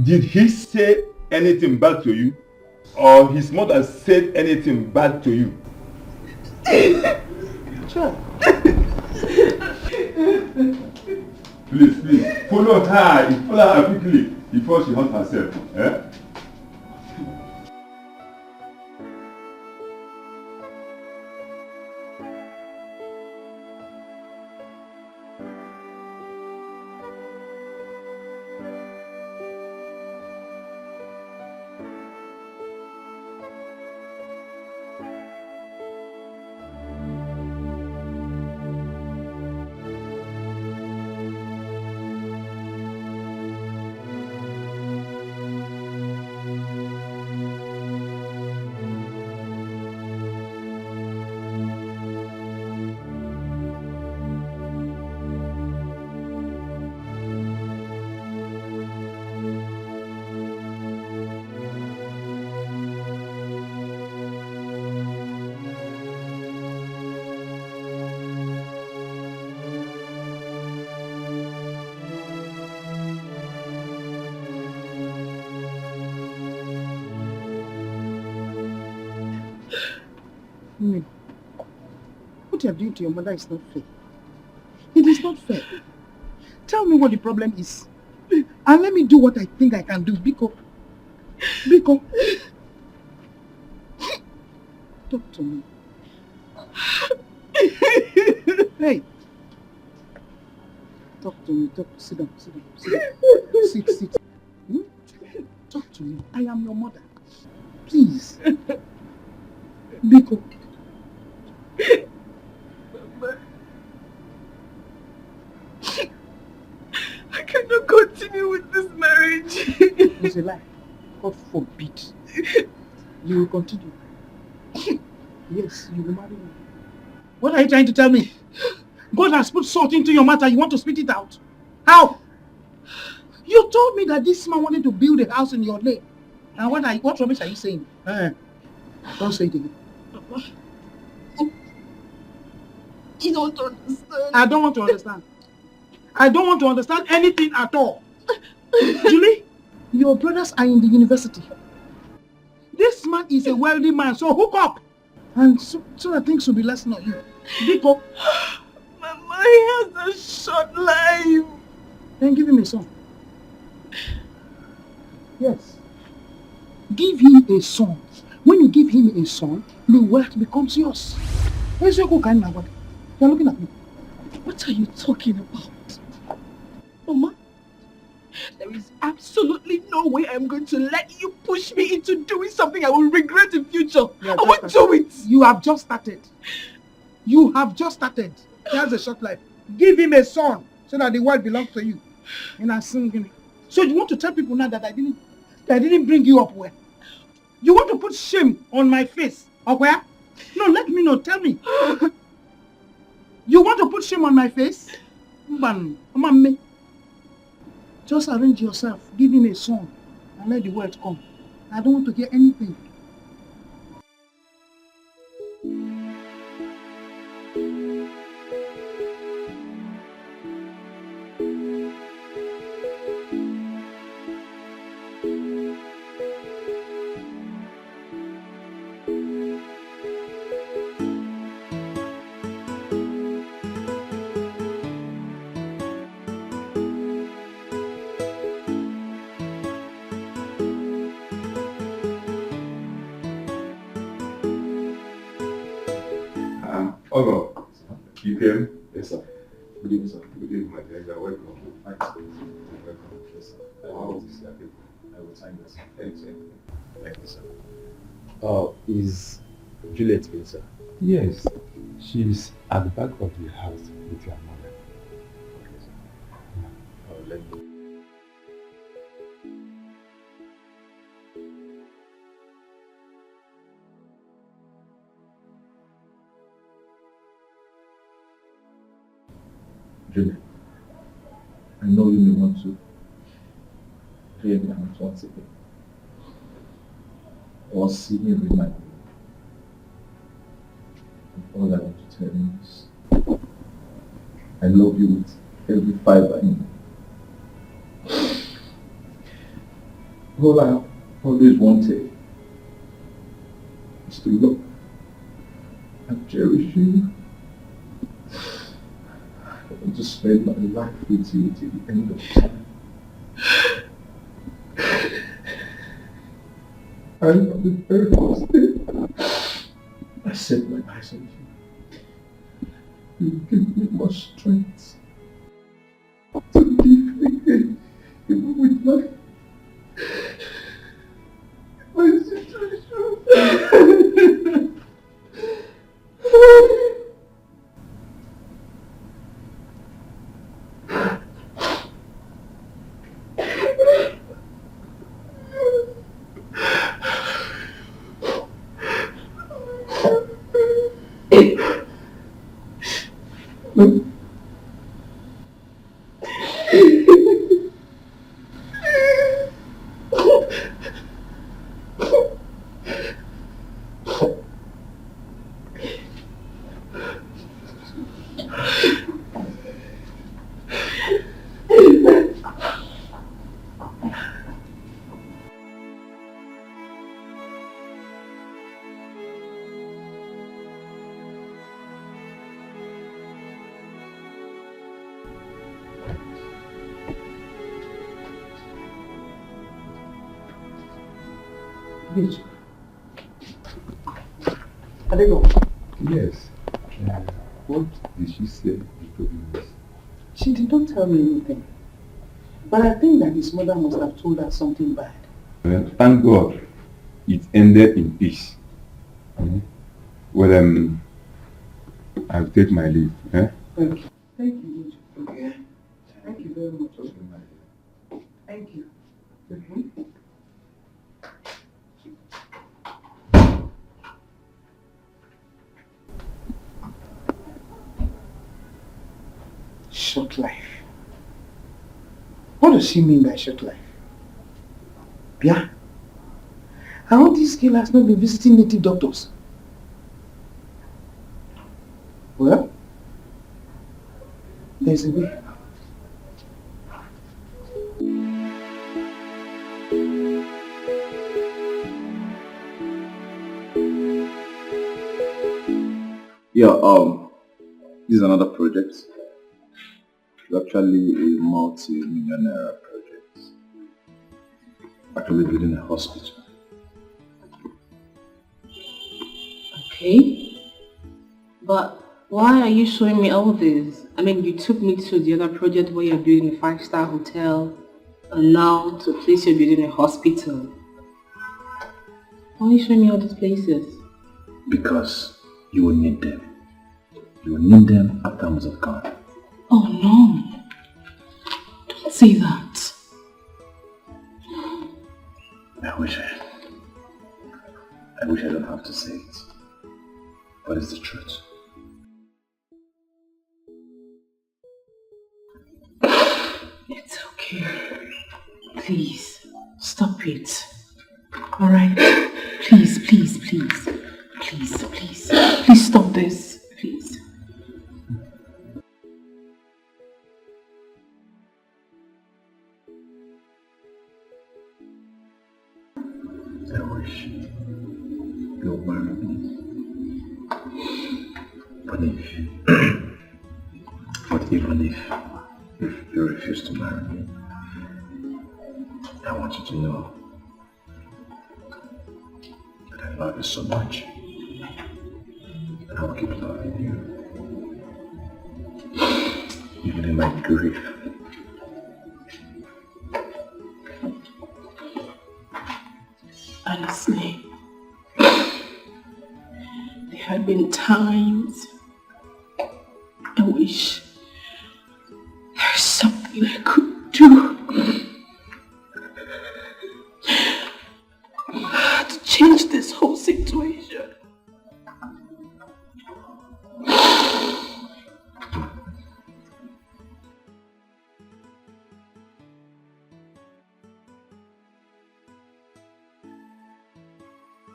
Did he say anything bad to you? Or his mother said anything bad to you? Sure. Please, follow her quickly before she hurts herself. What you are doing to your mother is not fair. It is not fair. Tell me what the problem is. And let me do what I think I can do. Biko. Talk to me. Hey. Talk to me. Sit down. Sit. Talk to me. I am your mother. Please. Biko. I cannot continue with this marriage. It's a lie. God forbid. You will continue. Yes, you will marry me. What are you trying to tell me? God has put salt into your matter. You want to spit it out? How? You told me that this man wanted to build a house in your name. And what rubbish are you saying? Don't say it again. You don't understand. I don't want to understand. I don't want to understand anything at all. Julie, your brothers are in the university. This man is a wealthy man, so hook up. And so that things will be lesson on you. Biko. Mama, he has a short life. Then give him a son. Yes. Give him a son. When you give him a son, the wealth becomes yours. Where's your cook? You're looking at me. What are you talking about? Mama, there is absolutely no way I'm going to let you push me into doing something I will regret in future. I won't do it. You have just started. You have just started. He has a short life. Give him a son so that the world belongs to you. And I sing him. So you want to tell people now that I didn't bring you up well? You want to put shame on my face? Up where? No, let me know. Tell me. You want to put shame on my face? Just arrange yourself. Give him a son and let the world come. I don't want to hear anything. Ogo, you came? Yes, sir. Good evening, sir. Good evening, my dear. You're welcome. Thanks. Welcome. Yes, sir. How is this? I will sign this. Thanks, sir. Thank you, sir. Is Juliet here, sir? Yes. She's at the back of the house with your mother. Okay, sir. Let me. Juliet, I know you may want to hear me out once again. Or see me remind me. And all I want to tell you is I love you with every fiber in me. All I always wanted is to love and cherish you. I want to spend my life with you till the end of time. And on the very first day I set my eyes on you, you give me much strength to live again, even with my situation. Bitch. Are they gone? Yes. What did she say before this? She did not tell me anything. But I think that his mother must have told her something bad. Well, thank God it ended in peace. Well, I'll take my leave. Thank you. Thank you, Luchy. Okay. Thank you very much. Thank you. Short life. What does she mean by short life? Yeah? I hope this girl has not been visiting native doctors. Well, there's a way. Yeah, this is another project. It's actually a multi-millionaire project. Actually building a hospital. Okay. But why are you showing me all this? I mean, you took me to the other project where you're building a 5-star hotel, and now to a place you're building a hospital. Why are you showing me all these places? Because you will need them. You will need them after I must have gone. Oh no! Don't say that. I wish I don't have to say it. But it's the truth. It's okay. Please, stop it. Alright? Please, please, please. Please, please. Please stop this. Please. I wish you'll marry me. But even if you refuse to marry me, I want you to know that I love you so much. And I will keep loving you. Even in my grief. Honestly, there had been times I wish there's something I could do to change this whole situation.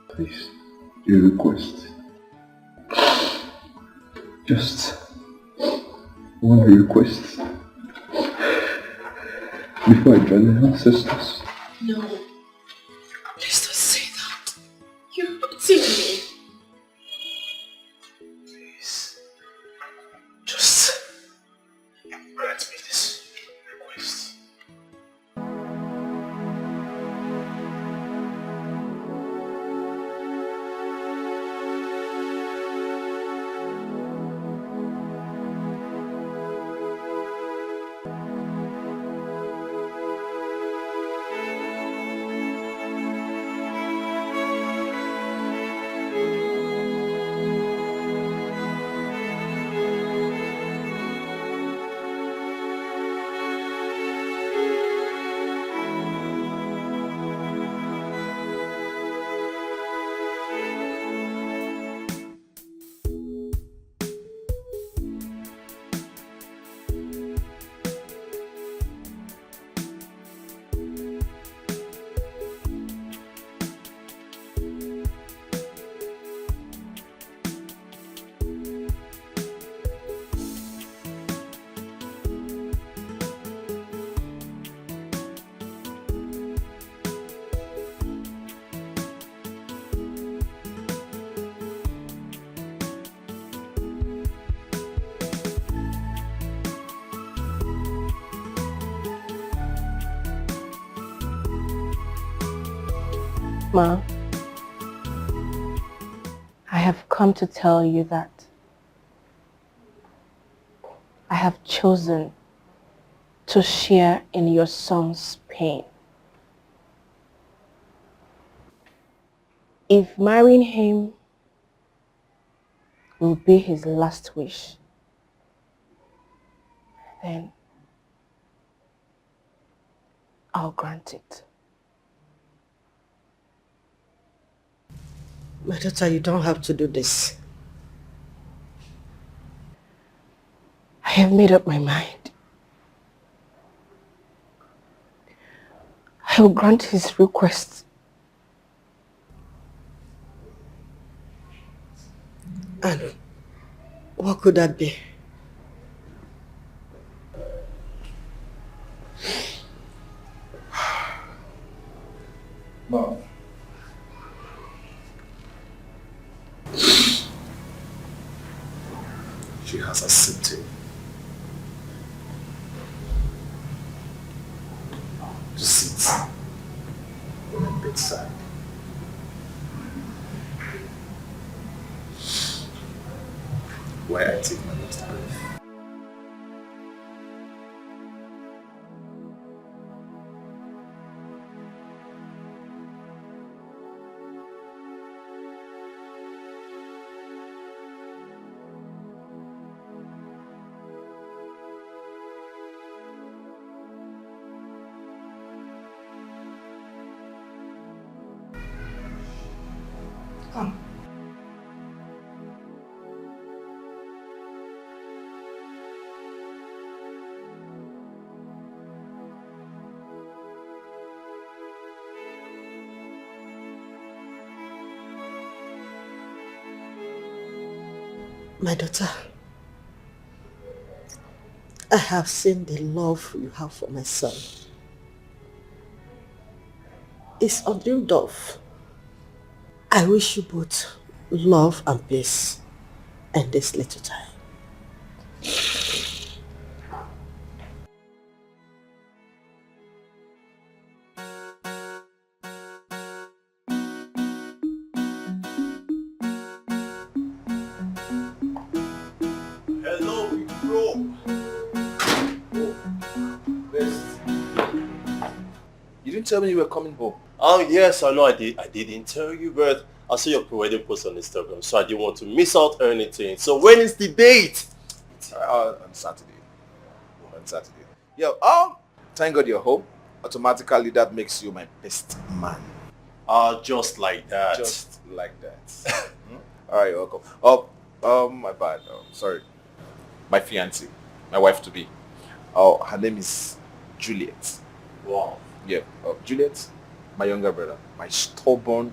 Please, your request. Just one request. Before I join the ancestors. No, please don't say that. You're hurting me. Please, just grant me this request. Ma, I have come to tell you that I have chosen to share in your son's pain. If marrying him will be his last wish, then I'll grant it. My daughter, you don't have to do this. I have made up my mind. I will grant his request. And what could that be? Mom. She has accepted to sit on my bedside. why I take my next breath. Come. My daughter, I have seen the love you have for my son. It's undreamed of. I wish you both love and peace in this little time. Hello, big bro. You didn't tell me you were coming home. Oh yes, I know I did. I didn't tell you, but I saw your pre-wedding post on Instagram, so I didn't want to miss out on anything. So when is the date? On Saturday. On Saturday. Yeah. Thank God you're home. Automatically, that makes you my best man. Just like that. Just like that. All right, you're welcome. My bad. Sorry. My fiancée, my wife to be. Oh, her name is Juliet. Wow. Yeah. Juliet, my younger brother, my stubborn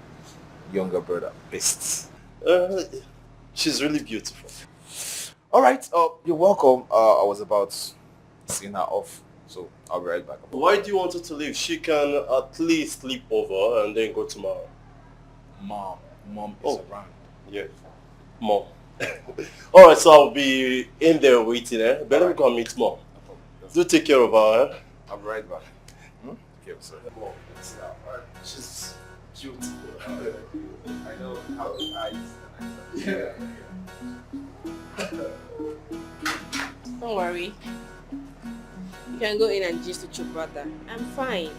younger brother, best. She's really beautiful. All right. You're welcome. I was about seeing her off, so I'll be right back. Why do you want her to leave? She can at least sleep over and then go tomorrow. Mom is around. Yeah. Mom. All right, so I'll be in there waiting. Better right. Go and meet Mom. No, do take care of her. I'll be right back. Okay, sir. Mom, she's beautiful. I know how the eyes. Yeah. Don't worry. You can go in and gist with your brother. I'm fine.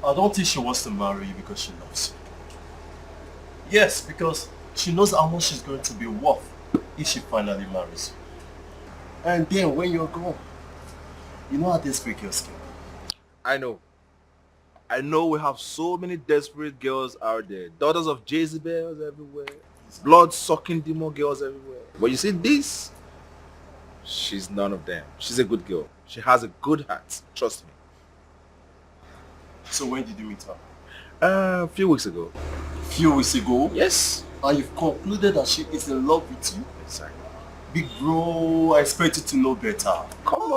I don't think she wants to marry you because she loves you. Yes, because she knows how much she's going to be worth if she finally marries you. And then when you're gone, you know how desperate girls can be. I know we have so many desperate girls out there. Daughters of Jezebels everywhere. Blood-sucking demon girls everywhere. But you see this? She's none of them. She's a good girl. She has a good heart. Trust me. So when did you meet her? A few weeks ago. Few weeks ago? Yes. And you've concluded that she is in love with you? Exactly. Big bro, I expect you to know better. Come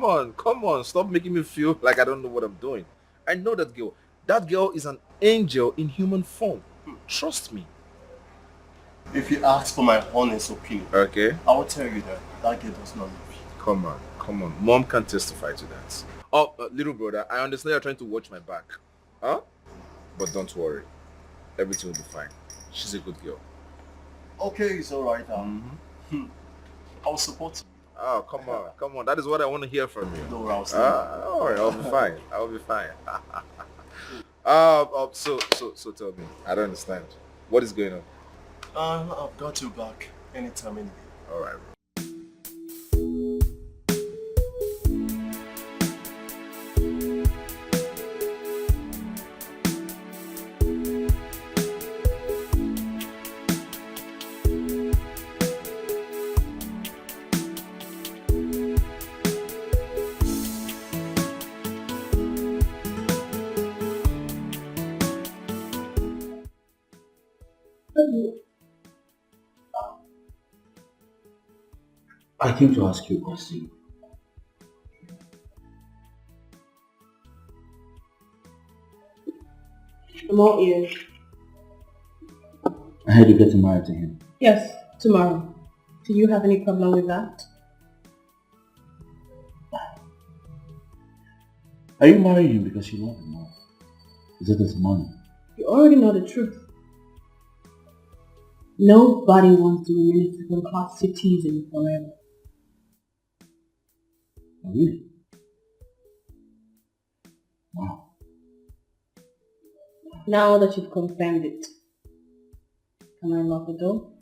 on. Stop making me feel like I don't know what I'm doing. I know that girl. That girl is an angel in human form. Trust me. If you ask for my honest opinion, okay, I will tell you that that girl does not love you. Come on. Mom can testify to that. Oh, little brother, I understand you're trying to watch my back. Huh? But don't worry. Everything will be fine. She's a good girl. Okay, it's alright. I'll support you. Oh, come on. That is what I want to hear from you. No, I'll I'll be fine. I'll be fine. So tell me. I don't understand. What is going on? I've got you back anytime, anyway. All right. I came to ask you a question. I'm all ears. I heard you're getting married to him. Yes, tomorrow. Do you have any problem with that? Are you marrying him because you love him more? Is it his money? You already know the truth. Nobody wants to remain in second-class citizen forever. Oh, really? Wow. Now that you've confirmed it, can I lock the door?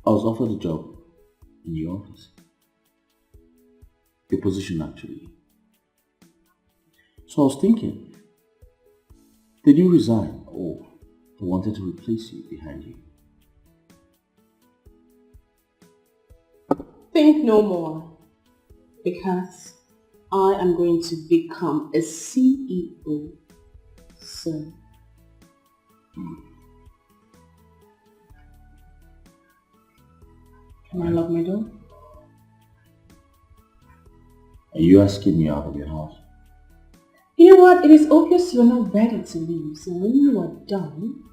I was offered a job in your office. A position, actually. So I was thinking, did you resign or they wanted to replace you behind you? Think no more, because I am going to become a CEO soon. Can I lock my door? Are you asking me out of your house? You know what? It is obvious you are not ready to leave, so when you are done,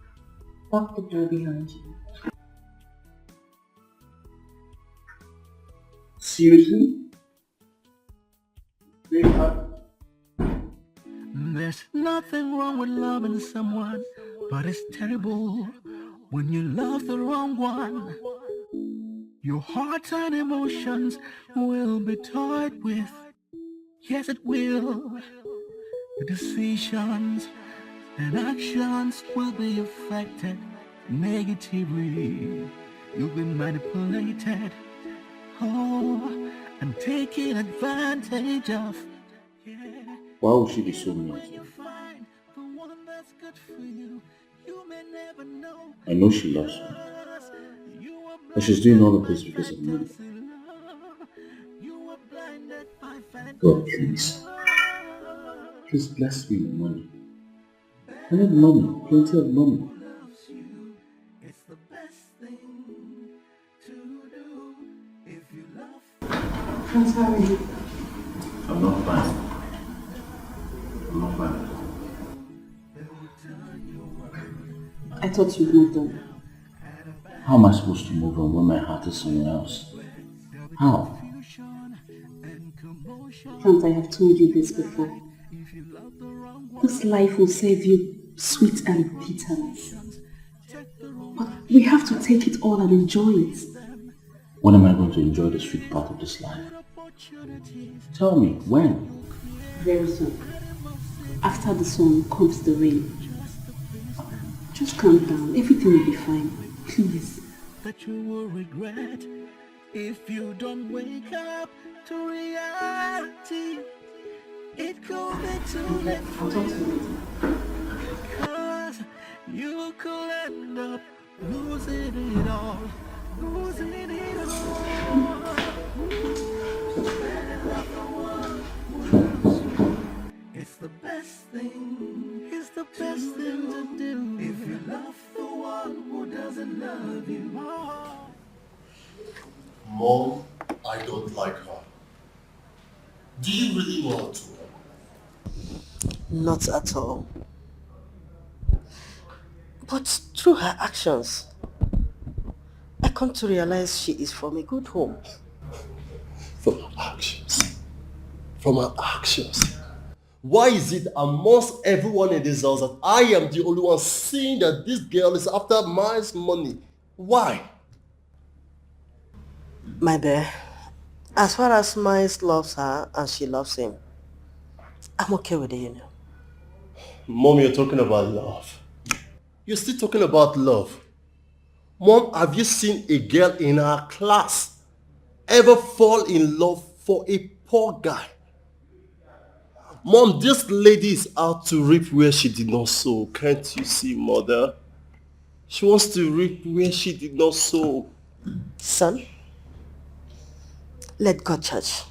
lock the door behind you. Seriously? There's nothing wrong with loving someone, but it's terrible when you love the wrong one. Your heart and emotions will be toyed with. Yes, it will. The decisions and actions will be affected negatively. You'll be manipulated. Oh, and taken advantage of. Why would she be so mean to you? I know she loves me, but she's doing all of this because of money. God, please. Please bless me with money. I need money, plenty of money. I'm sorry. I'm not fine. I'm not fine. I thought you'd moved on. How am I supposed to move on when my heart is somewhere else? How? Frans, I have told you this before. This life will serve you sweet and bitterness. But we have to take it all and enjoy it. When am I going to enjoy the sweet part of this life? Tell me, when? Very soon. After the sun comes the rain. Just calm down. Everything will be fine. Please. That you will regret if you don't wake up to reality. It could be too late for you, because you could end up losing it all. Losing it all. It's the best thing. It's the best thing to do. If you love the one who doesn't love you. Mom, I don't like her. Do you really want to? Not at all. But through her actions, I come to realize she is from a good home. From her actions. From her actions. Why is it amongst everyone in this house that I am the only one seeing that this girl is after my money? Why? My dear, as far as Miles loves her and she loves him, I'm okay with it, you know. Mom, you're talking about love. You're still talking about love. Mom, have you seen a girl in our class ever fall in love for a poor guy? Mom, this lady is out to reap where she did not sow. Can't you see, mother? She wants to reap where she did not sow. Son, let God judge.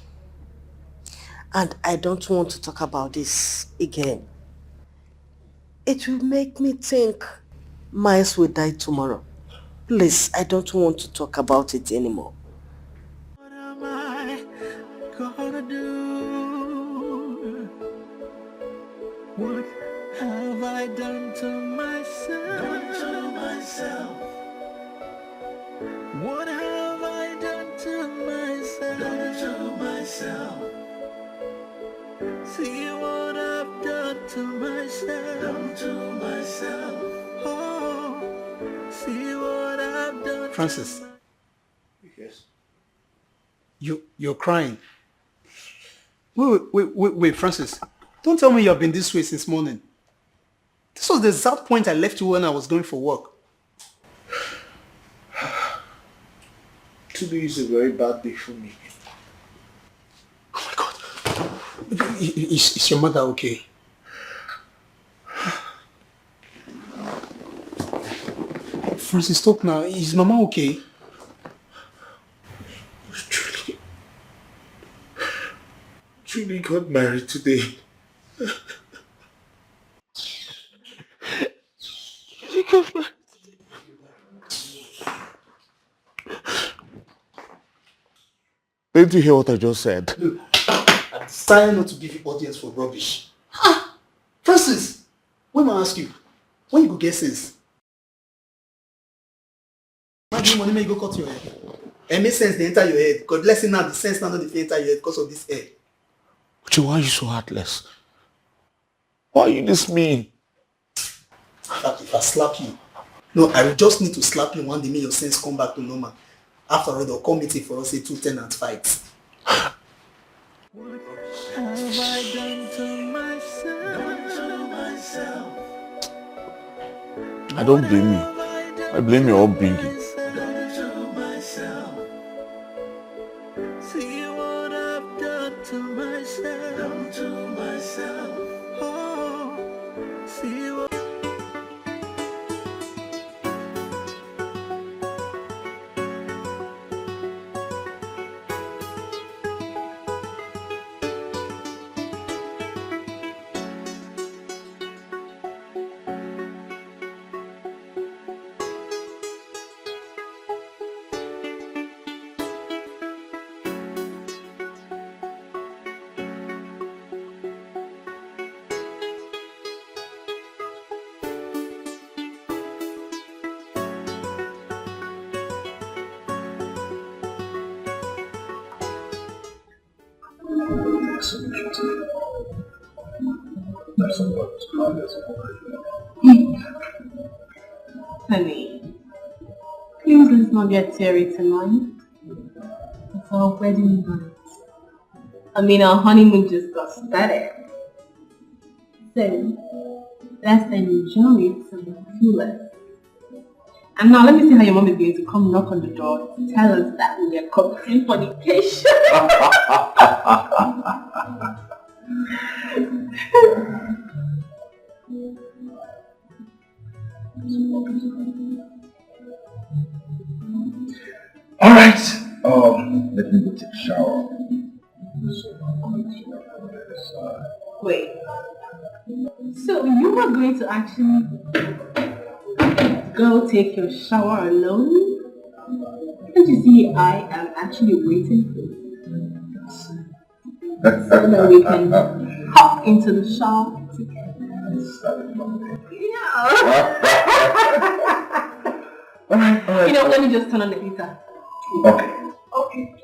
And I don't want to talk about this again. It will make me think Miles will die tomorrow. Please, I don't want to talk about it anymore. What am I gonna do? What have I done to myself? What have I done to myself? See what I've done to myself. Oh, see what I've done. Francis, Yes. you're crying. Wait, Francis. Don't tell me you've been this way since morning. This was the exact point I left you when I was going for work. Today is a very bad day for me. Is your mother okay? Francis, talk now. Is Mama okay? Truly got married today. Didn't you hear what I just said? Look, I decided not to give you audience for rubbish. Francis, when I ask you, when you go get sense? Why do you want to make you go cut your hair? It makes sense they enter your head. Because let's say now the sense now not enter your head because of this hair. Uche, why are you so heartless? Why are you this mean? If I slap you, no, I will just need to slap you one day, make your sense come back to normal. After all, they'll come meeting for us, say 2 tenants fight. Have I done to myself? I don't blame you. I blame your upbringing. See what I've done to myself. Oh, see what. Honey, please let's not get teary tonight. It's our wedding night. I mean, our honeymoon just got started. So, let's enjoy it to the fullest. And now let me see how your mom is going to come knock on the door to tell us that we are committing fornication. Alright, let me go take a shower. Wait. So you were going to actually go take your shower alone? Can't you see I am actually waiting for you? So that we can hop into the shower together. Yeah. Alright. You know, let me just turn on the heater. Okay. Okay.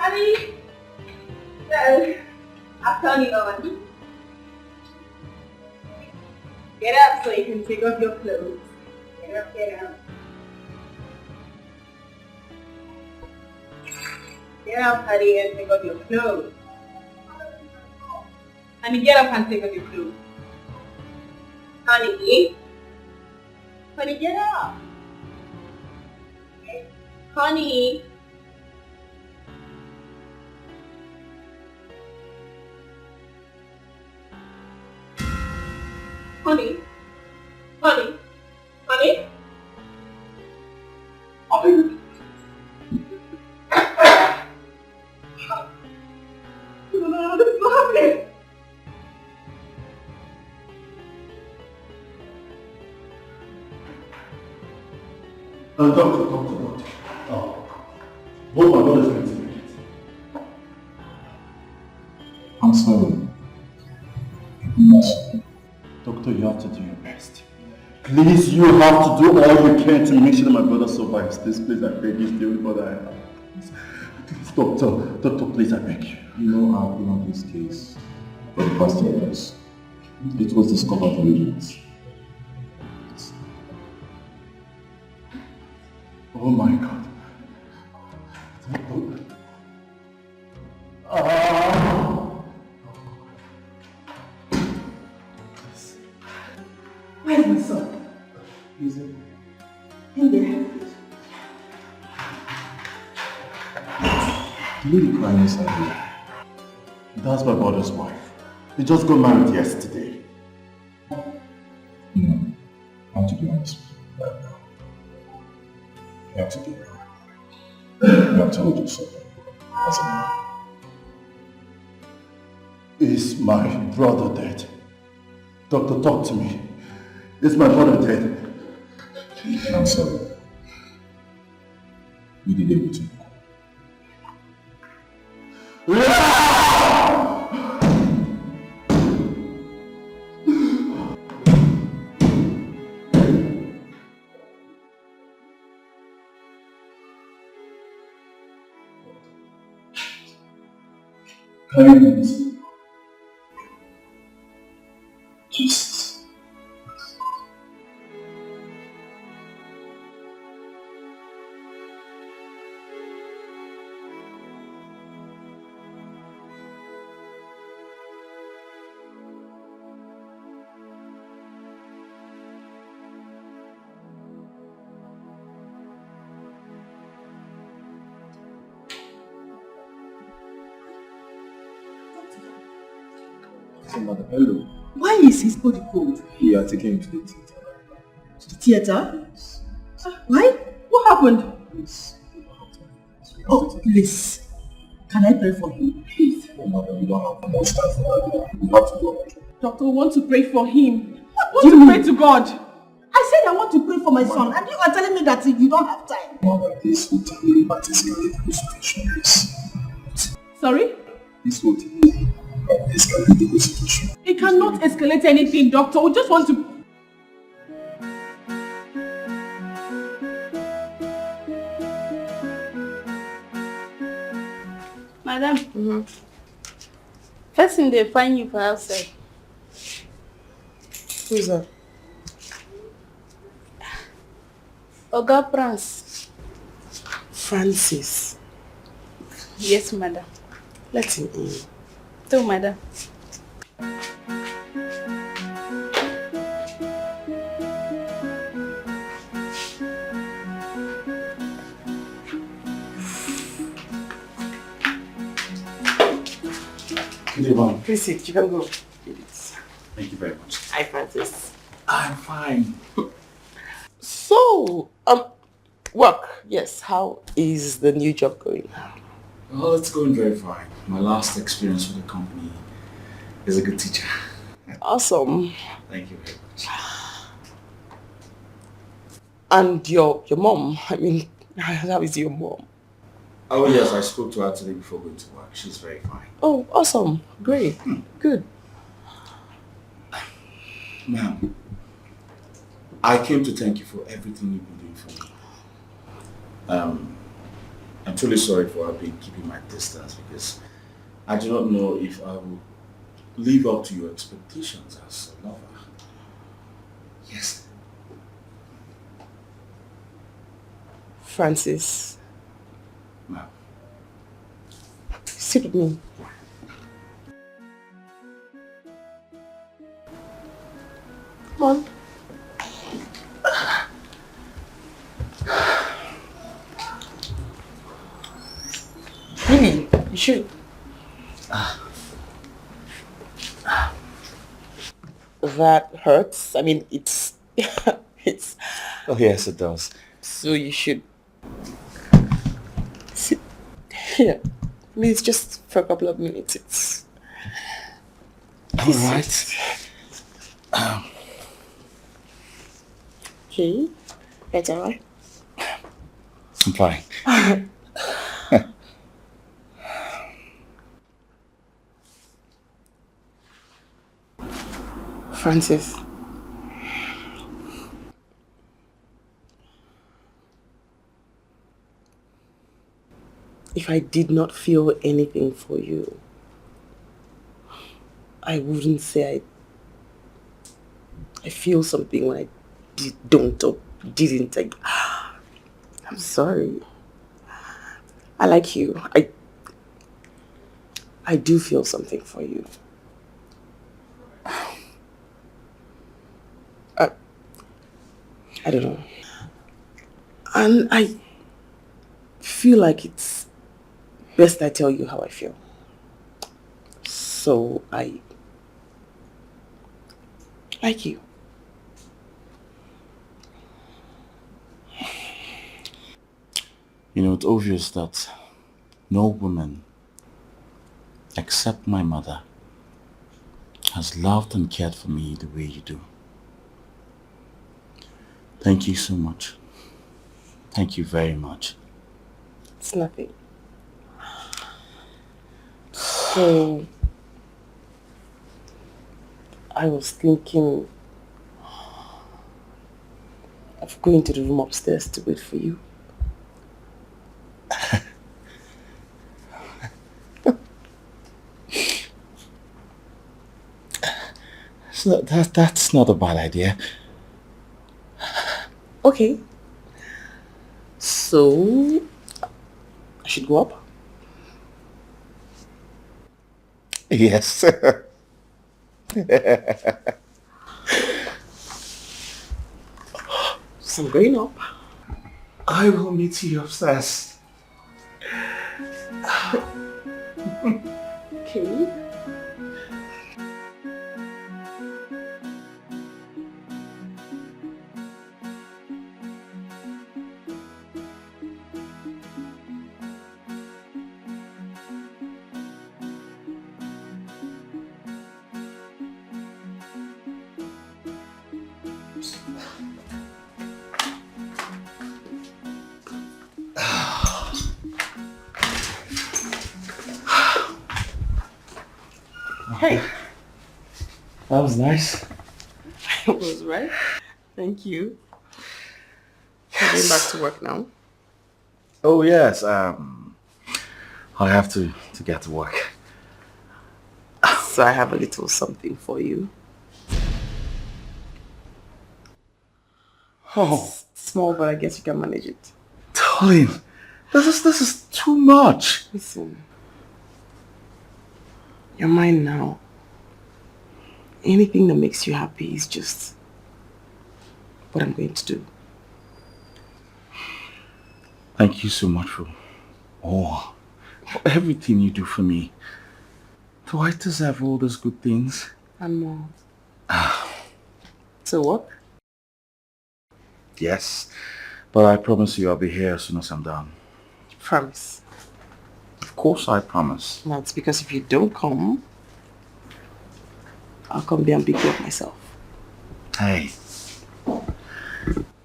Honey, well, I've turned it on. Get up so you can take off your clothes. Get up, get up. Get up, honey, and take off your clothes. Honey, get up and take off your clothes. Honey, honey, get up. Honey. Honey. Honey. Honey. Honey. No, this is not happening. Doctor. Both my brothers went to make it. I'm sorry. Doctor, you have to do your best. Please, you have to do all you can to make sure that my brother survives this. Please, I beg you. He's the only brother I have. Please, doctor, please, I beg you. You know, I've been on this case for the past 2 years. It was discovered for millions. Oh my God. Where's my son? He's in there. Leave the crying inside here. That's my brother's wife. They just got married yesterday. No, I have to be honest with you right now. You have to be wrong. I have told you so. As a man. Is my brother dead? Doctor, talk to me. Is my brother dead? I'm sorry. We did everything. Kindness. Jesus. Hello. Why is his body cold? We are taking him to the theater. To the theater? Why? What happened? Oh, please. Can I pray for him? Please. Oh, madam, we don't have much time for that. We have to go. Doctor, we want to pray for him. I want to pray to God. I said I want to pray for my son, and you are telling me that you don't have time. Mother, this will tell you what is going to be the situation. Sorry? This will tell you what is going to be the situation. It cannot escalate anything, doctor. We just want to... Madam, first thing they find you for outside. Who's that? Oga Prince. Francis. Yes, madam. Let him in. So, madam. Good evening. Please sit, you can go. Thank you very much. Hi, Francis. I'm fine. So, work. Yes, how is the new job going? Well, it's going very fine. My last experience with the company is a good teacher. Awesome. Thank you very much. And your mom, I mean, how is your mom? Oh yes, I spoke to her today before going to work. She's very fine. Oh, awesome. Great. Good. Ma'am, I came to thank you for everything you've been doing for me. I'm truly sorry for keeping my distance because I do not know if I will live up to your expectations as a lover. Yes. Francis. Ma'am. Sit with me. Come on. Really? You should. That hurts. I mean, it's... it's... Oh yes, it does. So you should... sit here. I mean, it's just for a couple of minutes. It's... Alright. Okay. That's alright. I'm fine. Francis. If I did not feel anything for you, I wouldn't say I feel something when I don't or didn't. I'm sorry. I like you. I do feel something for you. I don't know. And I feel like it's best I tell you how I feel. So I like you. You know, it's obvious that no woman, except my mother, has loved and cared for me the way you do. Thank you so much. Thank you very much. It's nothing. So, I was thinking of going to the room upstairs to wait for you. That's not a bad idea. Okay. So, I should go up? Yes. So I'm going up. I will meet you upstairs. Okay. Hey. That was nice. It was, right? Thank you. I'm going back to work now. Oh yes, I have to get to work. So I have a little something for you. Oh. It's small, but I guess you can manage it. Darling, this is too much. Listen. You're mine now. Anything that makes you happy is just what I'm going to do. Thank you so much for everything you do for me. Do I deserve all those good things? And more. So what? Yes, but I promise you I'll be here as soon as I'm done. Promise. Of course I promise. That's because if you don't come, I'll come there and pick you up myself. Hey,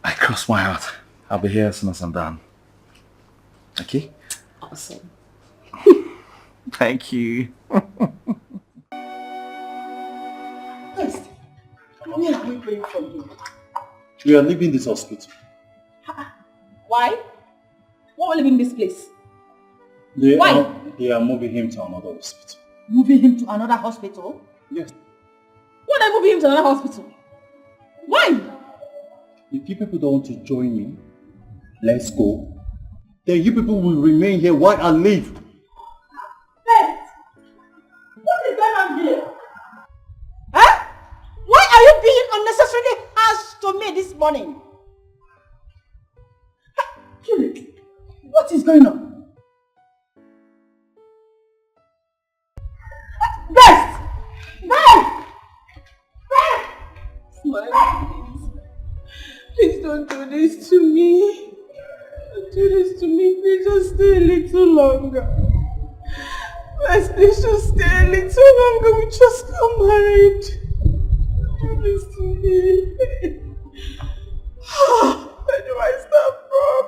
I cross my heart. I'll be here as soon as I'm done. Okay? Awesome. Thank you. Yes. Where are we going from here? We are leaving this hospital. Why? Why are we leaving this place? They Why? are moving him to another hospital. Moving him to another hospital? Yes. Why are they moving him to another hospital? Why? If you people don't want to join me, let's go. Then you people will remain here while I leave. Hey! funny. Julie, what is going on? Best! Best! Smile, please. Please don't do this to me. Don't do this to me. Please just stay a little longer. Please just stay a little longer. We just got married. Don't do this to me. Where do I start from?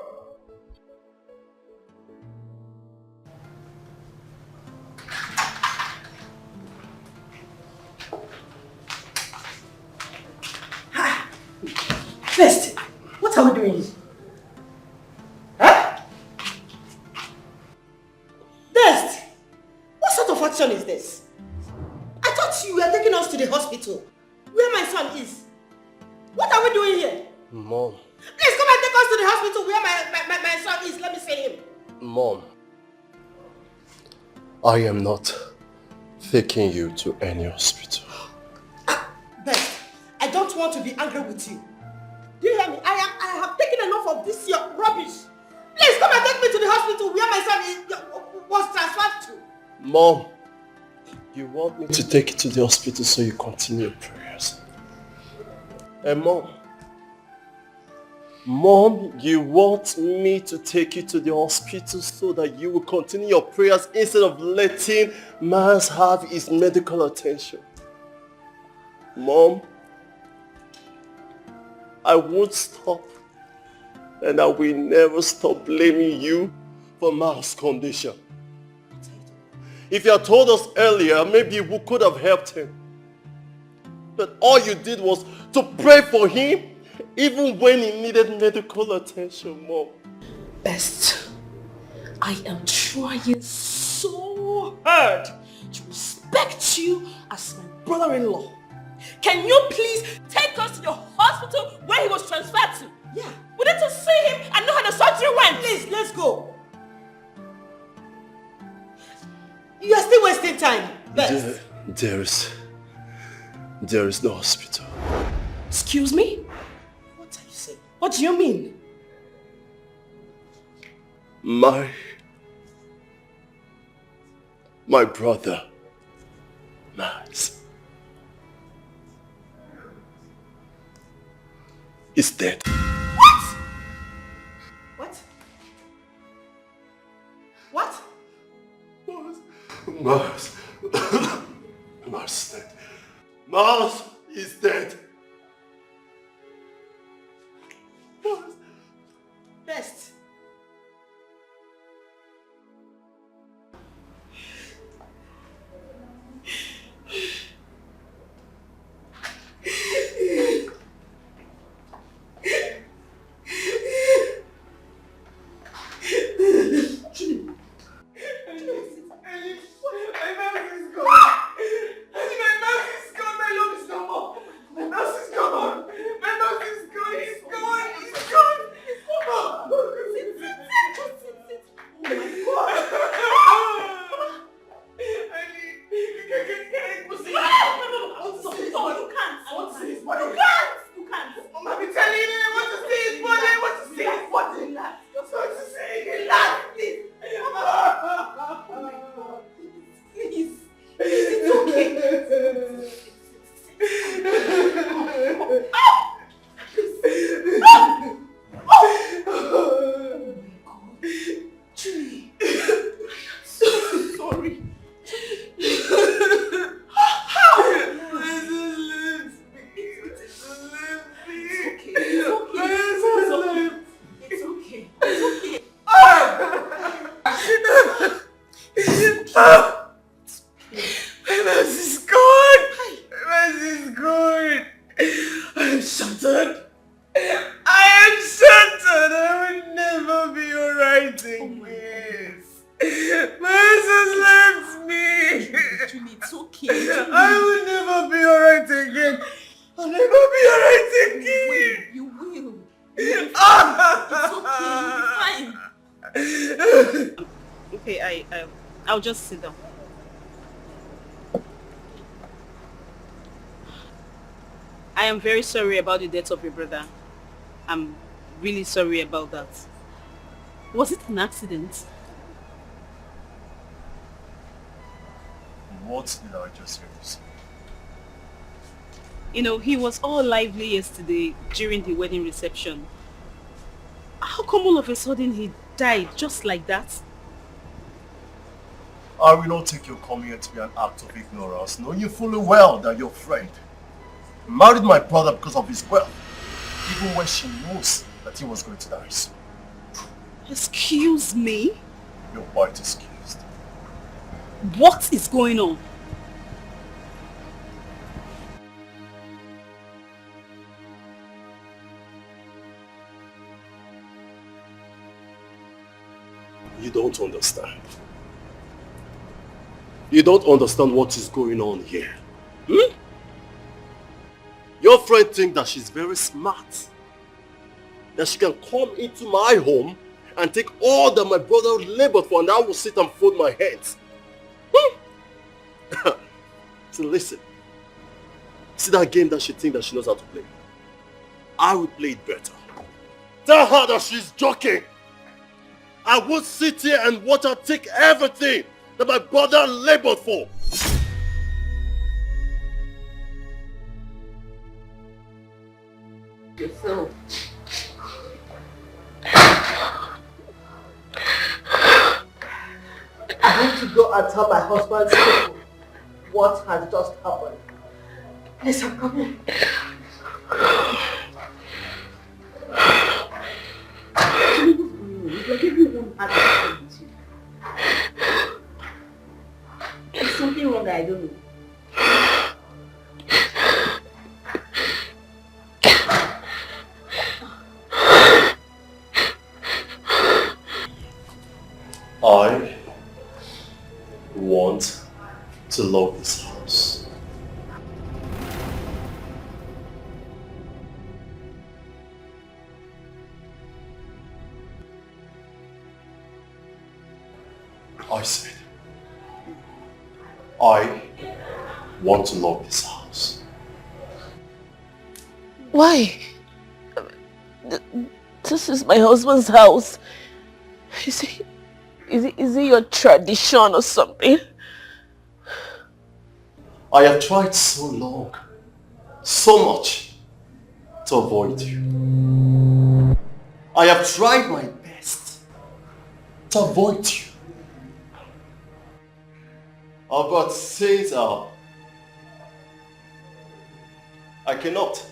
First, what are we doing? Huh? First, what sort of action is this? I thought you were taking us to the hospital, where my son is. What are we doing here? Mom. Please come and take us to the hospital where my son is. Let me see him. Mom. I am not taking you to any hospital. Best, I don't want to be angry with you. Do you hear me? I have taken enough of this your rubbish. Please come and take me to the hospital where my son was transferred to. Mom, you want me to take you to the hospital so you continue your prayers. And Mom, you want me to take you to the hospital so that you will continue your prayers instead of letting Mars have his medical attention. Mom, I won't stop, and I will never stop blaming you for Mars' condition. If you had told us earlier, maybe we could have helped him. But all you did was to pray for him, even when he needed medical attention, Mom. Best, I am trying so hard to respect you as my brother-in-law. Can you please take us to the hospital where he was transferred to? Yeah. We need to see him and know how the surgery went. Please, let's go. You are still wasting time. Best. There is no hospital. Excuse me? What are you saying? What do you mean? My brother, Mars, is dead. What? What? What? Mars. Mars is dead. Mars is dead. Best. I'll just sit down. I am very sorry about the death of your brother. I'm really sorry about that. Was it an accident? What did I just hear you say? You know, he was all lively yesterday during the wedding reception. How come all of a sudden he died just like that? I will not take your coming here to be an act of ignorance, knowing you fully well that your friend married my brother because of his wealth, even when she knows that he was going to die soon. Excuse me? You're quite excused. What is going on? You don't understand. You don't understand what is going on here. Hmm? Your friend thinks that she's very smart. That she can come into my home and take all that my brother labored for, and I will sit and fold my hands. Hmm? So listen. See that game that she thinks that she knows how to play? I will play it better. Tell her that she's joking. I won't sit here and watch her take everything that my brother labored for. Yourself. I need to go and tell my husband's people what has just happened. Yes, I'm coming. Like everyone has a with you. There's something wrong that I don't know. I want to love this house. I said, I want to love this house. Why? This is my husband's house. Is it your tradition or something? I have tried so long, so much, to avoid you. I have tried my best to avoid you. But since I cannot,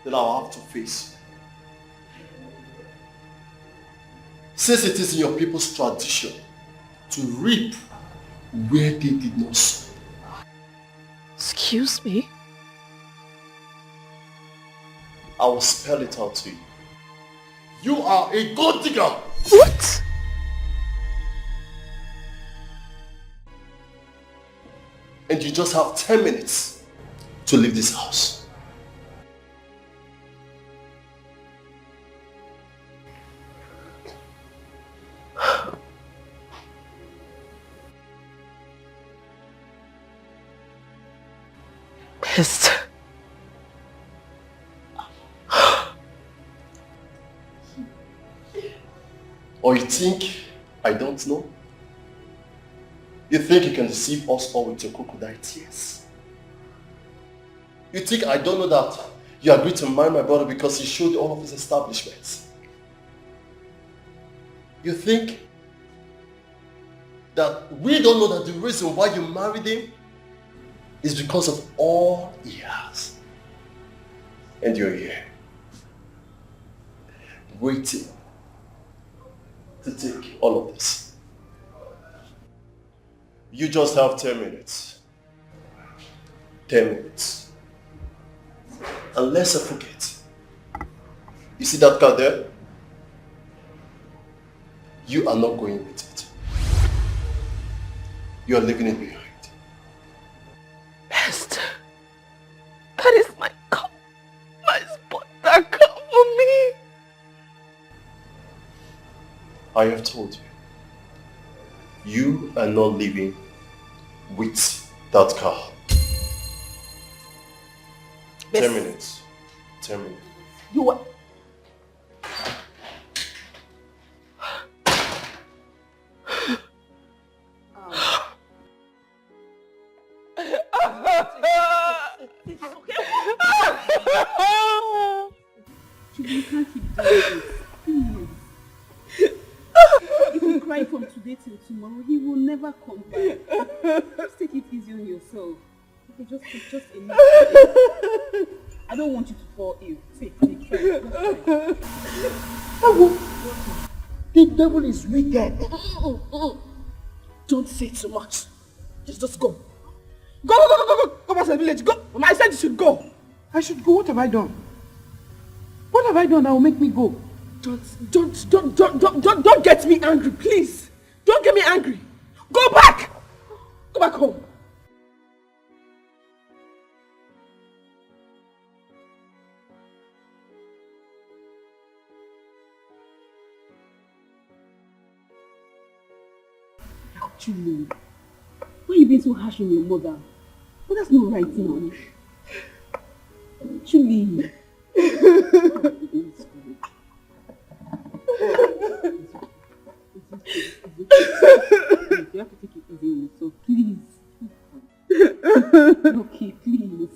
then I'll have to face you. Since it is in your people's tradition to reap where they did not sow. Excuse me? I will spell it out to you. You are a gold digger! What? And you just have 10 minutes to leave this house. Pissed. Or you think I don't know? You think you can deceive us all with your crocodile tears? You think I don't know that you agreed to marry my brother because he showed all of his establishments? You think that we don't know that the reason why you married him is because of all he has? And you're here, waiting to take all of this. You just have 10 minutes. 10 minutes. Unless I forget. You see that car there? You are not going with it. You are leaving it behind. Esther, that is my car. My spot, that car for me. I have told you. You are not leaving with that car. 10 minutes. 10 minutes. You were... You can't keep doing this. Please. If you cry from today till tomorrow, he will never come back. Just take it easy on yourself. Okay, just enough. I don't want you to fall ill. Take, try. The devil is wicked. Don't say too much. Just go. Go back to the village. Go. I said you should go. I should go. What have I done? What have I done that will make me go? Don't get me angry, please. Don't get me angry. Go back. Go back home. Actually, why are you being so harsh on your mother? But that's not right now. Actually. You have to take it easy on yourself, please. Okay, please.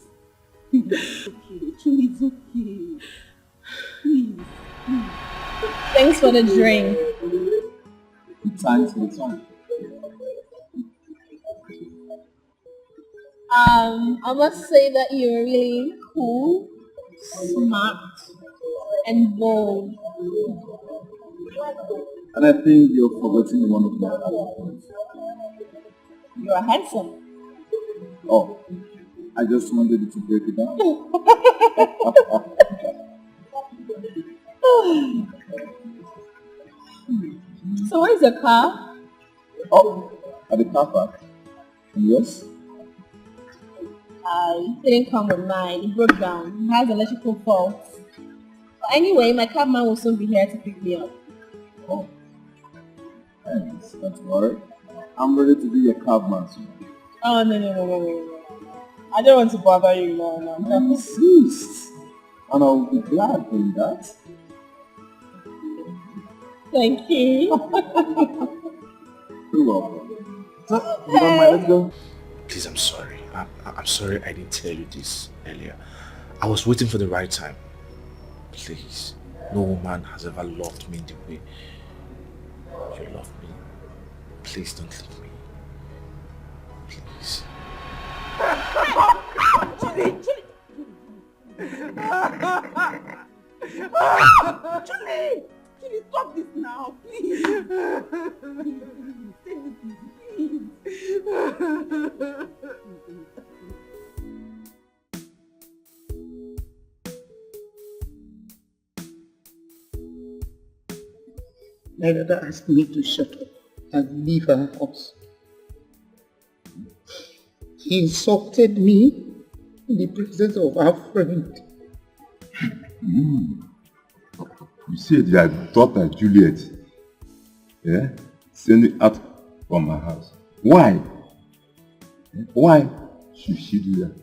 Please, okay. Actually, it's okay. Please. Thanks for the drink. Thanks for the time. I must say that you're really cool, smart, and bold. And I think you're forgetting one of my other points. You're handsome. Oh, I just wanted you to break it down. So where's your car? Oh, at the car park. And yours? It didn't come with mine. It broke down. It has electrical faults. But anyway, my cabman will soon be here to pick me up. Oh, thanks. Don't worry. I'm ready to be your cabman soon. Oh, no. I don't want to bother you more now. I insist. And I'll be glad in that. Thank you. You're welcome. So, you don't mind, let's go. Please, I'm sorry. I'm sorry I didn't tell you this earlier. I was waiting for the right time. Please, no woman has ever loved me the way you love me. Please don't leave me. Please. Julie, stop this now, please. Leonard asked me to shut up and leave her house. He insulted me in the presence of our friend. You said your daughter Juliet, sent it out from my house. Why? Why should she do that?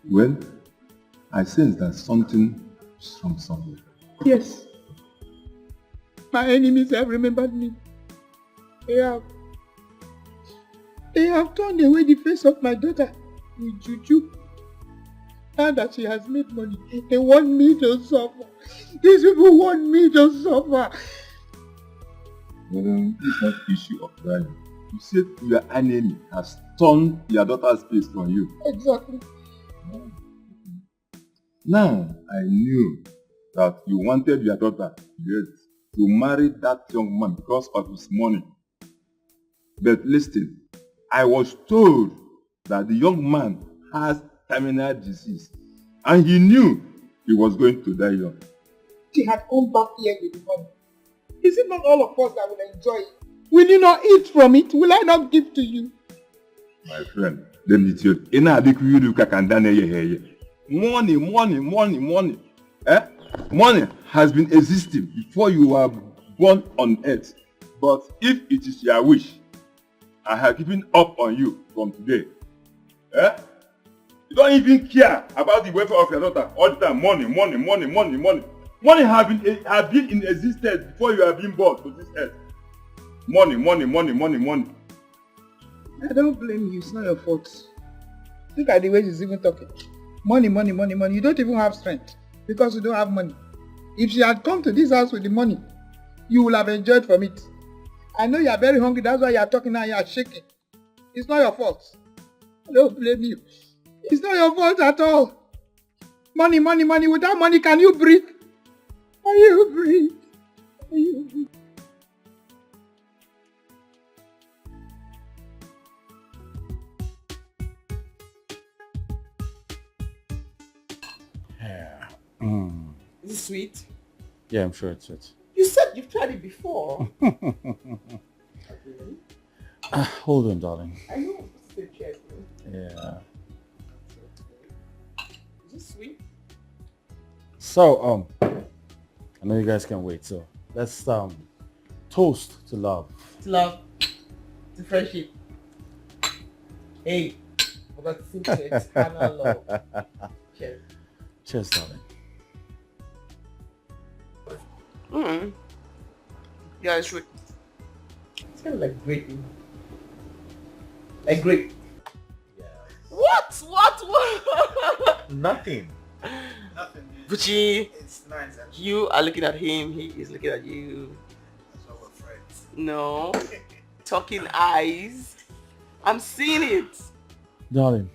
Well, I sense that something is wrong somewhere. Yes. My enemies have remembered me. They have turned away the face of my daughter with juju. Now that she has made money, they want me to suffer. These people want me to suffer. Well, it's not an issue of value. You said your enemy has turned your daughter's face from you. Exactly. Now, I knew that you wanted your daughter to marry that young man because of his money. But listen, I was told that the young man has terminal disease and he knew he was going to die young. She had come back here with the money. Is it not all of us that will enjoy it? Will you not eat from it? Will I not give to you? My friend, let me tell you, money. Money has been existing before you were born on earth. But if it is your wish, I have given up on you from today. You don't even care about the welfare of your daughter. All the time, money, money, money, money, money. Money have been in existence before you have been born to this earth. Money, money, money, money, money. I don't blame you. It's not your fault. Look at the way she's even talking. Money, money, money, money. You don't even have strength because you don't have money. If she had come to this house with the money, you will have enjoyed from it. I know you are very hungry. That's why you are talking now. You are shaking. It's not your fault. I don't blame you. It's not your fault at all. Money, money, money. Without money, can you breathe? Can you breathe? Can you breathe? Yeah. Is it sweet? Yeah, I'm sure it's sweet. You said you've tried it before. Hold on, darling. I know I'm supposed to say careful. Yeah. Is it sweet? So, I know you guys can't wait, so let's toast to love. To love. To friendship. Hey, forgot to sing to eternal love. Cheers. Cheers, darling. Yeah, it's sweet. It's kind of like grape. Like grape. Yeah. What? Nothing. Nothing. Gucci. It's nice actually. You are looking at him. He is looking at you. That's why we're friends. No. Talking eyes. I'm seeing it. Darling,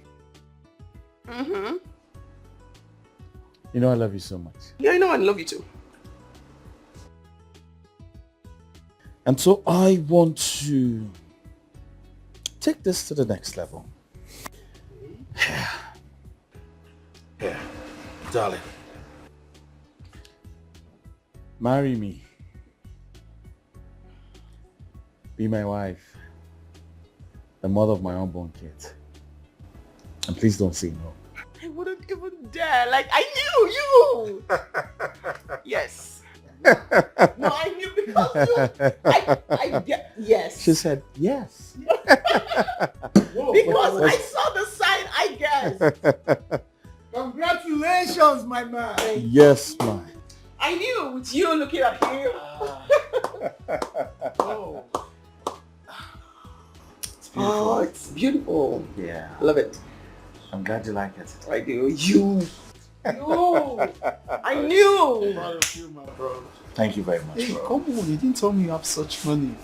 Mm-hmm. you know I love you so much. Yeah, I know I love you too. And so I want to take this to the next level. Yeah, darling. Marry me. Be my wife. The mother of my unborn kids. And please don't say no. I wouldn't even dare. Like, I knew you. Yes. No, I knew because you. I get yes. She said yes. Because I saw the sign. I guessed. Congratulations, my man. Yes, man. I knew with you looking at him. Oh. Oh, it's beautiful. Yeah. Love it. I'm glad you like it. I do. You. I knew. Proud of you, my bro. Thank you very much, Hey, bro. come on, you didn't tell me you have such money.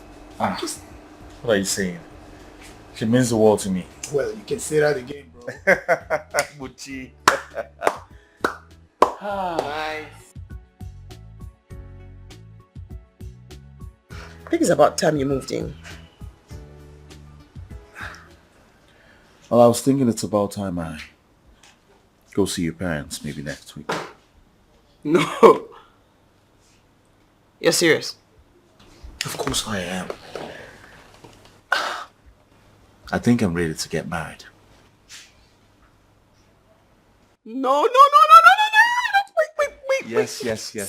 Just what are you saying? She means the world to me. Well, you can say that again, bro. Luchy. Nice. I think it's about time you moved in. Well, I was thinking it's about time I go see your parents maybe next week. No. You're serious? Of course I am. I think I'm ready to get married. No. Wait. Yes.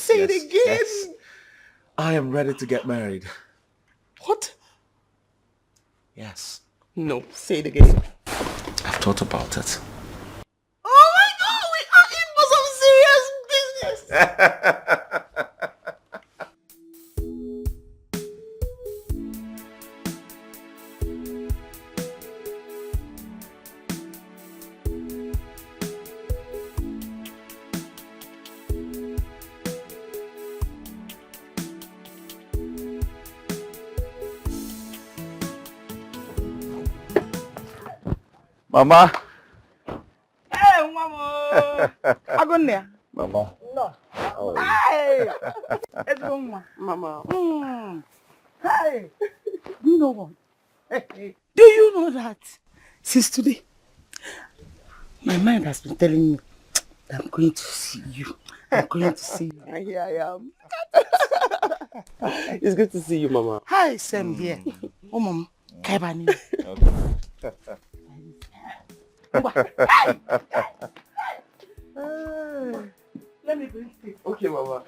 Say it again. Yes. I am ready to get married. What? Yes. No, say it again. I've thought about it. Oh my God, we are in for some serious business. Mama. Hey, mama. Agonia. Mama. No. Oh. Hey. Let's go, Mama. Hey. Do you know what? Hey. Do you know that since today, my mind has been telling me that I'm going to see you. I'm going to see you. And here I am. It's good to see you, Mama. Hi, Sam here. Oh, Mama. Kaibani. Let me bring it. Okay, Mama.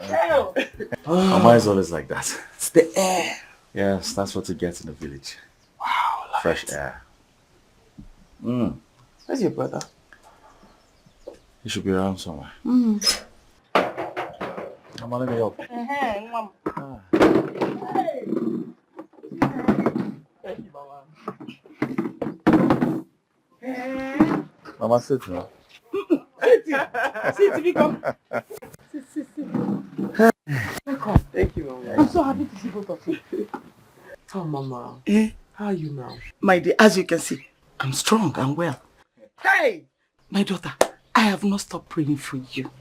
Mama is always like that. It's the air. Yes, that's what you get in the village. Wow, Fresh air. Where's your brother? He should be around somewhere. Mm. Mama, let me help. Mama. Thank you, Mama. Mama, sit now. Sit, Viko. Sit. Welcome. Thank you, Mama. I'm so happy to see both of you. Oh, Mama. How are you now? My dear, as you can see, I'm strong and well. Hey! My daughter, I have not stopped praying for you.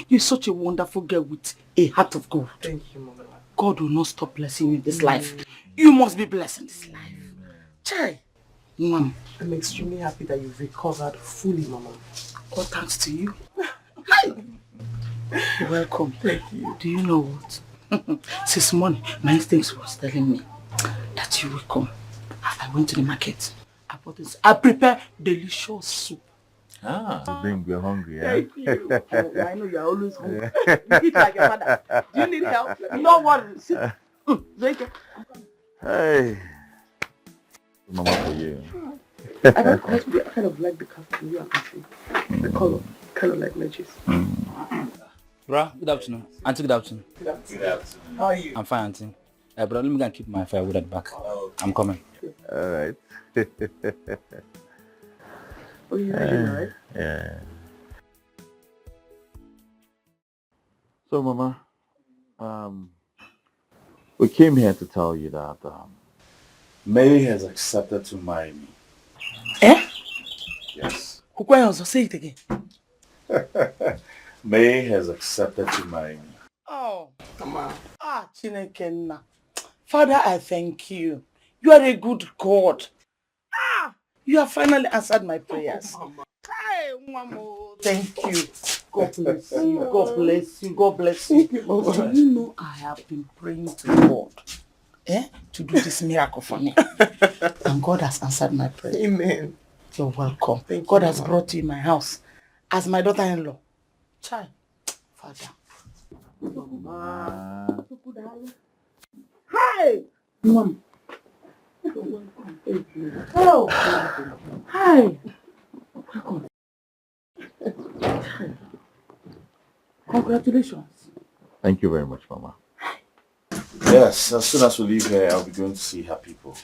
You're such a wonderful girl with a heart of gold. Thank you, Mama. God will not stop blessing you in this life. You must be blessed in this life. Chai. I'm extremely happy that you've recovered fully, Mama. All thanks to you. Hi. You're welcome. Thank you. Do you know what? Since morning, my instincts was telling me that you will come. I went to the market. I prepared delicious soup. We're hungry, yeah? Thank you. Oh, I know you're always hungry. You eat like your father. Do you need help? No worries. Sit. Drink it. Hey. Mama for you. I kind of like the cafeteria, actually. The color. Kind of like Legis. Bro, good afternoon. Auntie, good afternoon. Good afternoon. How are you? I'm fine, Auntie. Bro, let me go and keep my firewood at the back. I'm coming. Alright. Oh, you're right? Yeah. So, Mama, we came here to tell you that Mary has accepted to marry me. Eh? Yes. Say it again. May has accepted to marry me. Oh, Mama. Chinekenna. Father, I thank you. You are a good God. You have finally answered my prayers. Hey, Mama. Thank you. God bless you. God bless you. God bless you. Do you know I have been praying to God to do this miracle for me? And God has answered my prayer. Amen. You're welcome. Thank God you, has Mama. brought you in my house as my daughter-in-law. Child. Father. Mama. Hi! Mom. You're welcome. Thank you. Hello. Hi. Welcome. Congratulations. thank you very much, Mama. Yes, as soon as we leave here, I'll be going to see her people.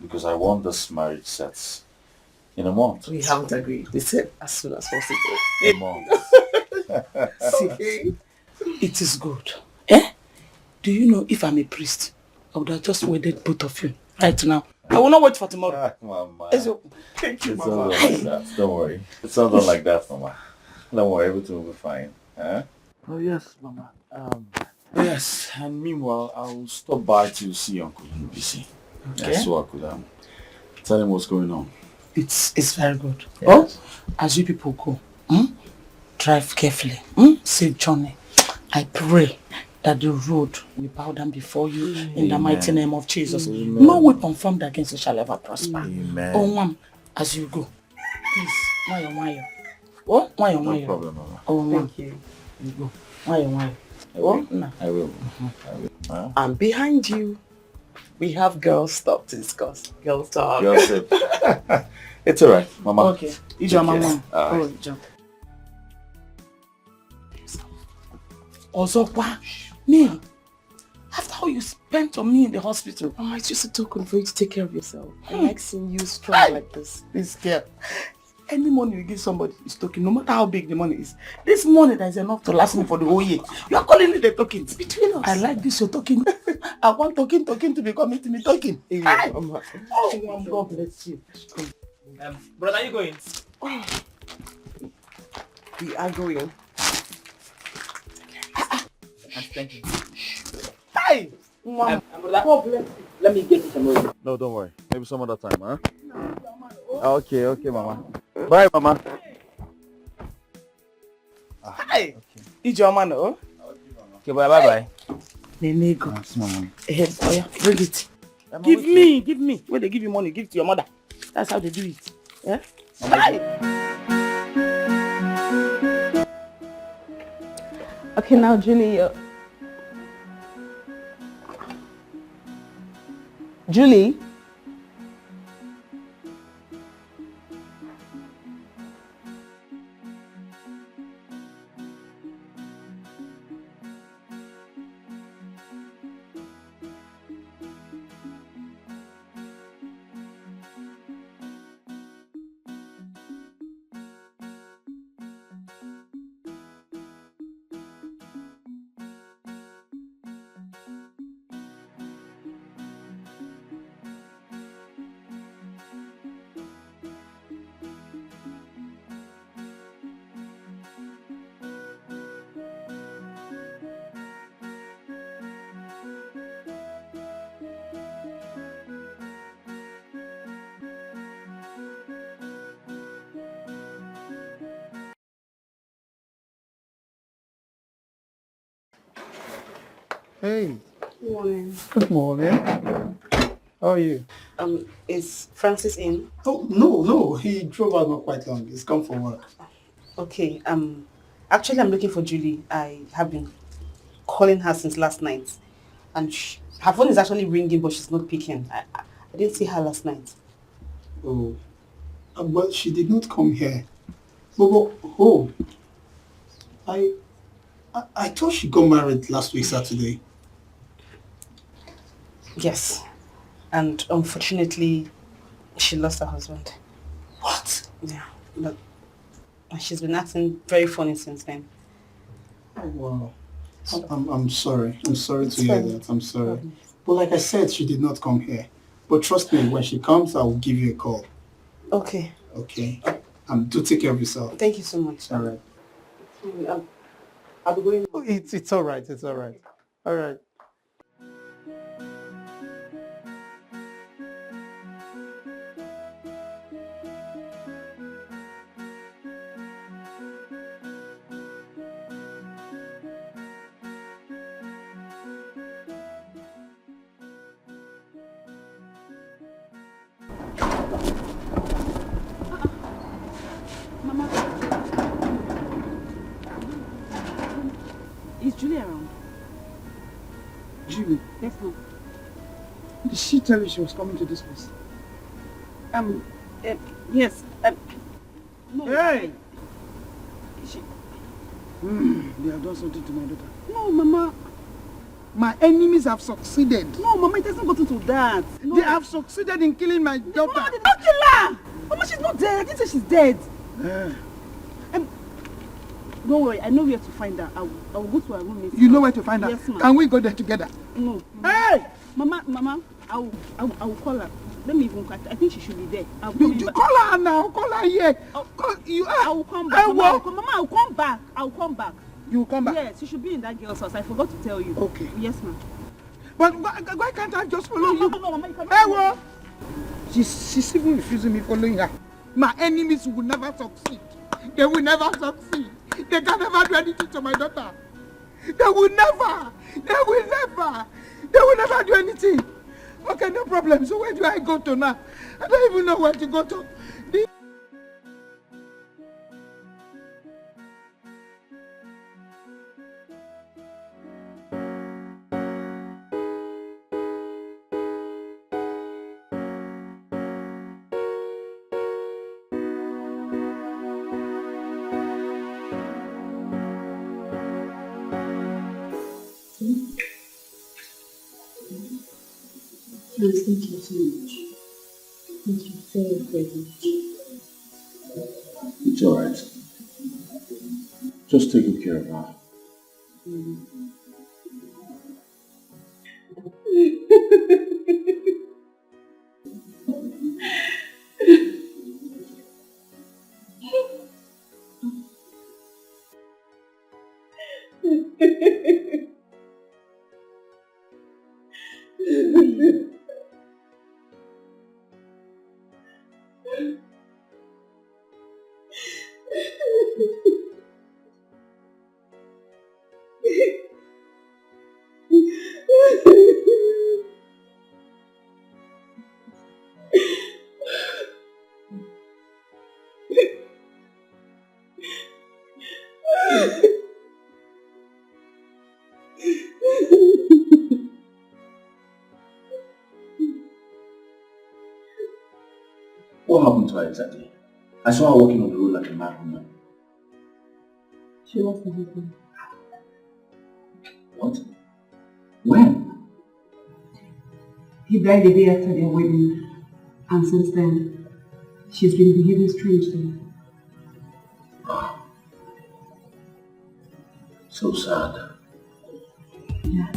Because I want this marriage set in a month. We haven't agreed. They said as soon as possible. A month. See, it is good. Do you know if I'm a priest, I would have just wedded both of you right now. I will not wait for tomorrow. Mama. Thank you, It's not Mama. done like that. Don't worry. It's not done like that, Mama. Don't worry, everything will be fine. Huh? Oh, yes, Mama. Yes, and meanwhile, I'll stop by to see Uncle Luchy. Okay. Yeah, so I could tell him what's going on. It's very good. Yes. Oh, as you people go, drive carefully. Safe journey. I pray that the road will bow down before you in the mighty name of Jesus. Amen. No weapon formed against you shall ever prosper. Amen. Oh, Mom, as you go, please, Mayo. Oh, Mayo. No problem, Mama. Oh, Thank you. You go. Mayo. I will. Huh? And behind you, we have girls stuff to discuss. Girls talk. Gossip. It's alright, Mama. Okay. You jump, Mama. Alright. Oh, jump. Also, me. After how you spent on me in the hospital. Mama, it's just a token for you to take care of yourself. I like seeing you strong like this. This girl. Any money you give somebody is token, no matter how big the money is. This money that is enough to last me for the whole year. You are calling it a token. It's between us. I like this, your token. I want token to become intimate token. Amen, Mama. Oh, God bless you. Brother, are you going? Oh. We are going. Thank you. Hey! Brother, God bless you. let me get you some more. No, don't worry. Maybe some other time, huh? Okay, Mama. Bye, Mama. Hi! It's your man, oh? Okay, bye-bye. Nenego. Mama. Oh yeah, bring it. Give me. When they give you money, give it to your mother. That's how they do it. Yeah? Hi! Okay, now Julie. Julie? Hey, Good morning. good morning. How are you? Is Francis in? Oh, no, he drove out not quite long. He's come for work. Okay, actually I'm looking for Julie. I have been calling her since last night. And her phone is actually ringing, but she's not picking. I didn't see her last night. Oh, but she did not come here. Oh, I thought she got married last week Saturday. Yes. And unfortunately, she lost her husband. What? Yeah. But she's been acting very funny since then. Oh, wow. I'm sorry. I'm sorry It's to hear fine. that. I'm sorry. But like I said, she did not come here. But trust me, when she comes, I will give you a call. Okay. Okay. Do take care of yourself. Thank you so much. All right. I'll be going. Oh, it's all right. It's all right. All right. Is Julie around? Julie, Yes, ma'am. did she tell you she was coming to this place? Yes. No. Hey! She... They have done something to my daughter. No, Mama. My enemies have succeeded. No, Mama, it hasn't gotten to that. No. They have succeeded in killing my daughter. No, they don't kill her! Mama, she's not dead. I didn't say she's dead. Don't worry, I know where to find her. I will go to her room. You know where to find her? Yes, ma'am. Can we go there together? No. Hey! Mama, I will call her. Let me even catch her. I think she should be there. You call her now. Call her here. I will come back. Mama, I will come back. I will come back. You will come back? Yes, she should be in that girl's house. I forgot to tell you. Okay. Yes, ma'am. But why can't I just follow you? No, Mama, you cannot. Hey, what? She's even refusing me following her. My enemies will never succeed. They will never succeed. They can never do anything to my daughter. They will never do anything. Okay, no problem. So where do I go to now? I don't even know where to go to. Please, thank you so much. Thank you very, very much. It's alright. Just take good care of her. What happened to her exactly? I saw her walking on the road like a mad woman. She lost her husband. What? When? He died the day after their wedding. And since then, she's been behaving strangely. So sad. Yeah.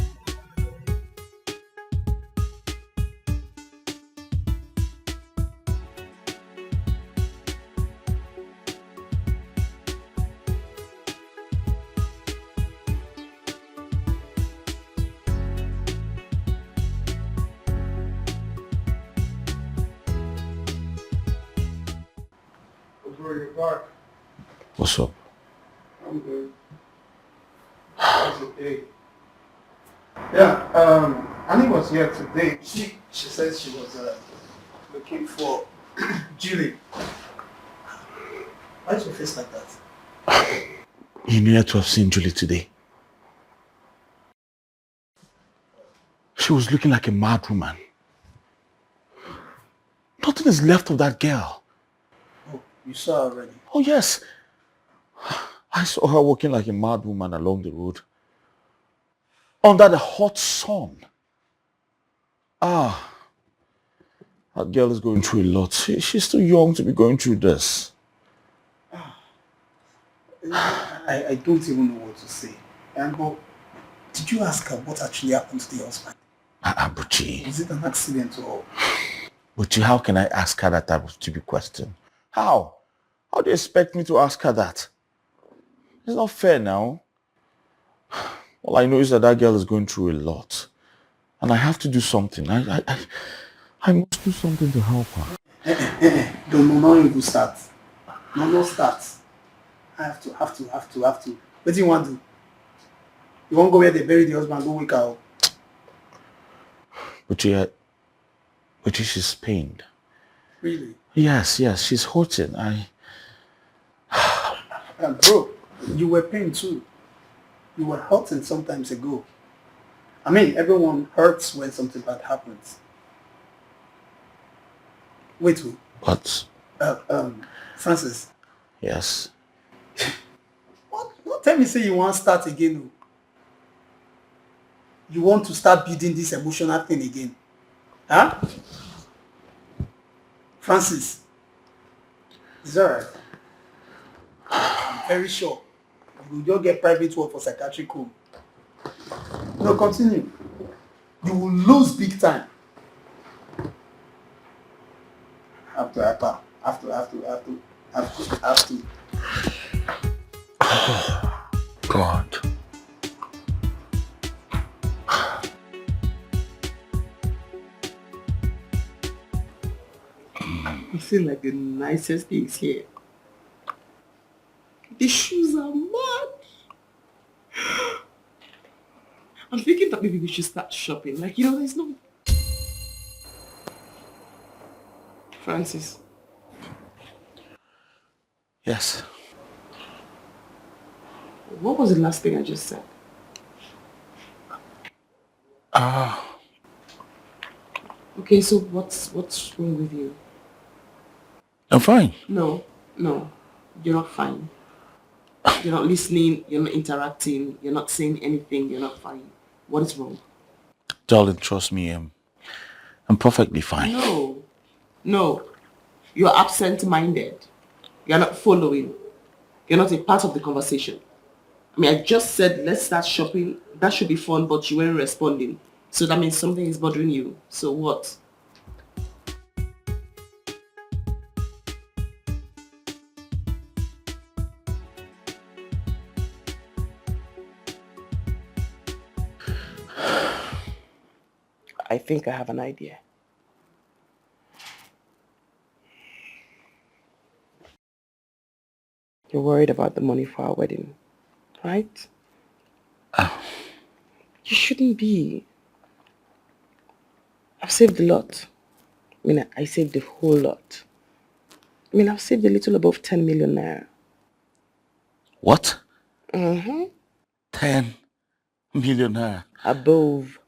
What's up? I'm good. How's your day? Yeah, Annie was here today. She said she was looking for Julie. Why is your face like that? You needed to have seen Julie today. She was looking like a mad woman. Nothing is left of that girl. Oh, you saw her already? Oh yes. I saw her walking like a mad woman along the road. Under the hot sun. Ah. That girl is going through a lot. She's too young to be going through this. I don't even know what to say. But did you ask her what actually happened to the husband? Buchi. Was it an accident or? Buchi, how can I ask her that type of stupid question? How? How do you expect me to ask her that? It's not fair now. All I know is that girl is going through a lot. And I have to do something. I must do something to help her. Don't even start. No start. I have to. What do you want to do? You won't go where they bury the husband, go wake up. Buchi, she's pained. Really? Yes, she's hurting. Bro, you were pained too. You were hurting sometimes ago. I mean, everyone hurts when something bad happens. Wait, who? What? Francis. Yes. What? Tell me, say you want to start again. You want to start building this emotional thing again. Huh? Francis. It's alright. I'm very sure. You will just get private work for psychiatric home. No, continue. You will lose big time. Have to. Oh, God. You feel like the nicest things here. The shoes are mad. I'm thinking that maybe we should start shopping. Like, there's no... Francis. Yes. What was the last thing I just said? Okay, so what's wrong with you? I'm fine. No, you're not fine. You're not listening, you're not interacting, you're not saying anything, you're not fine. What is wrong? Darling, trust me, I'm perfectly fine. No. You're absent-minded. You're not following. You're not a part of the conversation. I mean, I just said, let's start shopping. That should be fun, but you weren't responding. So that means something is bothering you. So what? I think I have an idea. You're worried about the money for our wedding, right? You shouldn't be. I've saved a lot. I mean, I saved a whole lot. I mean, I've saved a little above 10 million naira. What? 10 million naira? Above.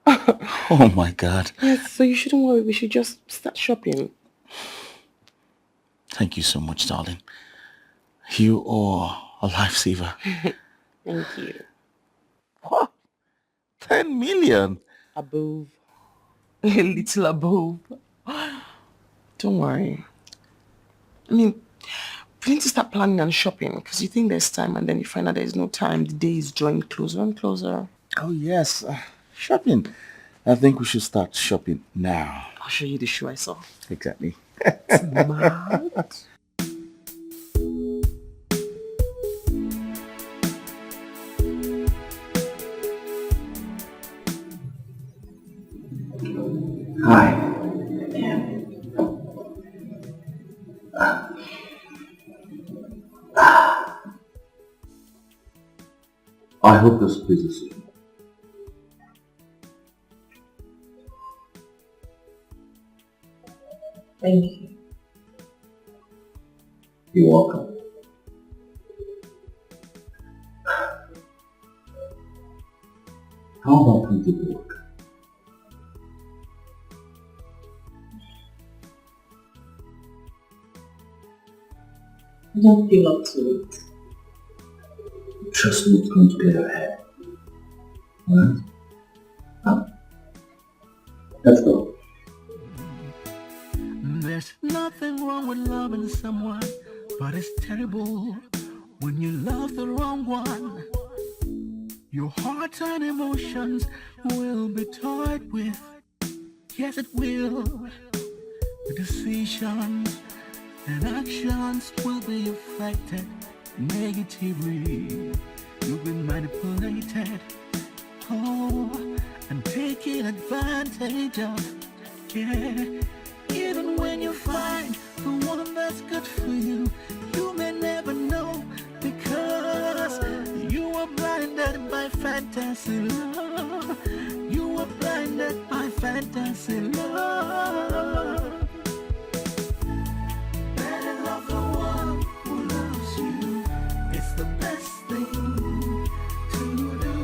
Oh my God. Yes, so you shouldn't worry. We should just start shopping. Thank you so much, darling. You are a lifesaver. Thank you. What? 10 million? Above. A little above. Don't worry. I mean, we need to start planning and shopping because you think there's time and then you find out there's no time. The day is drawing closer and closer. Oh yes, shopping. I think we should start shopping now. I'll show you the shoe I saw. Exactly. It's mad. Hi. I hope this pleases you. Thank you. You're welcome. How about we take a walk? I don't feel up to it. Trust me, it's going to get your head. Alright? Let's go. There's nothing wrong with loving someone, but it's terrible when you love the wrong one. Your heart and emotions will be toyed with. Yes, it will. The decisions and actions will be affected negatively. You've been manipulated, and taken advantage of. Yeah. Even when you find the one that's good for you, you may never know, because you were blinded by fantasy love. You were blinded by fantasy love. Better love the one who loves you. It's the best thing to do.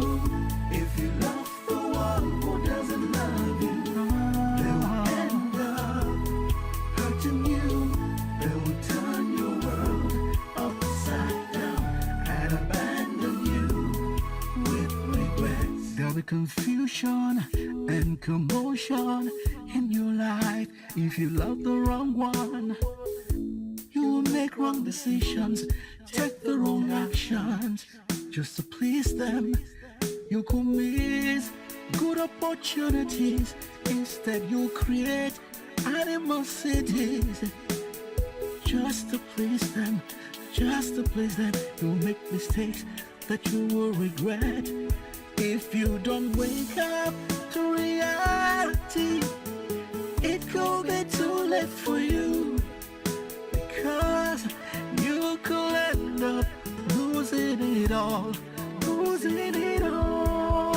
If you love the one who doesn't love you, they'll end up hurting you. They'll turn your world upside down and abandon you with regrets. There'll be confusion and commotion in your life if you love the wrong one. You will make wrong decisions, take the wrong actions just to please them. You could miss good opportunities. Instead you'll create animosities just to please them, just to please them. You'll make mistakes that you will regret if you don't wake up to reality. It could be too late for you, because you could end up losing it all, losing it all.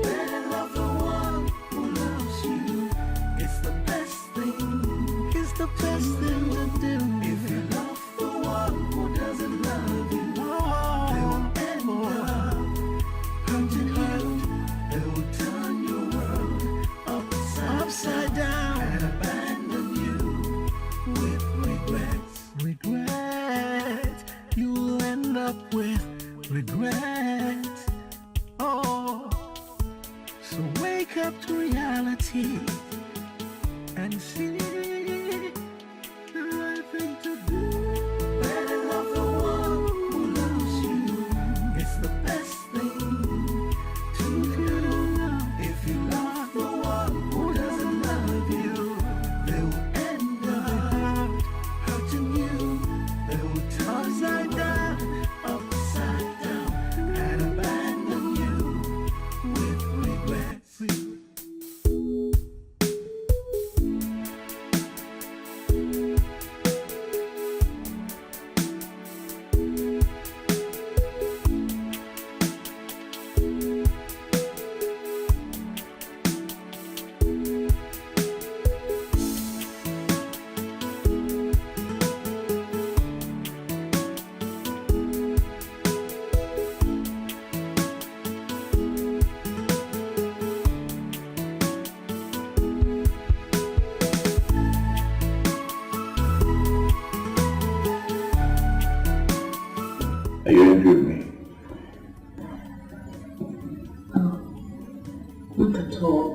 Better love the one who loves you. It's the best thing, it's the best thing to do. If you love the one who doesn't love you, they will end up hurting you. They will turn your world upside down and abandon you with regrets. Regret, you'll end up with regret. Oh, so wake up to reality and see the right thing to do. Better love the one who loves you. It's the best thing to do. If you love the one who doesn't love you, they will end up hurting you. They will turn upside down and abandon you with regrets. Are you angry with me? Not at all.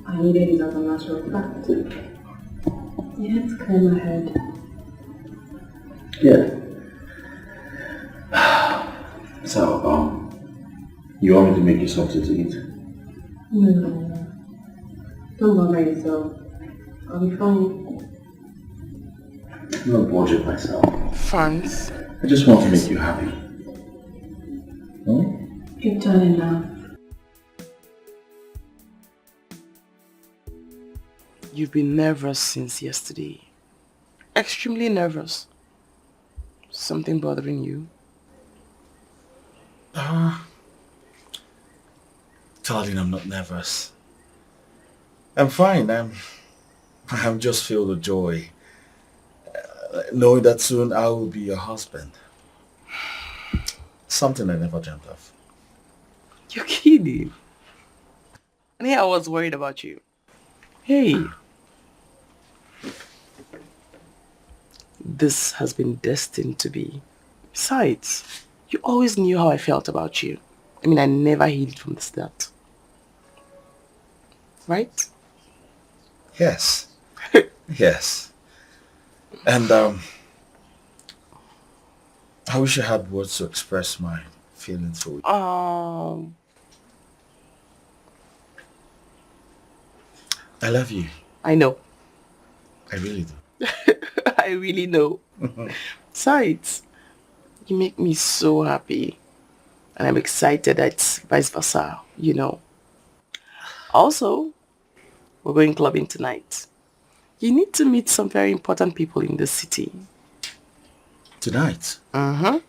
I needed it as a matter of fact. You had to clear my head. Yeah. So, you want me to make you something to eat? No. Don't bother yourself. I'll be fine. I'm not bothering myself. Franz. I just want to make you happy. You've done enough. You've been nervous since yesterday. Extremely nervous. Something bothering you? Darling, I'm not nervous. I'm fine. I'm just filled with joy. Knowing that soon I will be your husband. Something I never dreamt of. You're kidding. And here I was worried about you. Hey, this has been destined to be. Besides, you always knew how I felt about you. I mean, I never hid from the start. Right? Yes. Yes. And I wish I had words to express my feelings for you. I love you. I know. I really do. I really know. Besides, you make me so happy. And I'm excited that it's vice versa, you know. Also, we're going clubbing tonight. You need to meet some very important people in the city. Tonight? Uh-huh.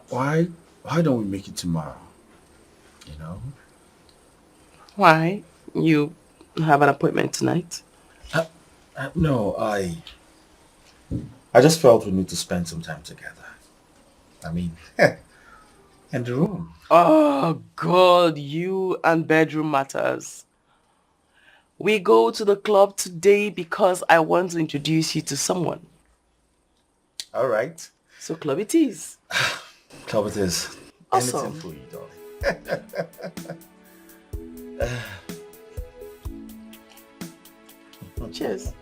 Why don't we make it tomorrow? You know? Why? You have an appointment tonight? No, I just felt we need to spend some time together. I mean, in the room. Oh, God, you and bedroom matters. We go to the club today because I want to introduce you to someone. All right. So club it is. Club it is. Awesome. Anything for you, darling. Cheers.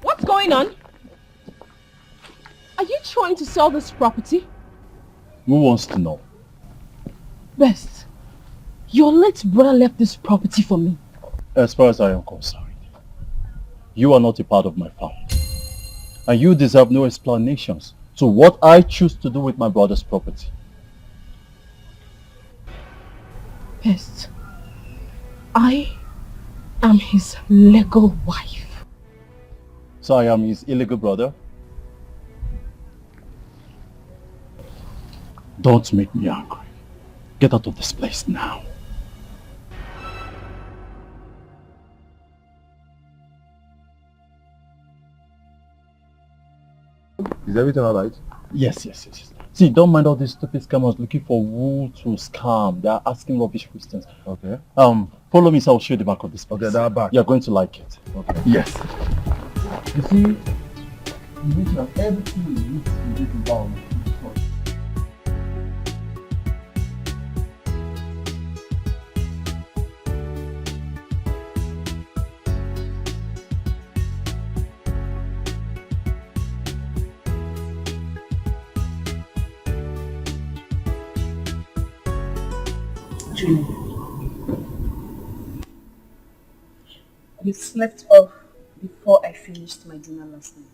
What's going on? Are you trying to sell this property? Who wants to know? Best, your late brother left this property for me. As far as I am concerned, you are not a part of my family. And you deserve no explanations to what I choose to do with my brother's property. Best, I am his legal wife. So I am his illegal brother? Don't make me angry. Get out of this place now. Is everything alright? Yes. See, don't mind all these stupid scammers looking for who to scam. They are asking rubbish questions. Okay. Follow me so I'll show you the back of this place. Okay, that back. You're going to like it. Okay. Yes. You see, you need to have everything you need to do about it. You slept off before I finished my dinner last night.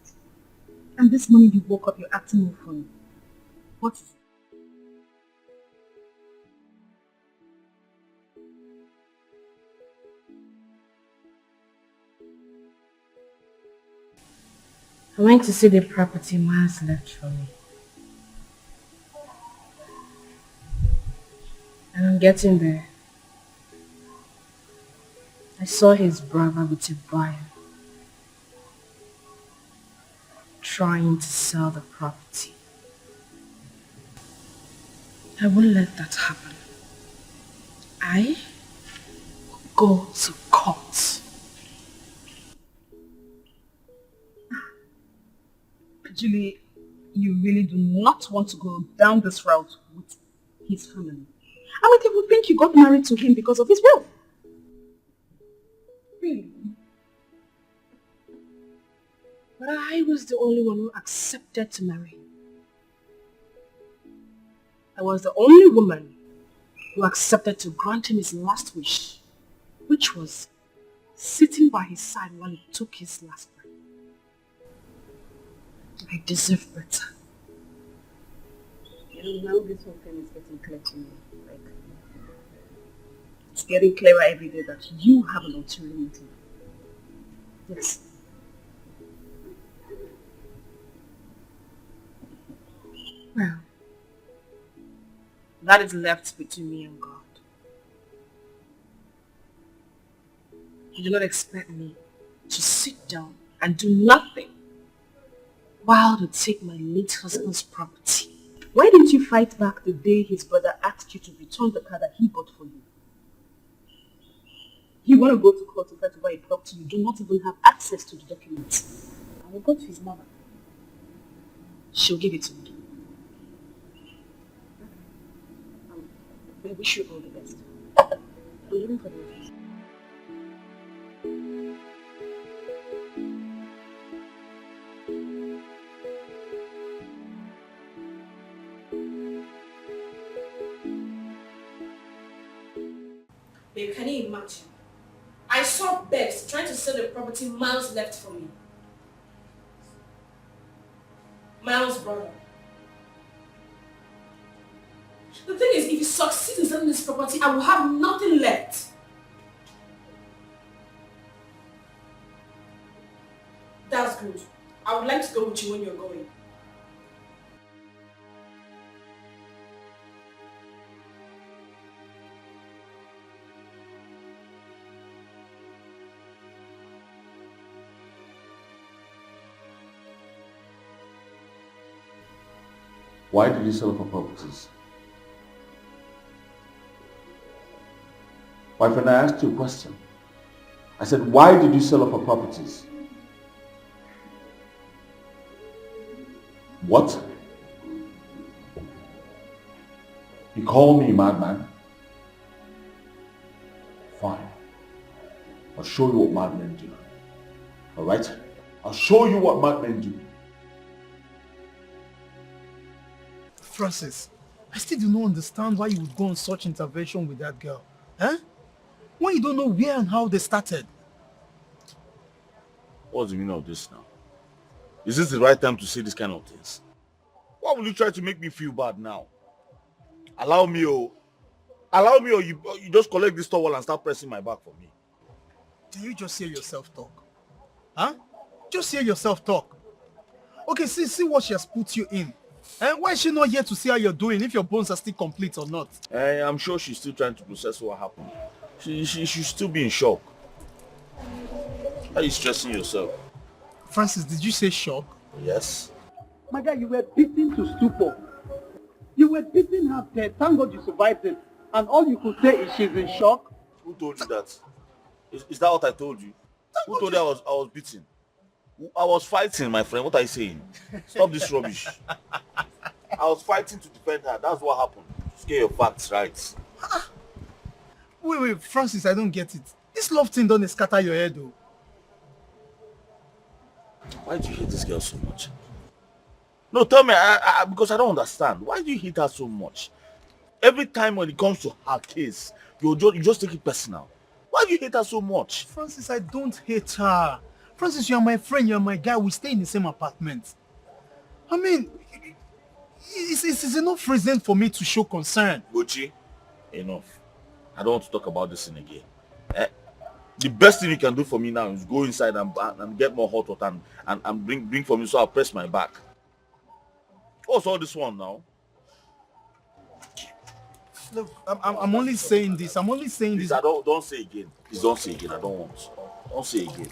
And this morning you woke up, you're acting more funny. What is it? I went to see the property miles left from me. And on getting there, I saw his brother with a buyer trying to sell the property. I won't let that happen. I will go to court. Julie, you really do not want to go down this route with his family. I mean, they would think you got married to him because of his wealth. Really? But I was the only one who accepted to marry him. I was the only woman who accepted to grant him his last wish, which was sitting by his side while he took his last breath. I deserve better. You know, now this whole thing is getting clear to me. Like, it's getting clearer every day that you have an ulterior motive. Yes. Well, That is left between me and God. You do not expect me to sit down and do nothing while they take my late husband's property. Why didn't you fight back the day his brother asked you to return the car that he bought for you? You want to go to court to fight over a property you do not even have access to the documents. I will go to his mother. She'll give it to me. I wish you all the best. I'm leaving for the office. Babe, can you imagine? I saw Bex trying to sell the property Miles left for me. Miles' brother. The thing is, if he succeeds in selling this property, I will have nothing left. That's good. I would like to go with you when you're going. Why did you sell for properties? My friend, I asked you a question. I said, why did you sell off for properties? What? You call me a madman? Fine. I'll show you what madmen do. Alright? I'll show you what madmen do. Francis, I still do not understand why you would go on such intervention with that girl. Huh? When you don't know where and how they started. What's the meaning of this now? Is this the right time to say this kind of things? Why will you try to make me feel bad now? Allow me or you just collect this towel and start pressing my back for me. Can you just hear yourself talk? Huh? Just hear yourself talk. Okay, see what she has put you in. And why is she not here to see how you're doing, if your bones are still complete or not? I'm sure she's still trying to process what happened. She should still be in shock. Why are you stressing yourself? Francis, did you say shock? Yes. My guy, you were beaten to stupor. You were beaten half dead. Thank God you survived it. And all you could say is she's in shock. Who told you that? Is that what I told you? Who told you I was beaten? I was fighting, my friend. What are you saying? Stop this rubbish. I was fighting to defend her. That's what happened. Just get your facts right. Wait, Francis, I don't get it. This love thing don't scatter your head, though. Why do you hate this girl so much? No, tell me, because I don't understand. Why do you hate her so much? Every time when it comes to her case, you just take it personal. Why do you hate her so much? Francis, I don't hate her. Francis, you are my friend, you are my guy. We stay in the same apartment. I mean, it's enough reason for me to show concern. Luchy, enough. I don't want to talk about this thing again. The best thing you can do for me now is go inside and get more hot water and bring for me so I'll press my back. What's all this one now? Look, I'm only saying this. I'm only saying Please, this. Don't say again. Please don't say again. I don't want. Don't say again.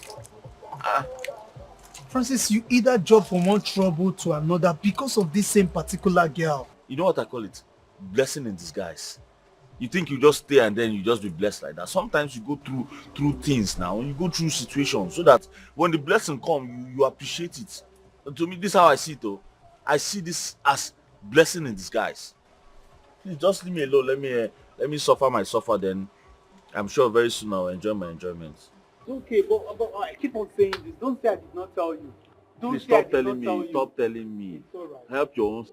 Francis, you either jump from one trouble to another because of this same particular girl. You know what I call it? Blessing in disguise. You think you just stay and then you just be blessed like that. Sometimes you go through things now. You go through situations so that when the blessing comes, you appreciate it. And to me, this is how I see it though. I see this as blessing in disguise. Please just leave me alone. Let me suffer my suffer, then I'm sure very soon I'll enjoy my enjoyment. Okay, but I keep on saying this. Don't say I did not tell you. Please stop telling me. Stop telling me. It's all right. Help your own.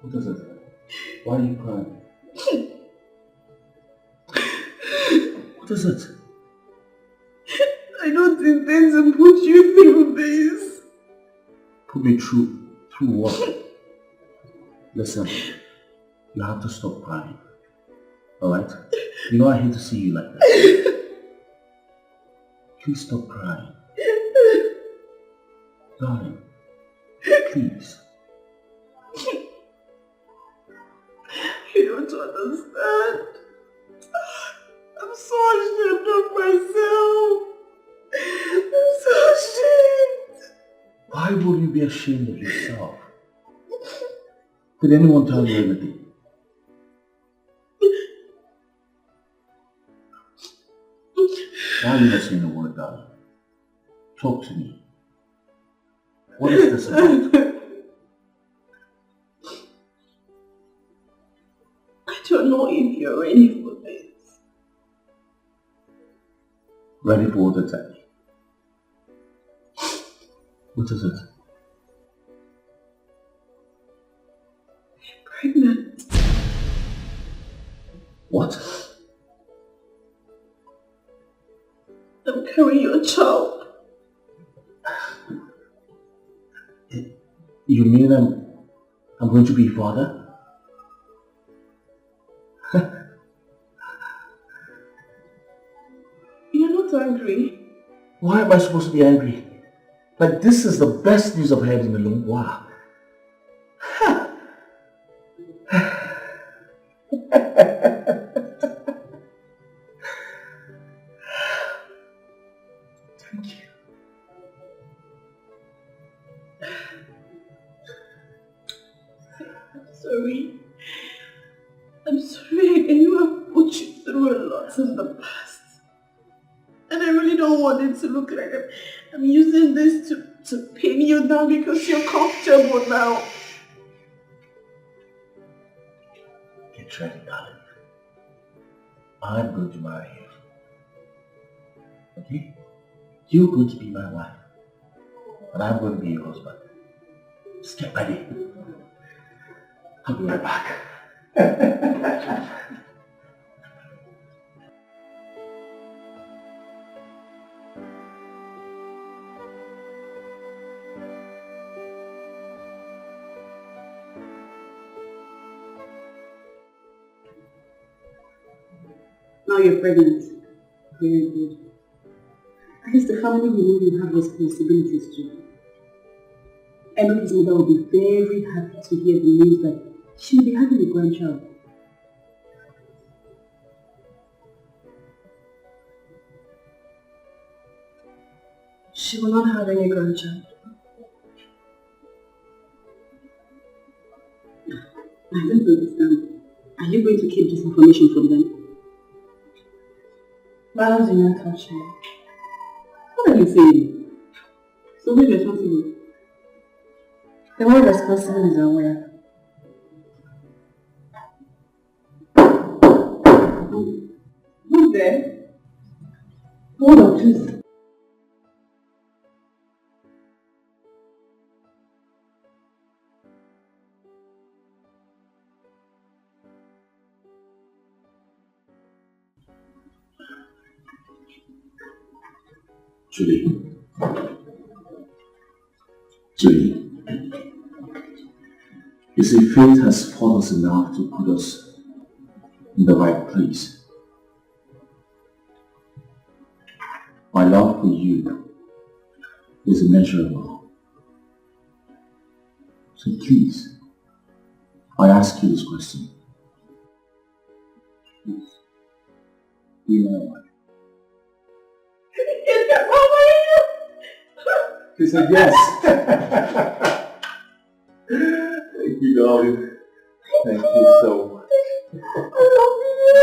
What is it? Why are you crying? What is it? I don't intend to put you through this. Put me through what? Listen, you have to stop crying. Alright? You know I hate to see you like that. Please stop crying. Darling, please. You don't understand. I'm so ashamed of myself. I'm so ashamed. Why would you be ashamed of yourself? Did anyone tell you anything? Why are you not saying a word, darling? Talk to me. What is this about? I don't know if you're ready for this. Ready for what exactly? What is it? I'm pregnant. What? I'm carrying your child. You mean I'm going to be a father? You're not angry. Why am I supposed to be angry? Like, this is the best news I've heard in a long while. Thank you. Sorry. I'm sorry I know I've put you through a lot in the past. And I really don't want it to look like I'm using this to pin you down because you're comfortable now. Get ready, darling. I'm going to marry you. Okay? You're going to be my wife. And I'm going to be your husband. Just get ready. I'll be right back. Now you're pregnant. Very good. I guess the family will know you have responsibilities too. I know his mother will be very happy to hear the news that she will be having a grandchild. She will not have any grandchild. I don't understand. Are you going to keep this information from them? Balance do not touch me. What are you saying? So who's responsible? The one responsible is aware. Who's there? Hold on, please. Julie. Julie. You see, fate has fought us enough to put us in the right place. My love for you is immeasurable. So please, I ask you this question. Please, be my wife. She said yes. Thank you, darling. Thank you so much. I love you.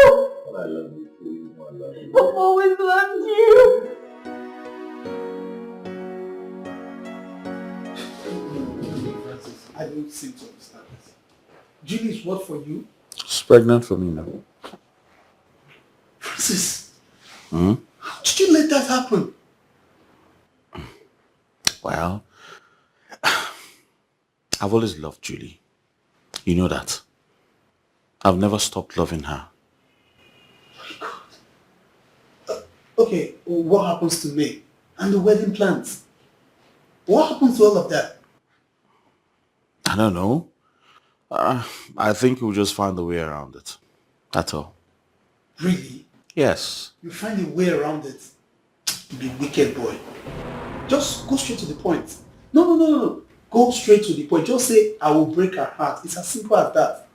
I love you too. I love you. I've always loved you. I don't seem to understand this. Julie is what for you? She's pregnant for me now. Francis, Hmm? how did you let that happen? Well, I've always loved Julie. You know that. I've never stopped loving her. Okay, what happens to me? And the wedding plans? What happens to all of that? don't know. I think we'll just find a way around it. That's all. Really? Yes. You find a way around it. You be wicked boy. Just go straight to the point. No. Go straight to the point. Just say, I will break her heart. It's as simple as that.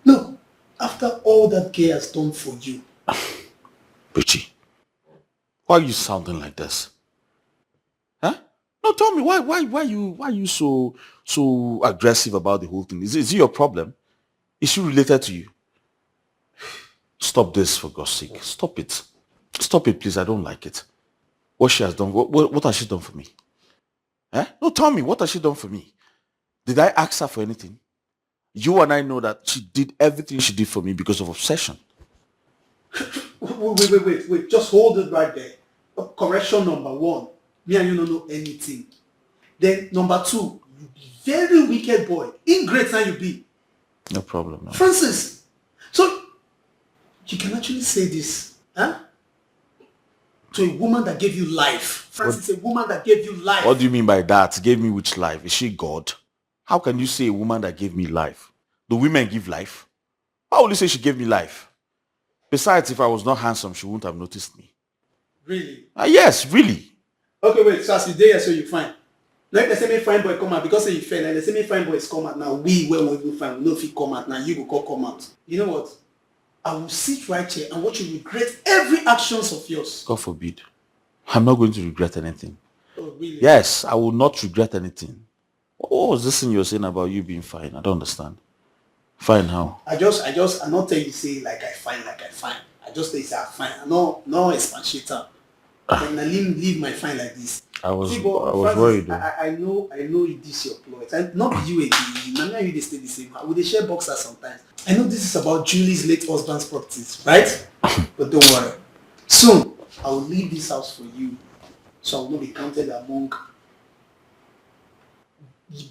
Look, after all that girl has done for you. Luchy, why are you sounding like this? Huh? No, tell me, why you so aggressive about the whole thing? Is it your problem? Is she related to you? Stop this, for God's sake. Stop it. Stop it, please. I don't like it. What she has done, what has she done for me? Eh? No, tell me, what has she done for me? Did I ask her for anything? You and I know that she did everything she did for me because of obsession. Wait. Just hold it right there. Correction number 1. Me and you don't know anything. Then number 2, you be very wicked boy. Ingrate now you be. No problem. No. Francis, so you can actually say this, huh? To a woman that gave you life. Francis, a woman that gave you life. What do you mean by that? Gave me which life? Is she God? How can you say a woman that gave me life? Do women give life? Why would you say she gave me life? Besides, if I was not handsome, she wouldn't have noticed me. Really? Yes, really. Okay, wait, so as you there, so you fine. Like they say me fine boy come out because you fail. Like they say me fine boys come out now. We where we will find, we know if he come out now. You go come out. You know what? I will sit right here and watch you regret every actions of yours. God forbid. I'm not going to regret anything. Oh, really? Yes, I will not regret anything. What was this thing you're saying about you being fine? I don't understand. Fine how? I not tell you say like I fine. I just tell you say I fine. I no expansion. And I leave my fine like this. I was Francis, worried. I know it is your ploy. And not you again. Now you they stay the same. We they share boxers sometimes. I know this is about Julie's late husband's properties, right? But don't worry. Soon I will leave this house for you, so I will not be counted among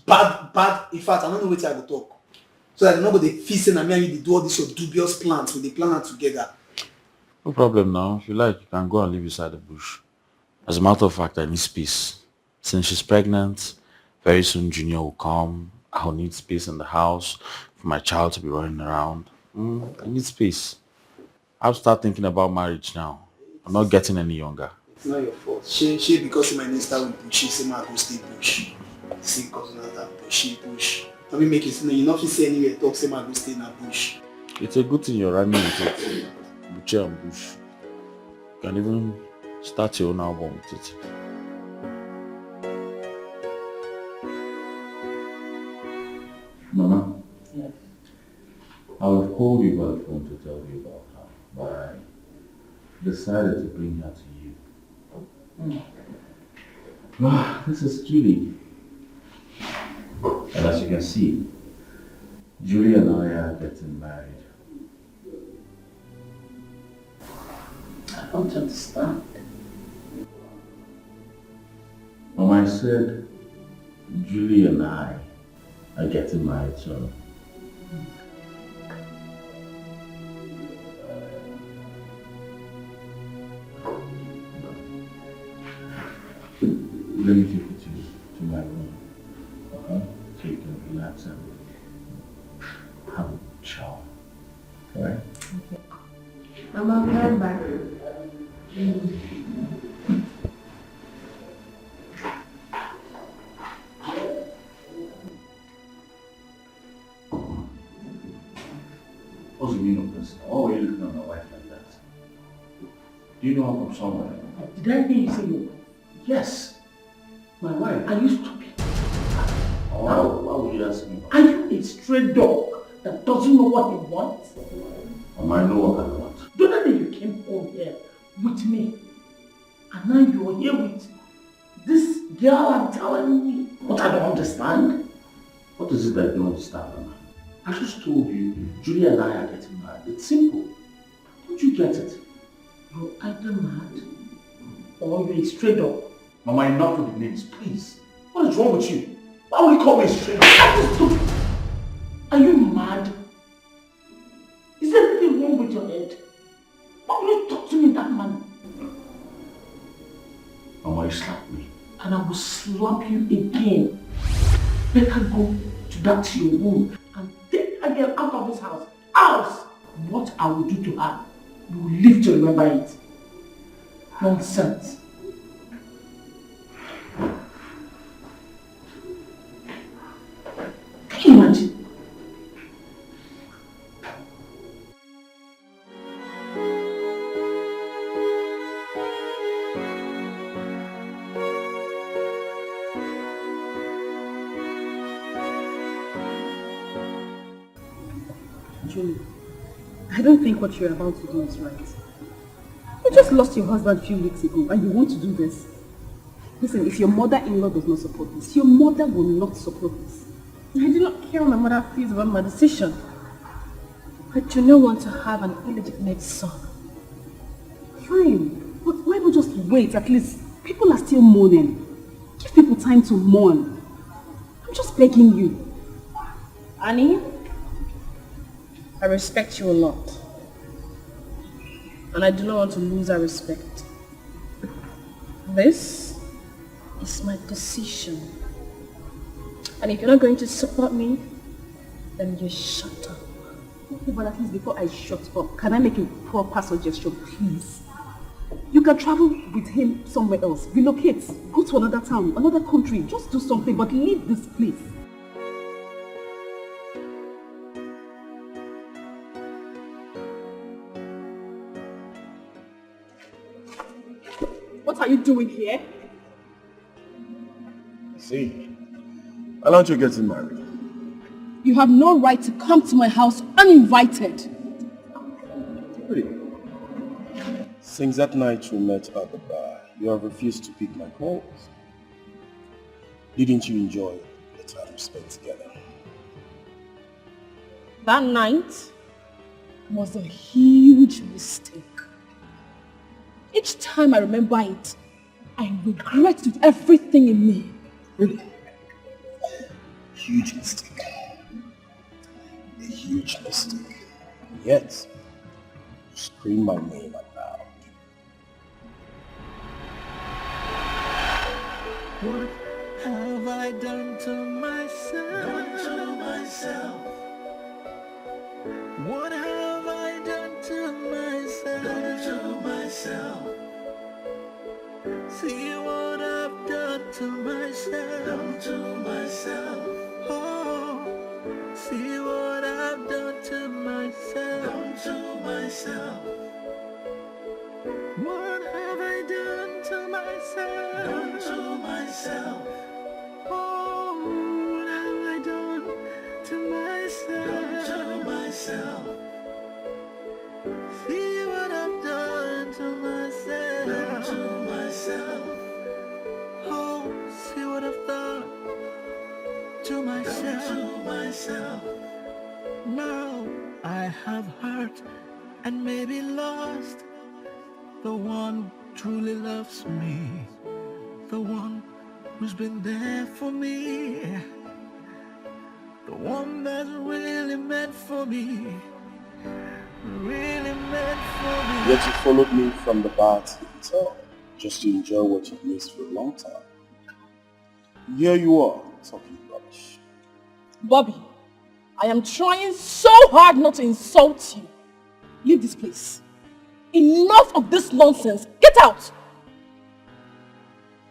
bad. In fact, I don't know what I will talk. So that nobody feasting and me and you do all these your dubious plans with the plan together. No problem now. If you like, you can go and live beside the bush. As a matter of fact, I need space. Since she's pregnant, very soon Junior will come. I'll need space in the house for my child to be running around. I need space. I'll start thinking about marriage now. I'm not getting any younger. It's not your fault. She because my name start with Bush, she say my go stay Bush. See because not that Bush. I mean make it you not say anywhere talk say my go stay in a bush. It's a good thing you're running with it. Bush and Bush. You can even start your own album with it. Mama? Yes. I would call you by the phone to tell you about her, but I decided to bring her to you. This is Julie. And as you can see, Julie and I are getting married. I don't understand. Mama, I said Julie and I are getting married, so let me take you to my room. Okay? So you can relax and have a shower. Alright? Okay. Mama, I'll be right back. What's the meaning of this? Oh, you're looking at my wife like that. Do you know I'm from somewhere? Did I hear you say your wife? Yes. My wife. Are you stupid? Why would you ask me? Are you a stray dog that doesn't know what he wants? I know what I want. The other day you came home here with me, and now you are here with this girl I'm telling me what I don't understand. What is it that you don't understand, Mama? I just told you, Julie and I are getting married. It's simple. Don't you get it? You're either mad or you're a stray dog. Mama, enough with the names, please. What is wrong with you? Why would you call me a stray dog? Are you mad? Is there anything wrong with your head? Why would you talk to me in that manner? Mama, you slapped me. And I will slap you again. better go to that your room and take that girl out of this house. Else, what I will do to her, you will live to remember it. Nonsense. Can you imagine? Julie, I don't think what you're about to do is right. You just lost your husband a few weeks ago and you want to do this. Listen, if your mother-in-law does not support this, your mother will not support this. I do not care what my mother feels about my decision. I do not want to have an illegitimate son. Fine, but why not just wait? At least people are still mourning. Give people time to mourn. I'm just begging you. Annie, I respect you a lot. And I do not want to lose that respect. This is my decision. And if you're not going to support me, then you shut up. Okay, but at least before I shut up, can I make a proper suggestion, please? You can travel with him somewhere else. Relocate. Go to another town, another country. Just do something, but leave this place. What are you doing here? See, why don't you get married? You have no right to come to my house uninvited. Really? Since that night we met at the bar, you have refused to pick my calls. Didn't you enjoy the time we spent together? That night was a huge mistake. Each time I remember it, I regret with everything in me. Really? Huge mistake. A huge mistake. Yet, you scream my name out loud. What have I done to myself? What have I done to myself? See what I've done to myself. Oh, see what I've done to myself. What have I done to myself? Oh, what have I done to myself? See what I've done to myself. Oh, see what I've done to myself. Now I have hurt and maybe lost the one who truly loves me, the one who's been there for me, the one that's really meant for me, really meant for me. Yet you followed me from the bar to the hotel, just to enjoy what you've missed for a long time. Here you are, talking rubbish. Bobby, I am trying so hard not to insult you. Leave this place. Enough of this nonsense. Get out!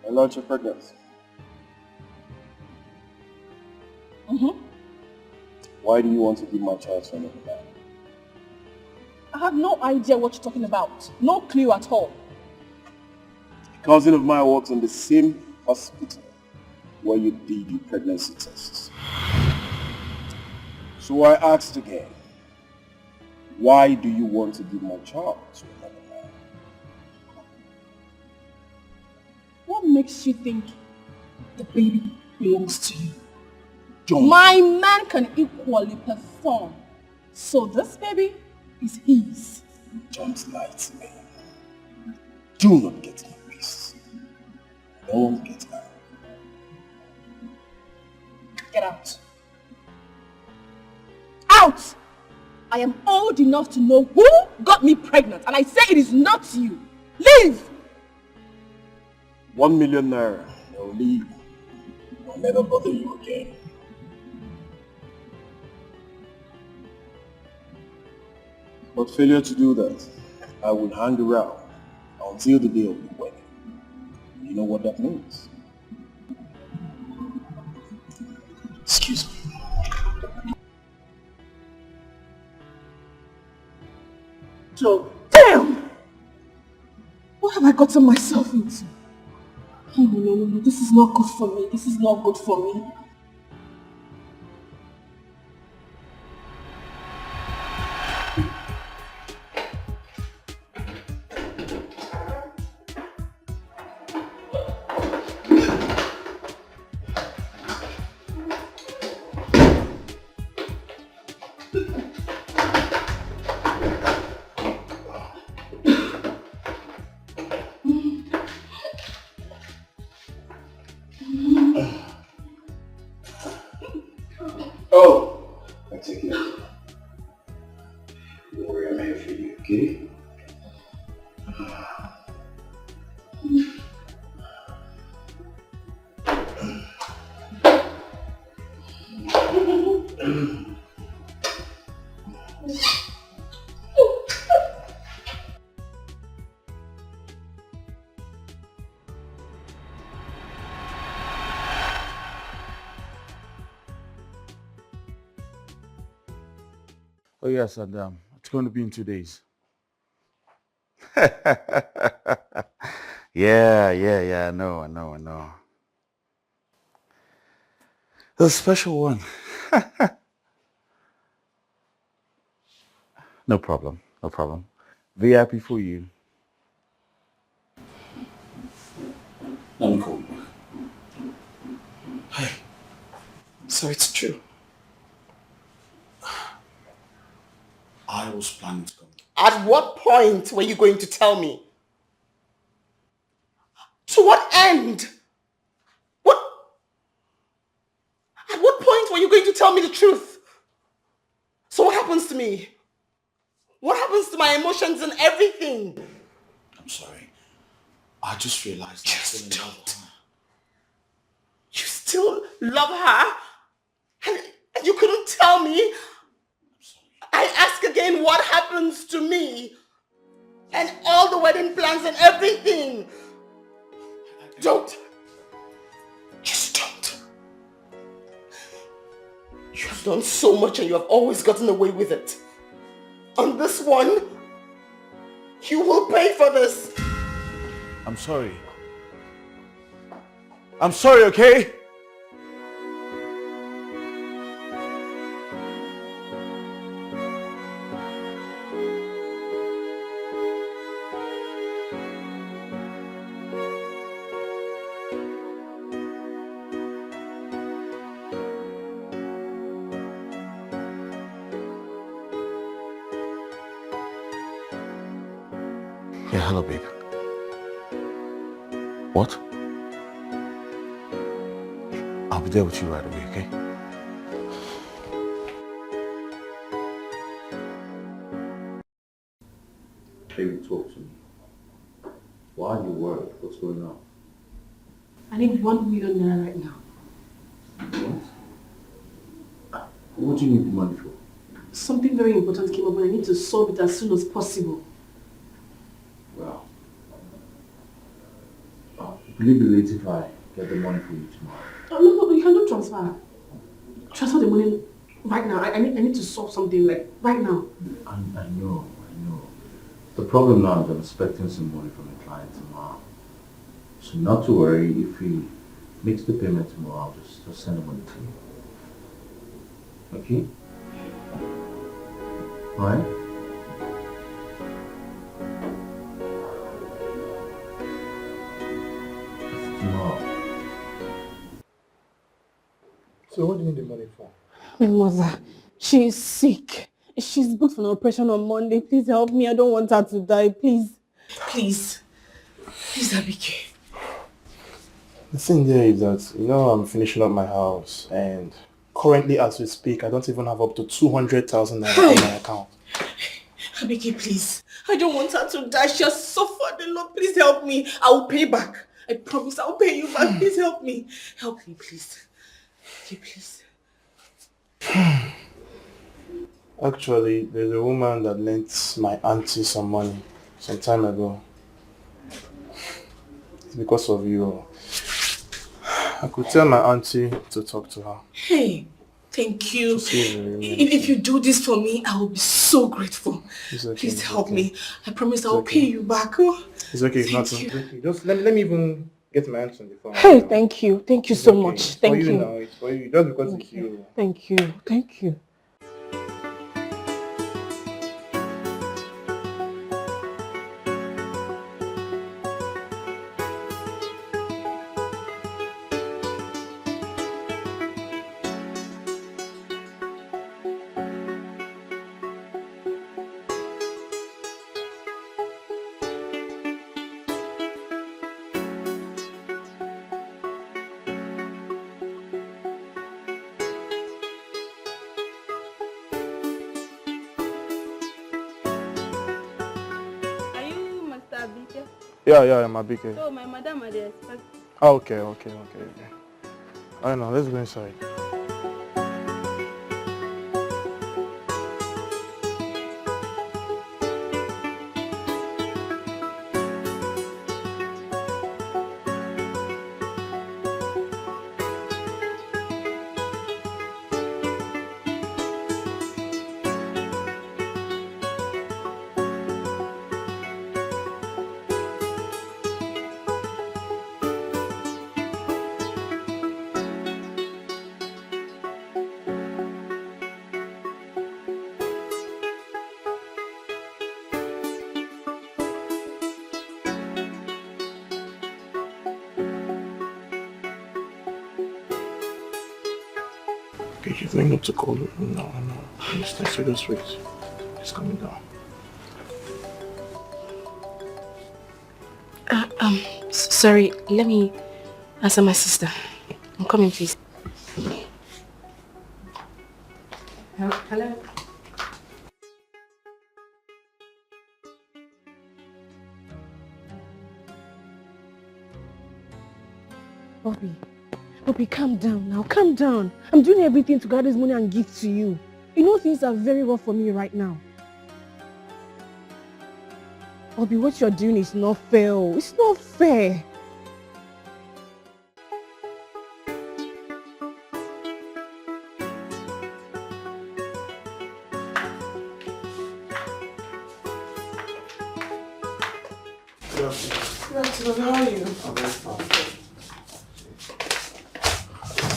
I learned your pregnancy. Why do you want to give my child to another man? I have no idea what you're talking about. No clue at all. A cousin of mine works in the same hospital where you did your pregnancy tests. So I asked again, why do you want to give my child to another man? What makes you think the baby belongs to you? Don't. My man can equally perform. So this baby is his. Don't lie to me. Do not get me pissed. Don't get out. Get out. Out! I am old enough to know who got me pregnant, and I say it is not you. Leave! 1 million naira. I'll leave. I'll never bother you again. But failure to do that, I will hang around until the day of the wedding. You know what that means? Excuse me. Joe, damn! What have I gotten myself into? Oh, no, this is not good for me. This is not good for me. Oh! I take it. Don't worry, I'm here for you, okay? Oh yes, and it's going to be in 2 days. Yeah, I know. The special one. No problem. VIP for you. Let me call you. Hey, so it's true. I was planning to come. At what point were you going to tell me? To what end? At what point were you going to tell me the truth? So what happens to me? What happens to my emotions and everything? I'm sorry. I just realized I still in love with her. You still love her? And you couldn't tell me? I ask again, what happens to me? And all the wedding plans and everything? Don't. Just don't. You have done so much and you have always gotten away with it. On this one, you will pay for this. I'm sorry. I'm sorry, okay? Yeah, hello, babe. What? I'll be there with you right away, okay? Baby, talk to me. Why are you worried? What's going on? I need 1 million naira right now. What? What do you need the money for? Something very important came up and I need to solve it as soon as possible. Well, will you be late if I get the money for you tomorrow? No, you cannot transfer. Transfer the money right now. I need to solve something like right now. I know. The problem now is I'm expecting some money from a client tomorrow. So not to worry, if he makes the payment tomorrow, I'll just send the money to you. Okay? Alright? Tomorrow. So what do you need the money for? My mother, she is sick. She's booked for an operation on Monday. Please help me. I don't want her to die. Please. Please, Abike. The thing there is that, I'm finishing up my house and currently as we speak, I don't even have up to 200,000 naira on my account. Abike, please. I don't want her to die. She has suffered a lot. Please help me. I will pay back. I promise I'll pay you back. Please help me. Help me, please. Okay, please. Actually, there's a woman that lent my auntie some money some time ago. It's because of you. I could tell my auntie to talk to her. Hey, thank you. If If you do this for me, I will be so grateful. okay, Please help me. I promise I will pay you back. It's okay, it's not something. Just let me even get my hands on the phone. Hey, thank you. Thank you so much. It's Thank for you you. now. It's for you. Just because it's you. Thank you. Thank you. Yeah, my big So my madam are there expect. Okay. I know, let's go inside. Okay, he's going up to call her. No. Just wait. He's coming down. Sorry, let me answer my sister. I'm coming, please. Hello? Bobby, calm down now. Calm down. I'm doing everything to gather this money and give to you. You know things are very rough for me right now. Bobby, what you're doing is not fair. It's not fair. Good afternoon, how are you? I'm very fine.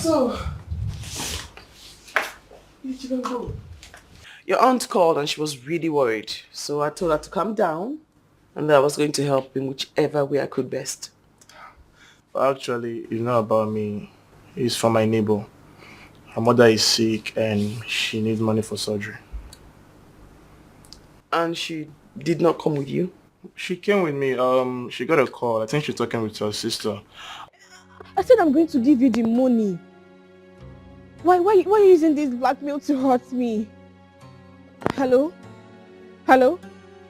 So, where did you go? Your aunt called and she was really worried. So I told her to calm down and that I was going to help in whichever way I could best. Actually, you know about me. It's for my neighbor. Her mother is sick and she needs money for surgery. And she did not come with you? She came with me. She got a call. I think she's talking with her sister. I said I'm going to give you the money. Why are you using this blackmail to hurt me? Hello?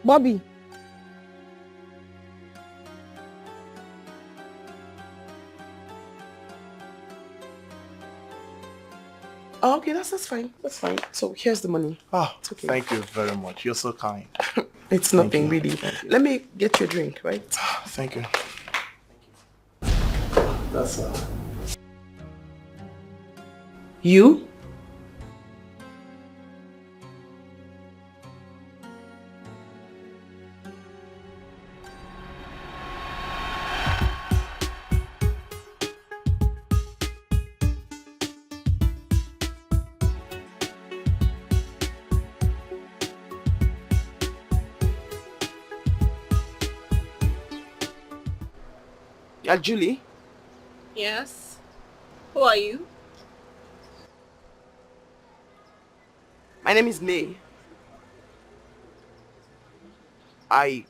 Bobby? Oh, okay, that's fine. That's fine. So here's the money. It's okay. Thank you very much. You're so kind. It's nothing really. Let me get you a drink, right? Thank you. That's You? Julie? Yes? Who are you? My name is May. I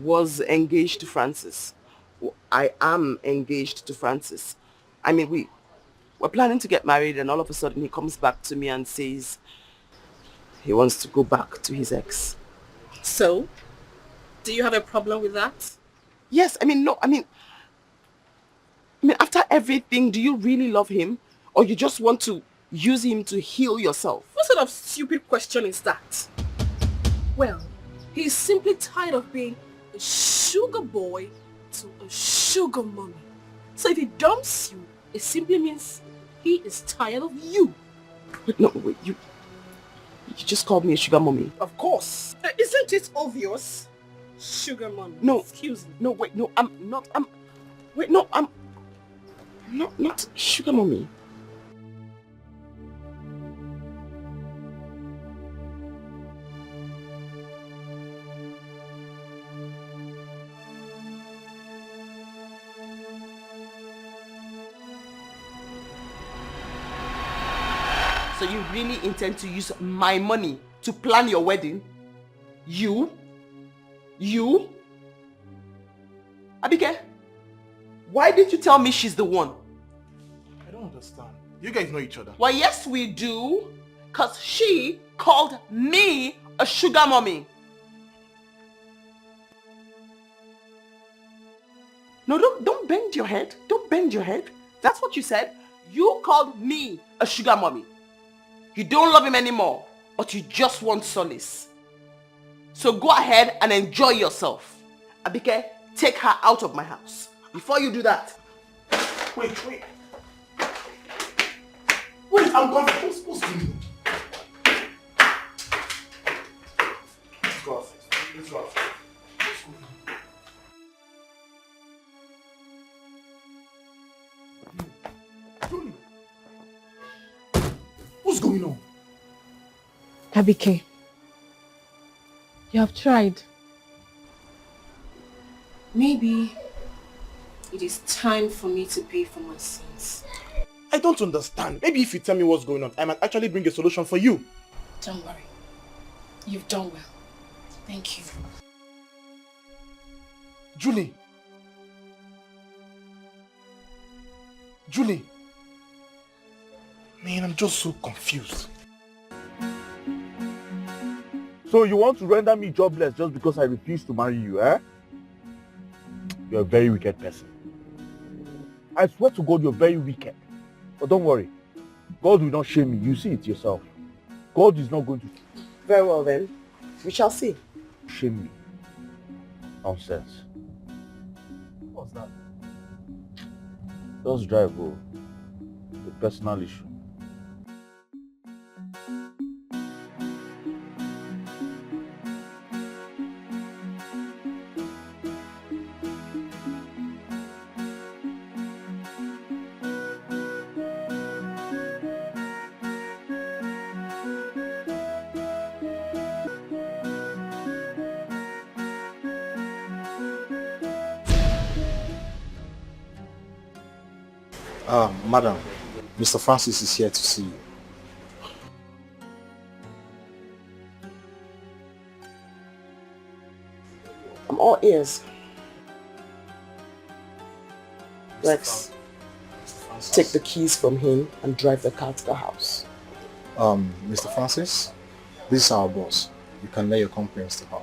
was engaged to Francis. I am engaged to Francis. I mean, we're planning to get married and all of a sudden he comes back to me and says he wants to go back to his ex. So? Do you have a problem with that? Yes, no, after everything, do you really love him? Or you just want to use him to heal yourself. What sort of stupid question is that? Well, he's simply tired of being a sugar boy to a sugar mommy. So if he dumps you, it simply means he is tired of you. Wait, you just called me a sugar mommy. Of course. Isn't it obvious? Sugar mommy. No. Excuse me. No, wait, no, I'm not sugar mommy. So you really intend to use my money to plan your wedding? You? Abike, why didn't you tell me she's the one? I don't understand. You guys know each other. Well, yes we do. Because she called me a sugar mommy. No, don't bend your head. Don't bend your head. That's what you said. You called me a sugar mommy. You don't love him anymore, but you just want solace. So go ahead and enjoy yourself. Abike, take her out of my house. Before you do that. Wait, I'm confused. What's going on? Let's go outside. Let's go outside. What's going on? Abike, you have tried. Maybe it is time for me to pay for my sins. I don't understand. Maybe if you tell me what's going on, I might actually bring a solution for you. Don't worry. You've done well. Thank you. Julie. Man, I'm just so confused. So you want to render me jobless just because I refuse to marry you, eh? You're a very wicked person. I swear to God, you're very wicked. But don't worry. God will not shame me. You see it yourself. God is not going to... Very well then. We shall see. Shame me. Nonsense. What's that? Just drive, oh. A personal issue. Madam, Mr. Francis is here to see you. I'm all ears. Lex, take the keys from him and drive the car to the house. Mr. Francis, this is our boss. You can lay your complaints to her.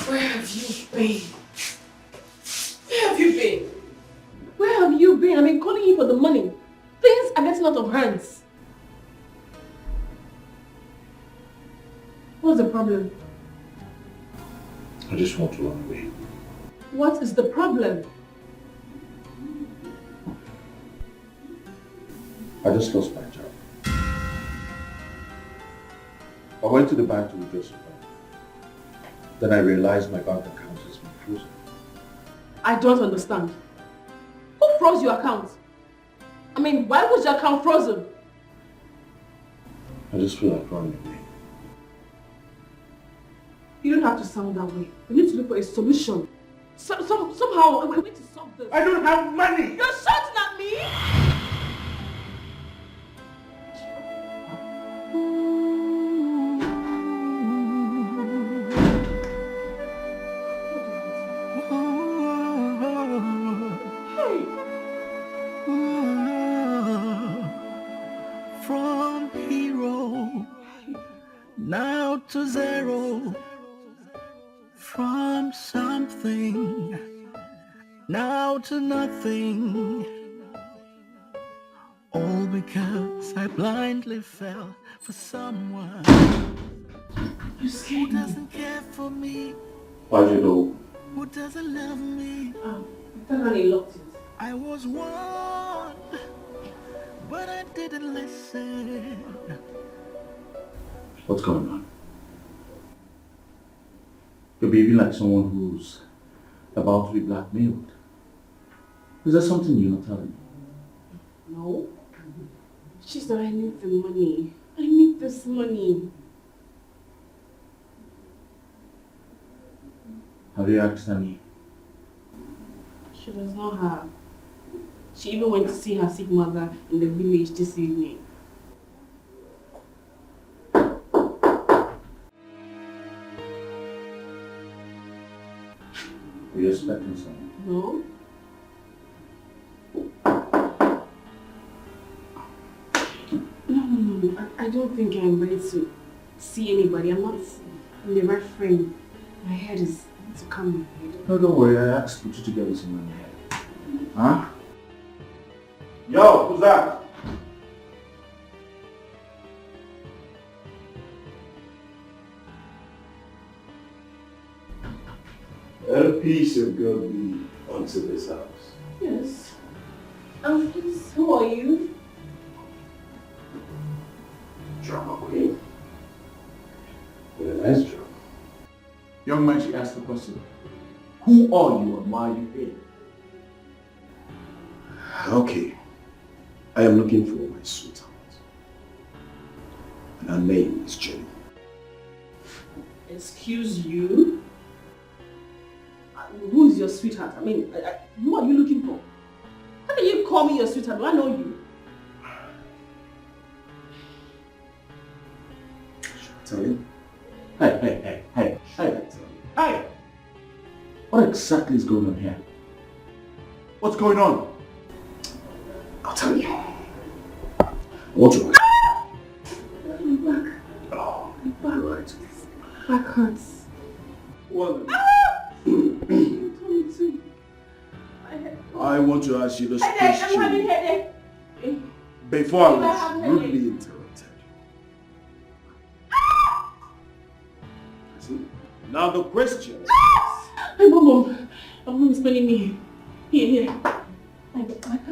Where have you been? Where have you been? Where have you been? I've been calling you for the money. Things are getting out of hands. What's the problem? I just want to run away. What is the problem? I just lost my job. I went to the bank to withdraw some money. Then I realized my bank account has been frozen. I don't understand. Who froze your account? I mean, why was your account frozen? I just feel like running away. You don't have to sound that way. We need to look for a solution. Somehow, we need to solve this. I don't have money! You're shouting at me? From hero now to zero, from something now to nothing, all because I blindly fell for someone who doesn't care for me, How'd you know? who doesn't love me. I was warned, but I didn't listen. What's going on? You're behaving like someone who's about to be blackmailed. Is there something you're not telling me? No. It's just that I need the money. I need this money. Have you asked Annie? She does not have. She even went to see her sick mother in the village this evening. Are you expecting someone? No. No. I don't think I'm ready to see anybody. I'm the right frame. My head is to come. No, don't worry. I asked Luchy to get me some money. Huh? Yo, who's that? Let a peace of God be unto this house. Yes. Please, who are you? Drama queen. With a nice drum. Young man, she asked the question. Who are you and why are you here? Okay. I am looking for my sweetheart. And her name is Jenny. Excuse you? Who is your sweetheart? I mean, who are you looking for? How can you call me your sweetheart? Do I know you? Tell you? Hey. What exactly is going on here? What's going on? I'll tell you. I want to... My back. Oh, My back. right. Back hurts. Well, Me too. I want to ask you this I'm having question headache. before I was rudely interrupted. See? Now the question. My mom is calling me. Here. My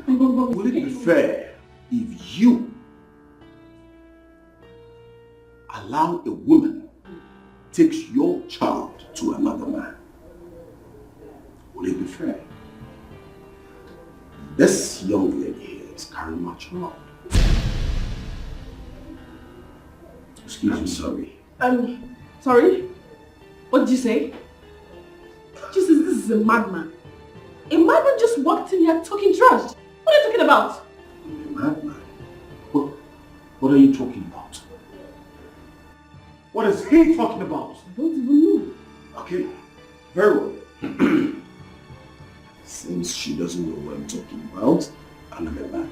mom. Would it be fair if you allow a woman takes your child to another man? Would it be fair? This young lady here is carrying my child. Excuse me, sorry. Sorry? What did you say? Jesus, this is a madman. A madman just walked in here talking trash. What are you talking about? A madman? What are you talking about? What is he talking about? I don't even know. Okay, very well. Since she doesn't know what I'm talking about, and I'm a madman,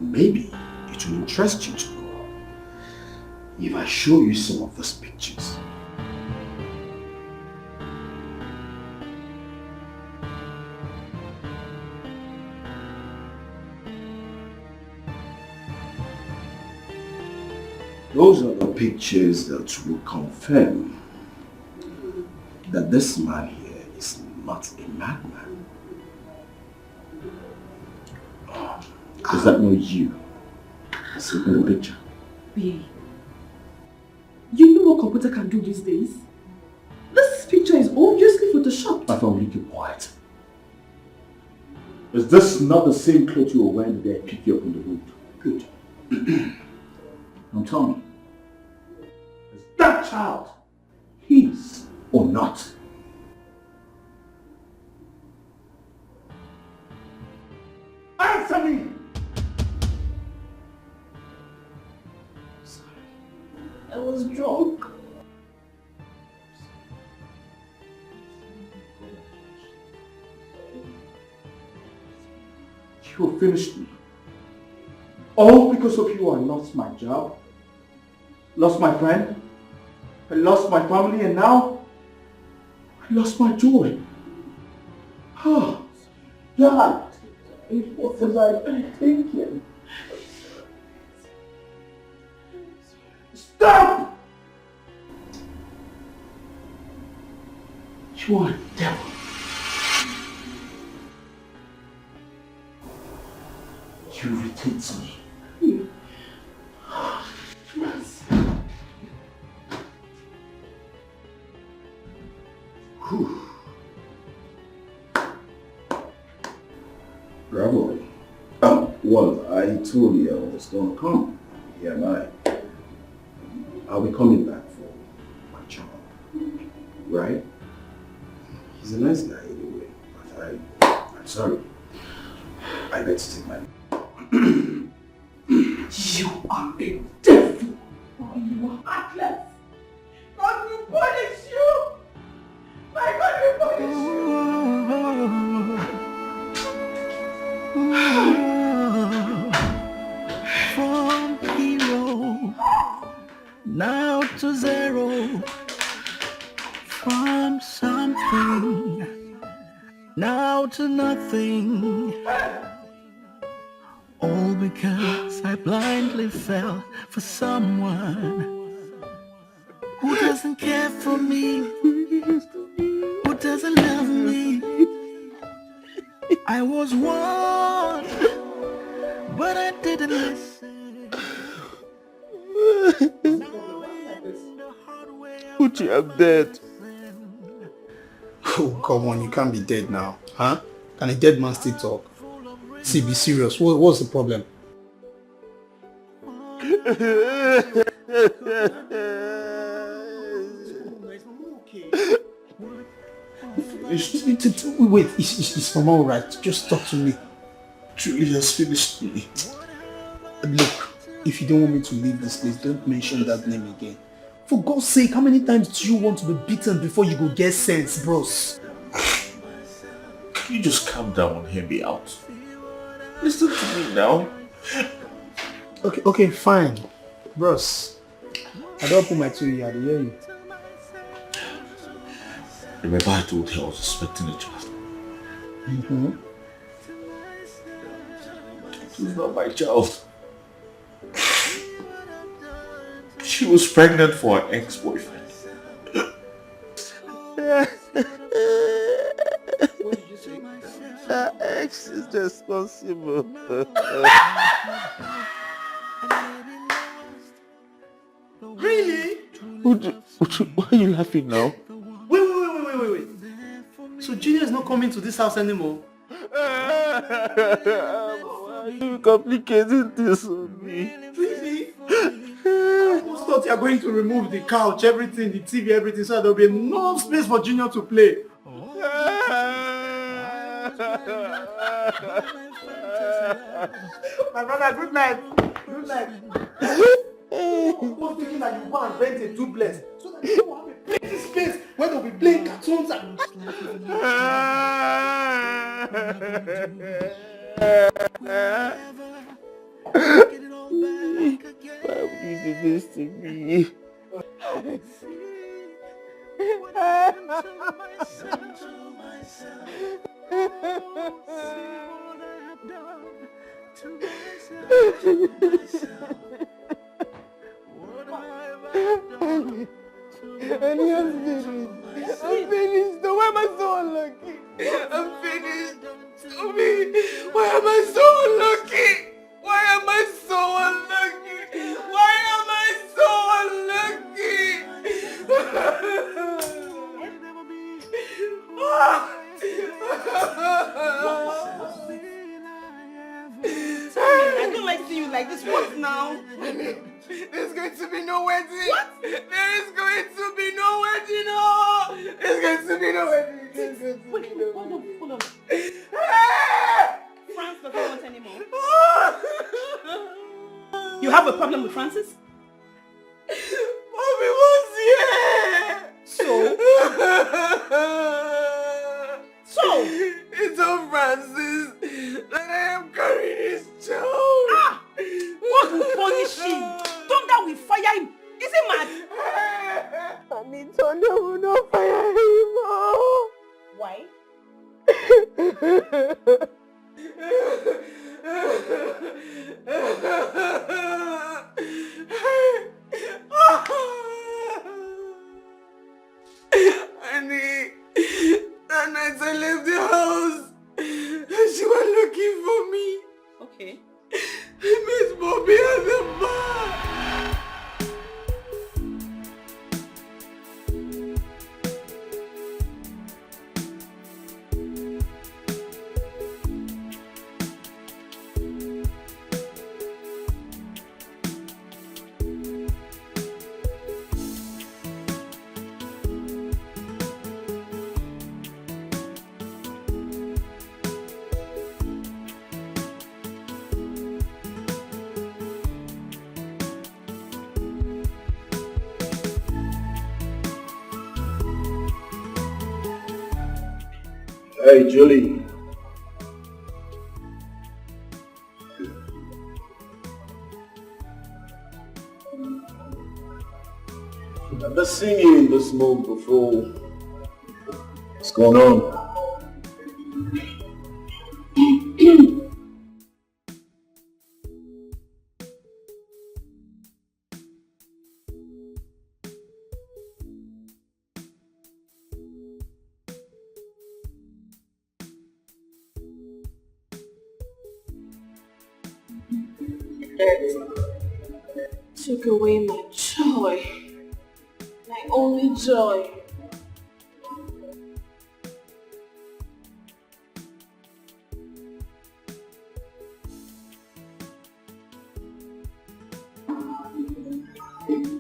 maybe it will interest you to know if I show you some of these pictures. Those are the pictures that will confirm that this man here is not a madman. Is that not you? See in the picture? Babe, you know what computer can do these days? This picture is obviously photoshopped. My phone, keep quiet. Is this not the same clothes you were wearing the day I picked you up on the road? Good. Now tell me, is that child his or not? Answer me! Sorry. I was drunk. You You finished me. All because of you I lost my job, lost my friend, I lost my family, and now I lost my joy. Oh, God, what was I thinking? Stop! You are a devil. You irritate me. Yes. Whew. Bravo. Well, I told you I was going to come. Yeah, I'll be coming back for my job. Right? He's a nice guy anyway, but I'm sorry. I better take my... You are a devil. You are heartless. God will punish you. My God will punish From hero now to zero, from something now to nothing, all because I blindly fell for someone who doesn't care for me, who doesn't love me. I was warned, but I didn't listen. Luchy, I'm dead. Oh, come on, you can't be dead now. Huh? Can a dead man still talk? See, be serious. What's the problem? Wait, it's Mama alright? Just talk to me. Julie has finished me. Look, if you don't want me to leave this place, don't mention that name again. For God's sake, how many times do you want to be beaten before you go get sense, bros? Can you just calm down and hear me out? Listen to me now. Okay, fine. Bros, I don't put my two here, I hear you. Remember I told you I was expecting a child? Mm-hmm. She's not my child. She was pregnant for her ex-boyfriend. Her ex is responsible. Really? Why are you laughing now? Wait. So Junior is not coming to this house anymore? Why are you complicating this on me? Really? I almost thought you are going to remove the couch, everything, the TV, everything, so there will be enough space for Junior to play. My brother, good night. Good night. I was thinking that you go and rent a duplex so that you will have a plenty space where they'll be playing cartoons and... Why would you do this to me? And he has finished. I'm finished. Why am I so unlucky? I'm finished. Tell me, why am I so unlucky? Why am I so unlucky? Why am I so unlucky? Sorry, I don't like seeing you like this. What now? There's going to be no wedding. What? There is going to be no wedding. Oh, there's going to be no wedding. Wait, hold on. France doesn't want anymore. You have a problem with Francis? Mommy was here. So? It's on Francis that I am currently his child. Ah! God will punish him. Thunder will fire him. Is he mad? Honey, thunder will not fire him. Oh. Why? Honey, that night I left the house. She was looking for me. Okay. I met Bobby at the bar. Hey, Julie. I've never seen you in this mood before. What's going on? Took away my joy. My only joy.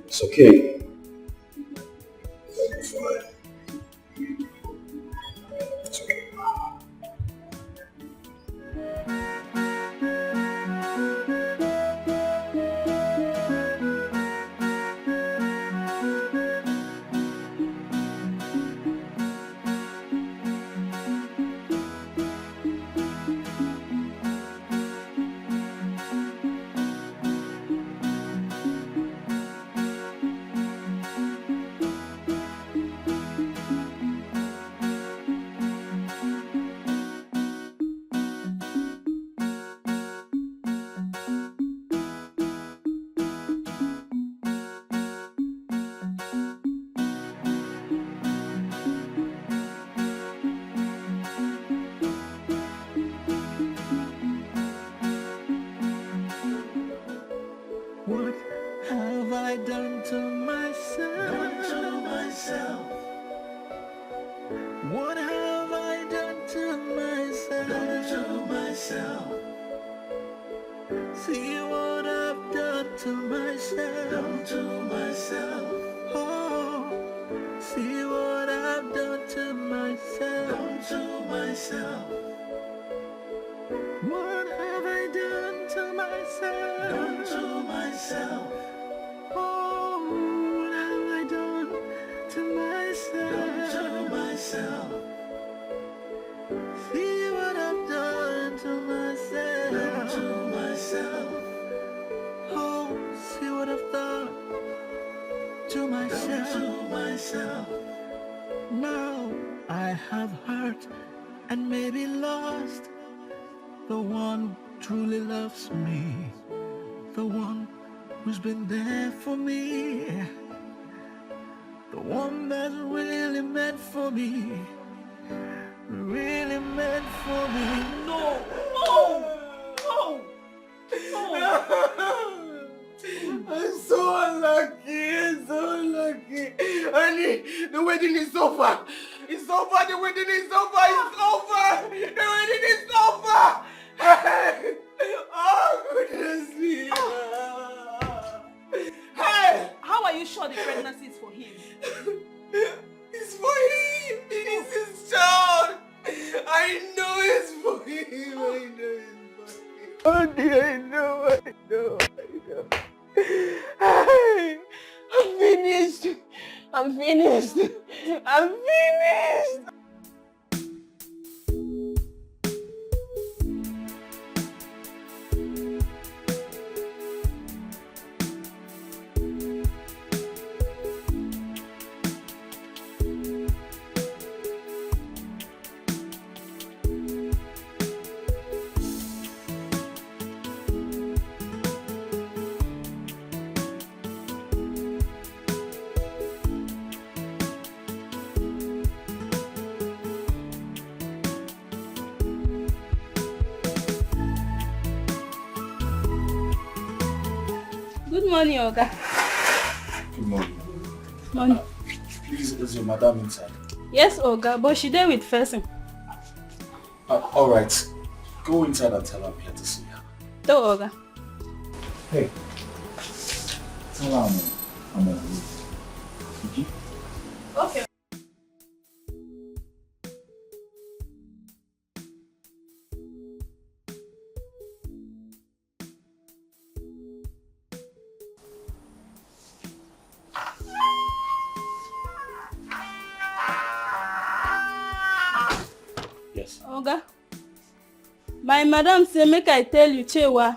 It's okay. It's fine. It's okay. What have I done to myself? What have I done to myself? See what I've done to myself. Oh, see what I've done to myself. What have I done to myself? Oh, what have I done to myself? See what I've done to myself. Oh, see what I've done to myself. Now I have hurt and maybe lost the one who truly loves me, the one who's been there for me, the one that's really meant for me, really meant for me. No! I'm so unlucky. Honey, the wedding is over. It's over. The wedding is over. It's over. The wedding is over. Oh, goodness me. Hey! How are you sure the pregnancy is for him? It's for him. It is his child. I know it's for him. I know it's for him. Honey, I know. Hey, I'm finished. Good morning, Oga. Good morning. Morning. Please, is your madam inside? Yes, Oga, but she there with person. Alright. Go inside and tell her I'm here to see her. Do, Oga. Hey. Tell her I'm on the way. Okay? Okay. Yes. Oga, my madam say make I tell you, Chewa.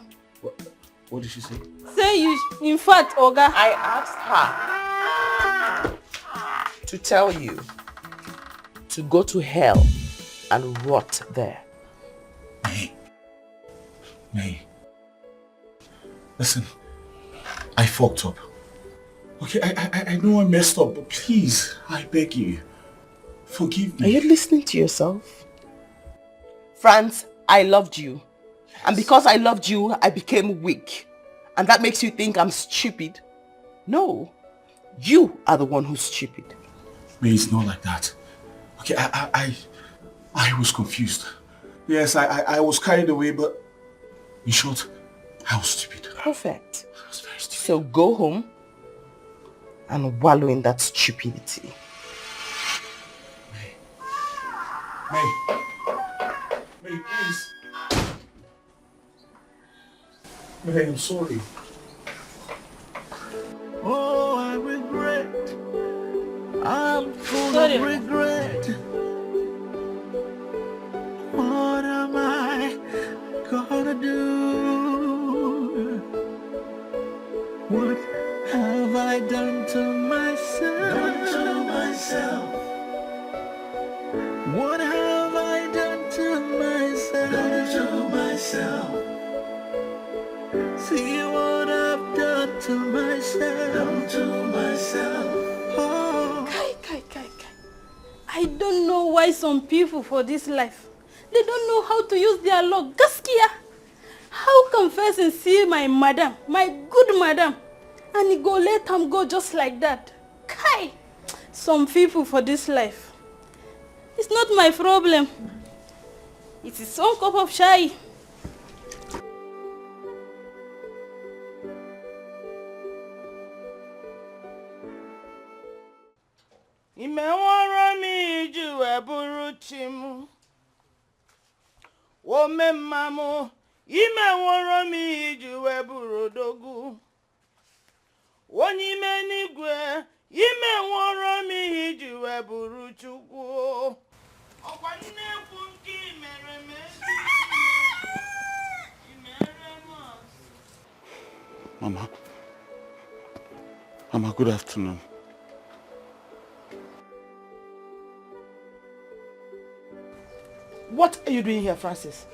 What did she say? Say you, in fact, Oga. I asked her to tell you to go to hell and rot there. May. Listen, I fucked up. Okay, I know I messed up, but please, I beg you, forgive me. Are you listening to yourself? France, I loved you. Yes. And because I loved you, I became weak. And that makes you think I'm stupid? No, you are the one who's stupid. May, it's not like that. Okay, I was confused. Yes, I was carried away, but in short, I was stupid. Perfect. I was very stupid. So go home and wallow in that stupidity. May, please. May, I'm sorry. Oh, I regret. I'm full of regret. What am I gonna do? What have I done to myself? What have I done to myself? See what I've done to myself. Oh. Kai. I don't know why some people for this life, they don't know how to use their luck. Gaskiya. How can person see my madam, my good madam, and he go let him go just like that? Kai. Some people for this life. It's not my problem. It's his own cup of chai. Imewara mi ju eburu chimu. Ome mamu. Imewara mi ju eburu dogu. Onyime nigwe. Imewara mi ju eburu chukwu. Mama, good afternoon. What are you doing here, Francis?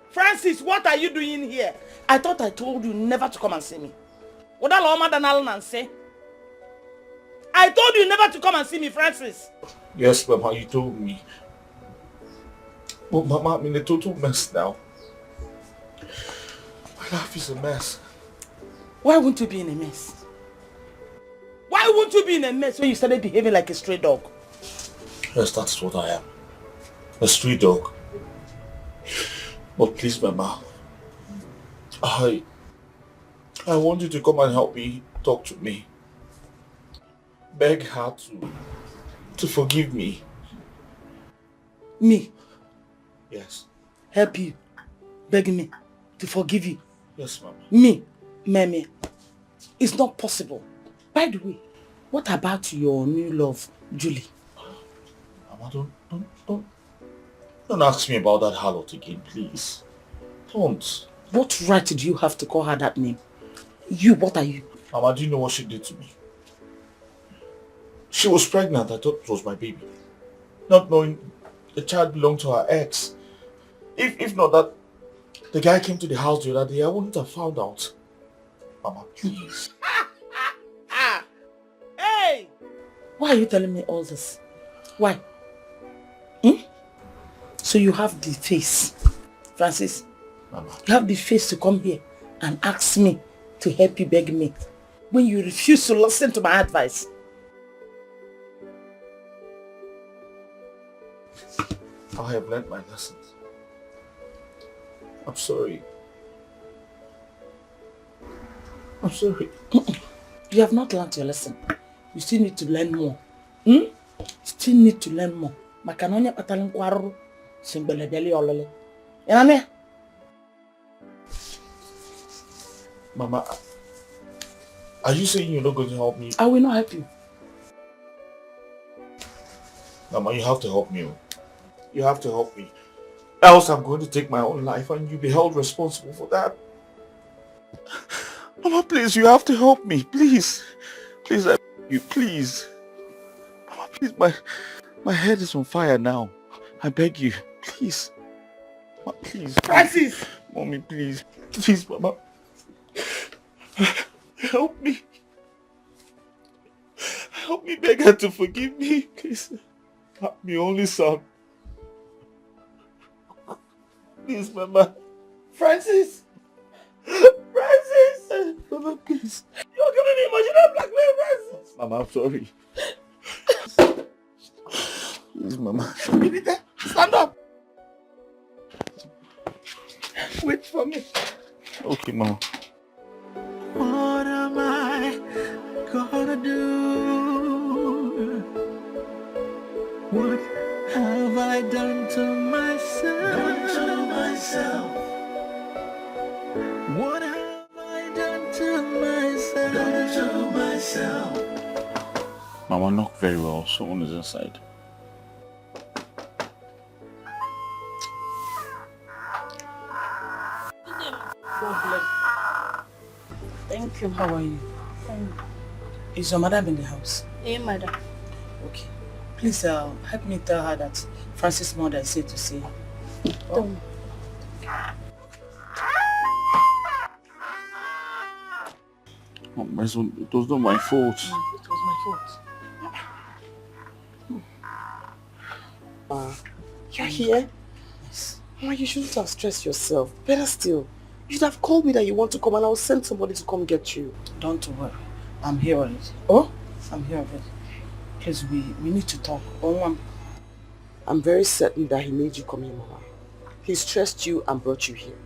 Francis, what are you doing here? I thought I told you never to come and see me. I told you never to come and see me, Francis. Yes, Mama, you told me. But Mama, I'm in a total mess now. My life is a mess. Why won't you be in a mess? Why won't you be in a mess when you started behaving like a stray dog? Yes, that's what I am. A street dog. But please, Mama, I want you to come and help me, talk to me. Beg her to forgive me. Me? Yes. Help you? Beg me to forgive you? Yes, Mama. Me? Meme? It's not possible. By the way, what about your new love, Julie? Mama, don't ask me about that harlot again, please. Don't. What right do you have to call her that name? You, what are you? Mama, do you know what she did to me? She was pregnant. I thought it was my baby. Not knowing the child belonged to her ex. If not that the guy came to the house the other day, I wouldn't have found out. Mama, please. Hey! Why are you telling me all this? Why? So you have the face, Francis, Mama. you have the face to come here and ask me to help you beg me when you refuse to listen to my advice? I have learned my lessons. I'm sorry. I'm sorry. You have not learned your lesson. You still need to learn more. You still need to learn more. Makanonya pataling kwaru simbele beli olole. Yaname? Mama, are you saying you're not going to help me? I will not help you. Mama, you have to help me. You have to help me. Else I'm going to take my own life and you'll be held responsible for that. Mama, please, you have to help me. Please. Please, I beg you, please. Mama, please, my head is on fire now. I beg you, please. Mama, please. Francis! Mommy, please. Please, Mama. Help me. Help me beg her to forgive me, please. My only son. Please, Mama. Francis! Francis! Mama, please. You're giving me emotional blackmail, Francis! Mama, I'm sorry. Please, Mama. Give it there. Stand up. Wait for me. Okay, Mama. What am I gonna do? What have I done to myself? What have I done to myself? Mama, knock very well. Someone is inside. God bless. Thank you. How are you? Fine. Is your madam in the house? Hey, madam. Okay. Please help me tell her that Francis' mother is here to see her. Oh. Oh, my son, it was not my fault. It was my fault. You're here? Yes. Mama, you shouldn't have stressed yourself. Better still, you should have called me that you want to come and I'll send somebody to come get you. Don't worry. I'm here already. Oh? I'm here already. Please, we need to talk. I'm very certain that he made you come here, Mama. He stressed you and brought you here.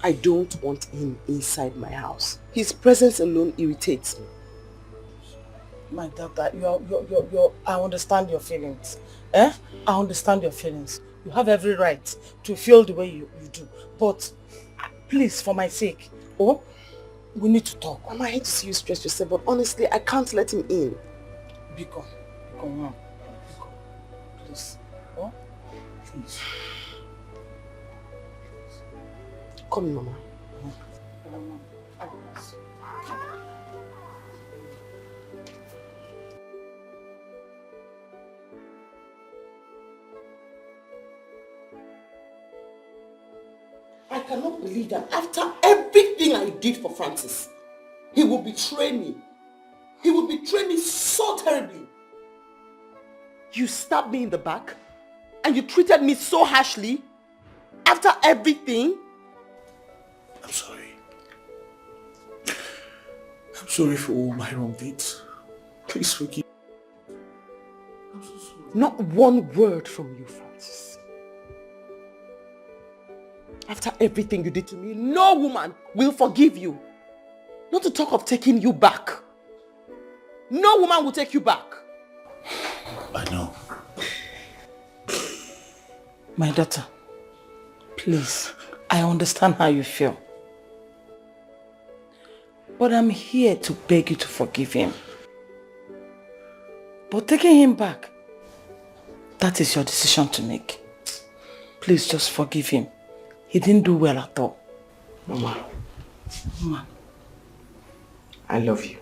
I don't want him inside my house. His presence alone irritates me. My daughter, I understand your feelings. I understand your feelings. You have every right to feel the way you do. But please, for my sake, we need to talk. Mama, I hate to see you stress yourself, but honestly, I can't let him in. Biko, please. Please. Come in, Mama. I cannot believe that after everything I did for Francis, he will betray me. He will betray me so terribly. You stabbed me in the back and you treated me so harshly after everything. I'm sorry. I'm sorry for all my wrong deeds. Please forgive me. I'm so sorry. Not one word from you, Francis. After everything you did to me, no woman will forgive you. Not to talk of taking you back. No woman will take you back. I know. My daughter, please, I understand how you feel. But I'm here to beg you to forgive him. But taking him back, that is your decision to make. Please just forgive him. He didn't do well at all. Mama. Mama. I love you.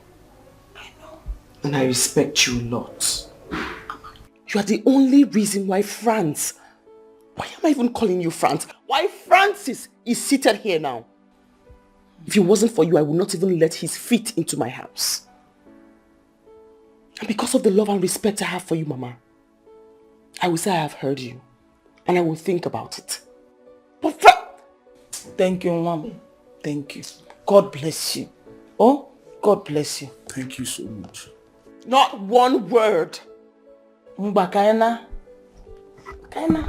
I know. And I respect you a lot. You are the only reason why France... Why am I even calling you France? Why Francis is seated here now? If it wasn't for you, I would not even let his feet into my house. And because of the love and respect I have for you, Mama, I will say I have heard you. And I will think about it. But thank you, Mom. thank you. God bless you. Oh, God bless you. Thank you so much. Not one word. Mba kaina. Kaina.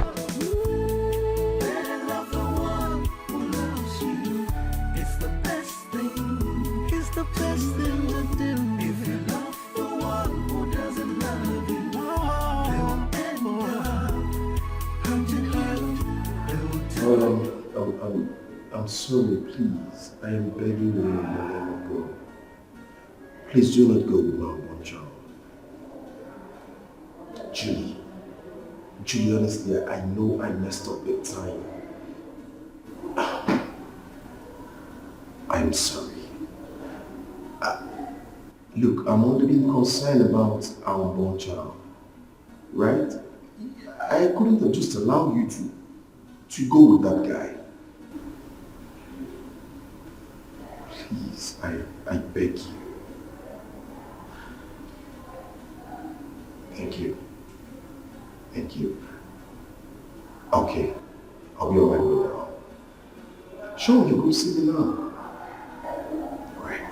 It's the best thing. It's the best thing to do. If you love the one who doesn't love you, they will end up hurting you. I'm sorry, please. I am begging you, let me go. Please do not go with my one child. Julie, honestly, I know I messed up big time. I'm sorry. Look, I'm only being concerned about our unborn child, right? I couldn't have just allowed you to go with that guy. Please, I beg you. Thank you. Thank you. Okay, I'll be on my way now. Sure, you go see me now. Alright.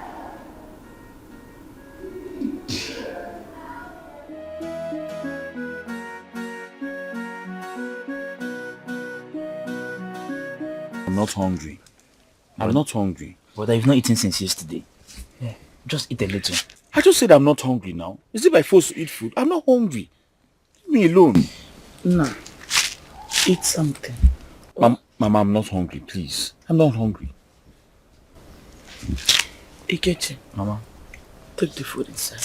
I'm not hungry. I'm not hungry. But I've not eaten since yesterday. Yeah, just eat a little. I just said I'm not hungry now. Is it by force to eat food? I'm not hungry. Leave me alone. No. Eat something. Mama, I'm not hungry, please. I'm not hungry. Ikechi. Mama. Take the food inside.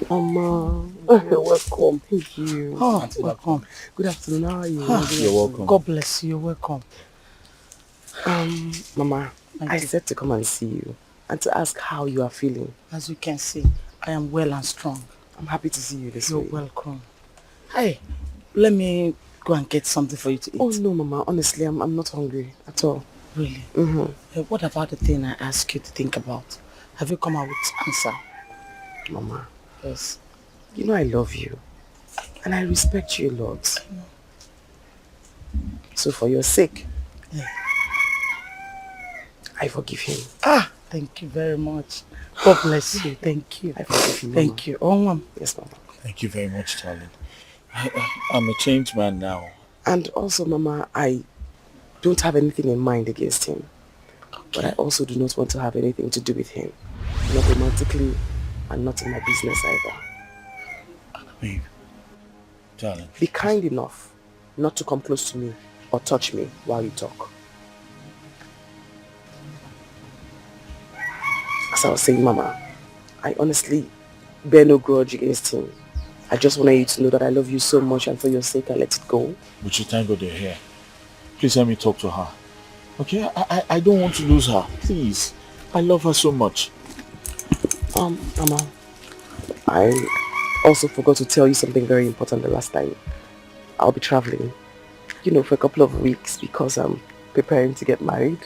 Mama, welcome. Thank you. Oh, welcome. Good afternoon. How are you? You're welcome. God bless you. You're welcome. Mama, I said to come and see you and to ask how you are feeling. As you can see, I am well and strong. I'm happy to see you this You're way. welcome. Hey, let me go and get something for you to eat. Oh no, Mama. Honestly, I'm not hungry at all. Really? Mm-hmm. What about the thing I asked you to think about? Have you come out with answer? Mama. Yes. You know I love you. And I respect you a lot. So for your sake, I forgive him. Thank you very much. God bless you. Thank you. I forgive you, Mama. Thank you. Oh, Mom. Yes, Mama. Thank you very much, darling. I'm a changed man now. And also, Mama, I don't have anything in mind against him. Okay. But I also do not want to have anything to do with him. Not romantically and not in my business either. Babe, darling. Be kind enough not to come close to me or touch me while you talk. As I was saying, Mama, I honestly bear no grudge against him. I just wanted you to know that I love you so much, and for your sake, I let it go. But you thank God you're here. Please let me talk to her. Okay? I don't want to lose her. Please. I love her so much. Mama, I also forgot to tell you something very important the last time. I'll be traveling, for a couple of weeks because I'm preparing to get married.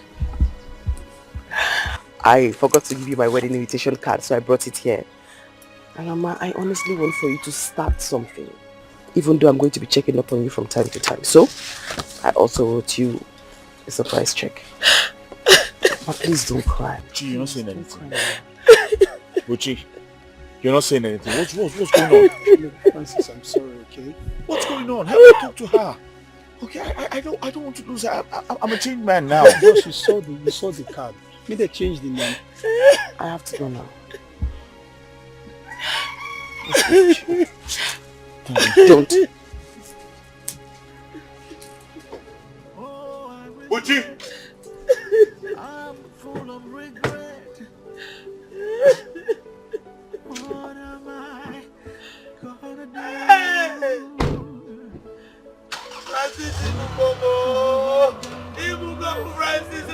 I forgot to give you my wedding invitation card, so I brought it here. And Mama, I honestly want for you to start something, even though I'm going to be checking up on you from time to time. So, I also wrote you a surprise check. But please don't cry. Chi, you're not saying anything. Luchy, you're not saying anything. What's going on? Look, Francis, I'm sorry, okay? What's going on? Help me talk to her. Okay, I don't want to lose her. I'm a changed man now. Because you saw the card. May they change the name. I have to go now. Don't. Luchy! I'm full of regret. What am I gonna do? Francis Francis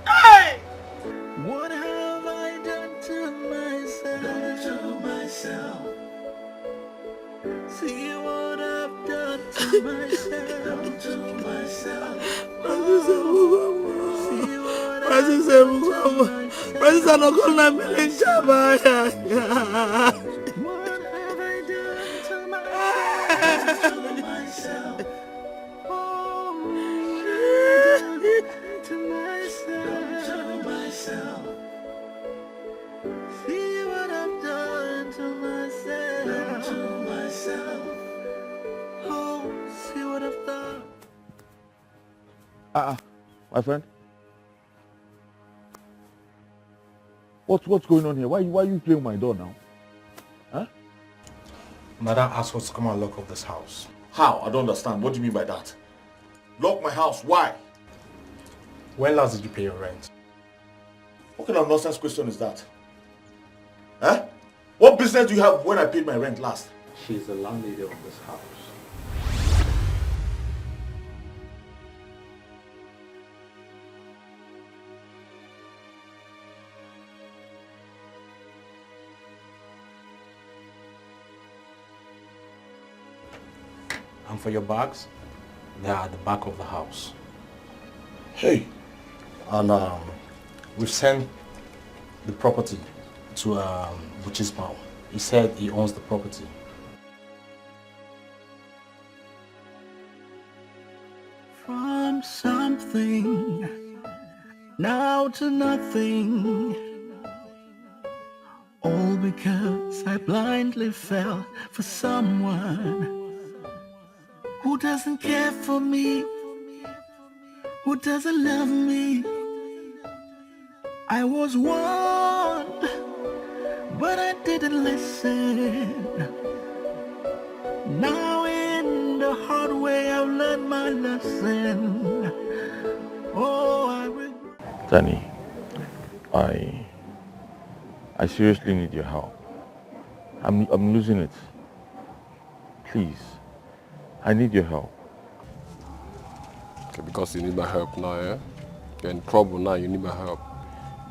Hey! What have I done to myself? My friend. What's going on here? Why are you playing my door now? Huh? Madam asked us to come and lock up this house. How? I don't understand. What do you mean by that? Lock my house. Why? When last did you pay your rent? What kind of nonsense question is that? Huh? What business do you have when I paid my rent last? She's the landlady of this house. And for your bags, they are at the back of the house. Hey. And we've sent the property to Luchy's mom. He said he owns the property. From something now to nothing, all because I blindly fell for someone who doesn't care for me, who doesn't love me. I was warned, but I didn't listen. Now in the hard way I've learned my lesson. Oh, I regret. Danny, I seriously need your help. I'm losing it. Please, I need your help. Okay, because you need my help now, yeah? You're in trouble now, you need my help.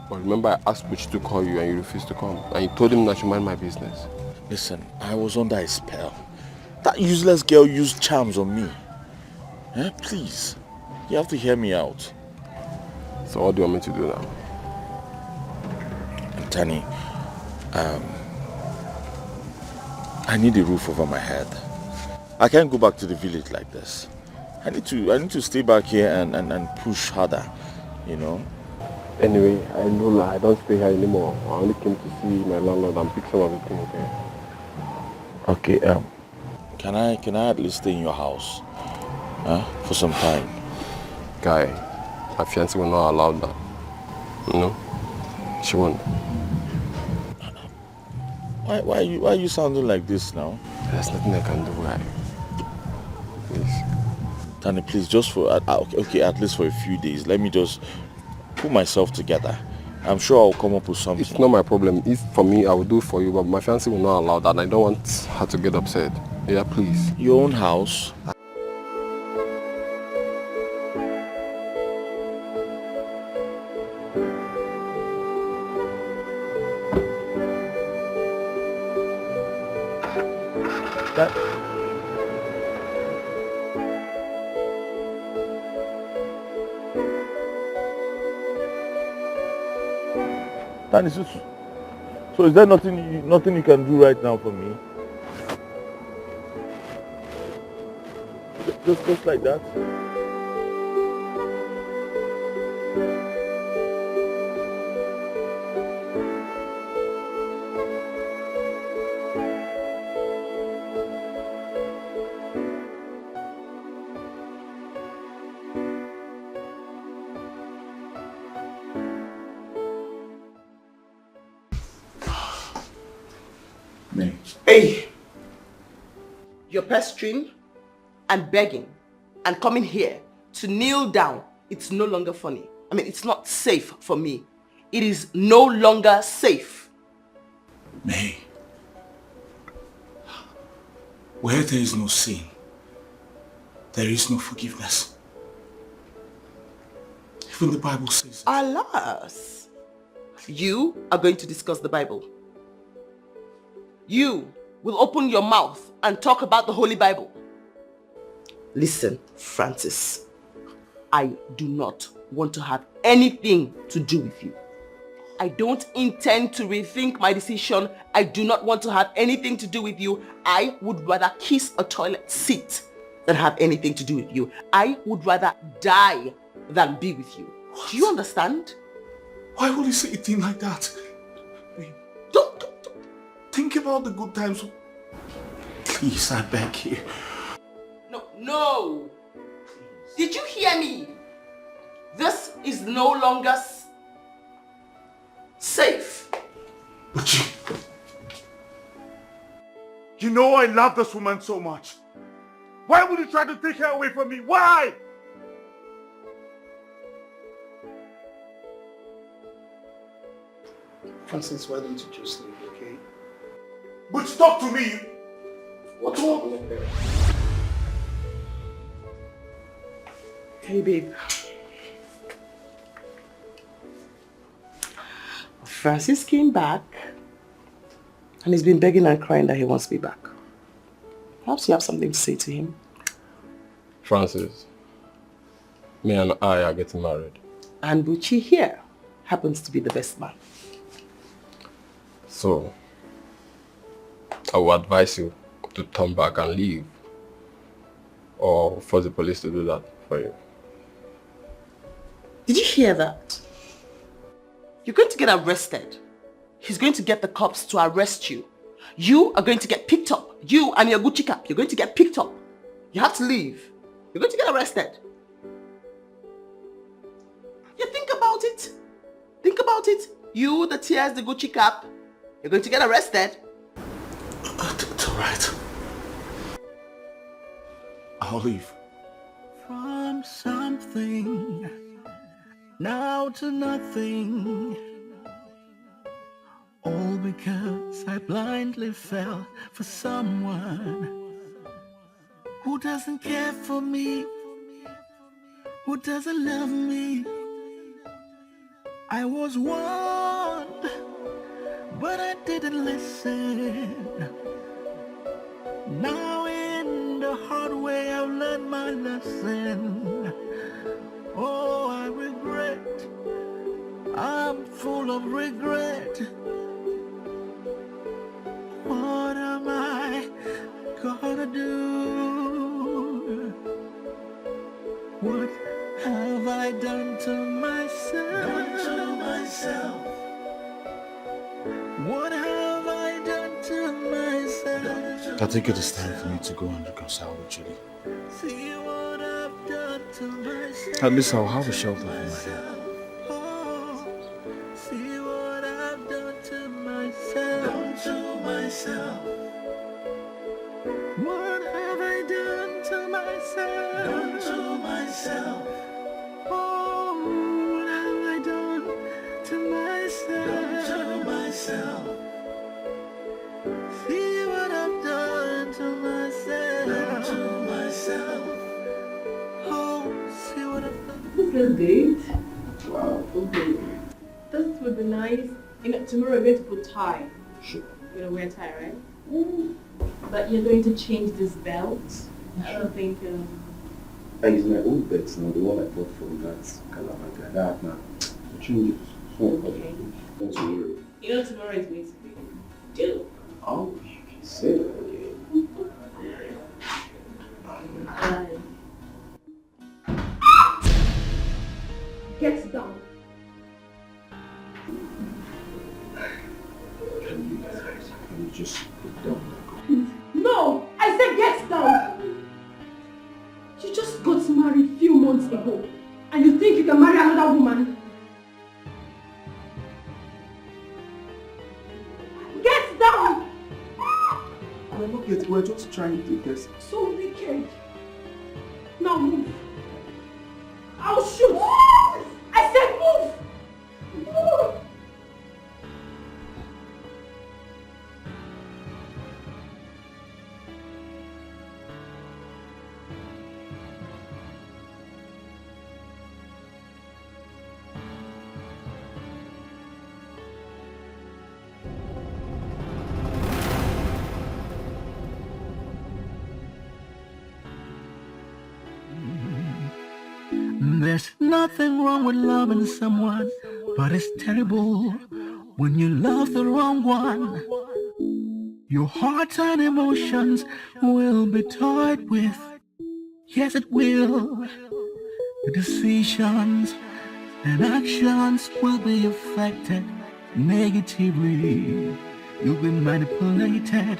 But remember I asked Watch to call you and you refused to come. And you told him that you mind my business. Listen, I was under a spell. That useless girl used charms on me. Please, you have to hear me out. So what do you want me to do now? Danny, I need a roof over my head. I can't go back to the village like this. I need to stay back here and push harder, you know. Anyway, I know I don't stay here anymore. I only came to see my landlord and pick some of the things, okay? Okay, can I at least stay in your house? For some time? Guy, my fiancé will not allow that. You know? She won't. Why are you sounding like this now? There's nothing I can do, guy. Please. Danny, please, just for, okay, at least for a few days, let me just put myself together. I'm sure I'll come up with something. It's not my problem. It's for me, I will do for you, but my fiancé will not allow that, and I don't want her to get upset. Yeah, please. Your own house? Danny, so is there nothing you can do right now for me? Just like that? Hey! You're pestering and begging and coming here to kneel down. It's no longer funny. I mean, it's not safe for me. It is no longer safe. May, where there is no sin, there is no forgiveness. Even the Bible says it. Alas, you are going to discuss the Bible. You will open your mouth and talk about the Holy Bible. Listen, Francis. I do not want to have anything to do with you. I don't intend to rethink my decision. I do not want to have anything to do with you. I would rather kiss a toilet seat than have anything to do with you. I would rather die than be with you. What? Do you understand? Why would you say a thing like that? Babe, don't. Think about the good times. Please, I beg you. No. Did you hear me? This is no longer safe. But you know I love this woman so much. Why would you try to take her away from me? Why? Francis, why don't you just leave, okay? But talk to me. What's wrong? Hey, babe. Francis came back and he's been begging and crying that he wants me back. Perhaps you have something to say to him. Francis, me and I are getting married. And Luchy here happens to be the best man. So, I would advise you to turn back and leave, or force the police to do that for you. Did you hear that? You're going to get arrested. He's going to get the cops to arrest you. You are going to get picked up. You and your Gucci cap, you're going to get picked up. You have to leave. You're going to get arrested. Yeah, think about it. Think about it. You, the tears, the Gucci cap, you're going to get arrested. It's alright. I'll leave. From something now to nothing, all because I blindly fell for someone who doesn't care for me, who doesn't love me. I was warned, but I didn't listen. Now in the hard way I've learned my lesson. Oh, I regret, I'm full of regret. What am I gonna do? What have I done to myself? What have I done to myself? I think it is time for me to go and reconcile with Julie. See what I've done to myself. At least I'll have a shelter for my head. See what I've done to myself. What have I done to myself? Oh, what have I done to myself? See what I've done to myself. Oh, see what I've done. This is date. Wow. Okay. This would be nice. You know, tomorrow we're going to put tie. Sure. You're gonna wear tie, right? But you're going to change this belt. I don't think. I use my old belt now, the one I bought from that Calamity. I have now. Change it. Okay. Don't worry. You know, tomorrow is going to be do. Oh, you can say that again. Get down. Can you just put down that gun? No! I said get down! You just got married a few months ago. And you think you can marry another woman? Get down! We're not yet, we're just trying to guess. So wicked. Now move. I'll shoot. I said move! Move. There's nothing wrong with loving someone, but it's terrible when you love the wrong one. Your heart and emotions will be toyed with. Yes, it will. The decisions and actions will be affected negatively. You'll be manipulated,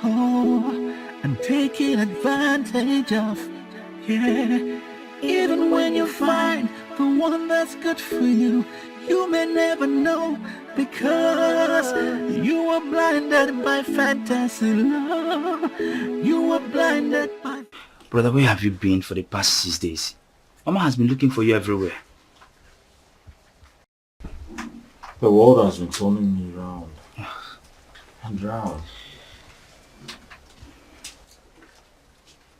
and taken advantage of. Yeah, even when you find the one that's good for you, you may never know because you are blinded by fantasy love. You are blinded by... Brother, where have you been for the past 6 days? Mama has been looking for you everywhere. The world has been turning me round and round.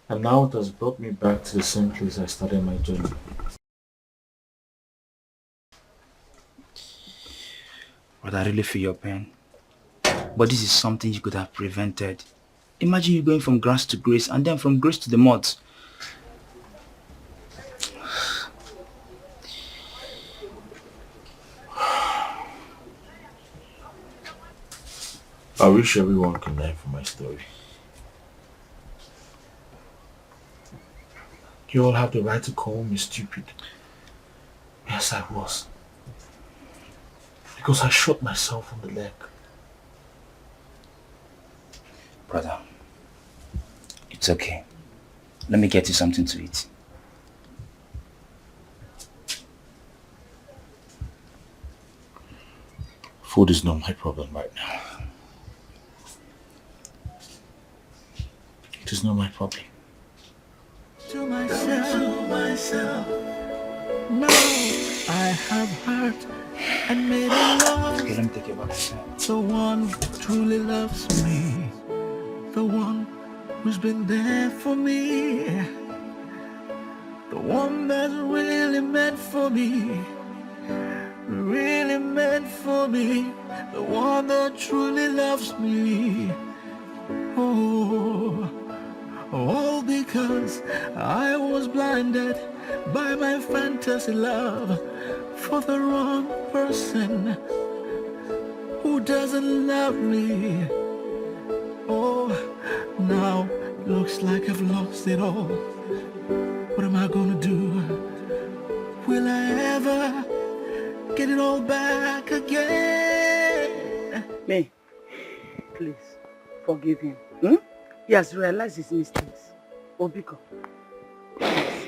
And now it has brought me back to the same place I started my journey. Brother, I really feel your pain. But this is something you could have prevented. Imagine you going from grass to grace and then from grace to the mud. I wish everyone could learn from my story. You all have the right to call me stupid. Yes, I was. Because I shot myself on the leg. Brother, it's okay. Let me get you something to eat. Food is not my problem right now. It is not my problem. To myself, no, I have hurt and made a love. Okay, let me take you back. The one who truly loves me, the one who's been there for me, the one that's really meant for me, really meant for me, the one that truly loves me. Oh, all because I was blinded by my fantasy love for the wrong person who doesn't love me. Oh, now it looks like I've lost it all. What am I gonna do? Will I ever get it all back again? Me, please, forgive him. Hmm? He has realized his mistakes. Obiko, please.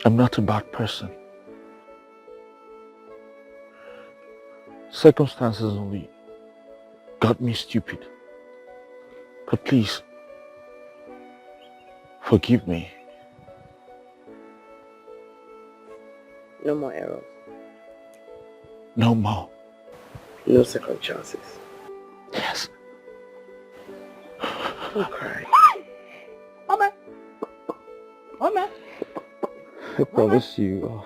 I'm not a bad person. Circumstances only got me stupid. But please, forgive me. No more errors. No more. No second chances. Yes. Don't cry. Mama! Mama! I promise you,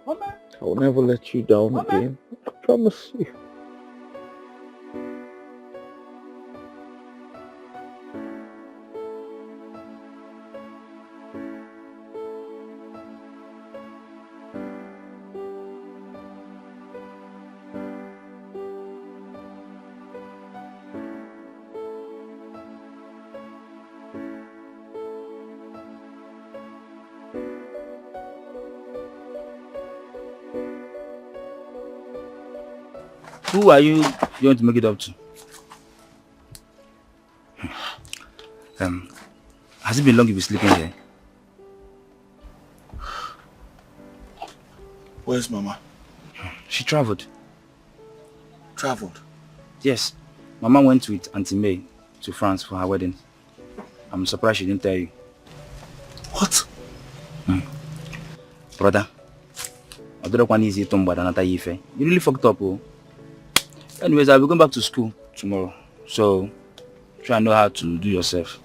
Mama! I will never let you down again. I promise you. Who are you going to make it up to? Has it been long you've been sleeping here? Where's Mama? She traveled. Traveled? Yes. Mama went with Auntie May to France for her wedding. I'm surprised she didn't tell you. What? Brother, I don't want easy to you really fucked up, oh. Anyways, I'll be going back to school tomorrow. So, try and know how to do yourself.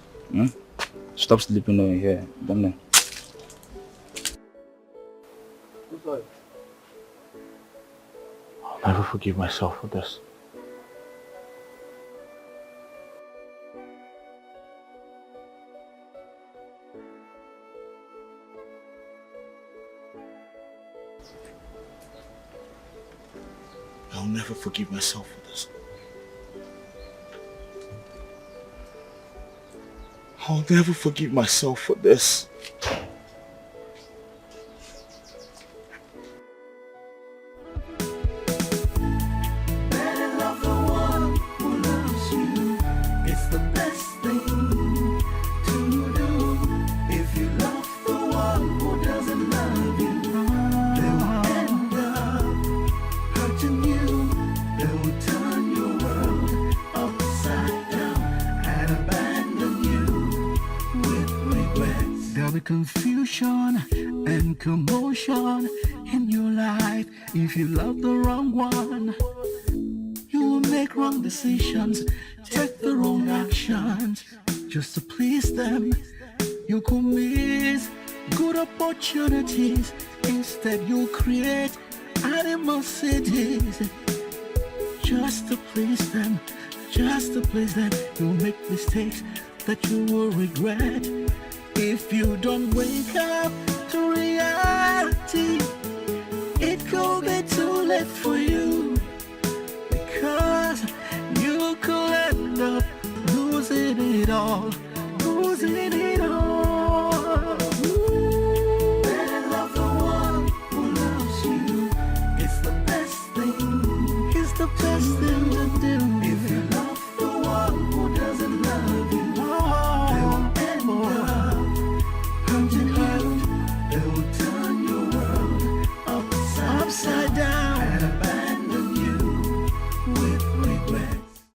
Stop sleeping over here. Don't know. I'm sorry. I'll never forgive myself for this. I'll never forgive myself for this. I'll never forgive myself for this. Confusion and commotion in your life. If you love the wrong one, you will make wrong decisions, take the wrong actions just to please them. You could miss good opportunities. Instead you create animosities just to please them, just to please them. You'll make mistakes that you will regret. If you don't wake up to reality, it could be too late for you.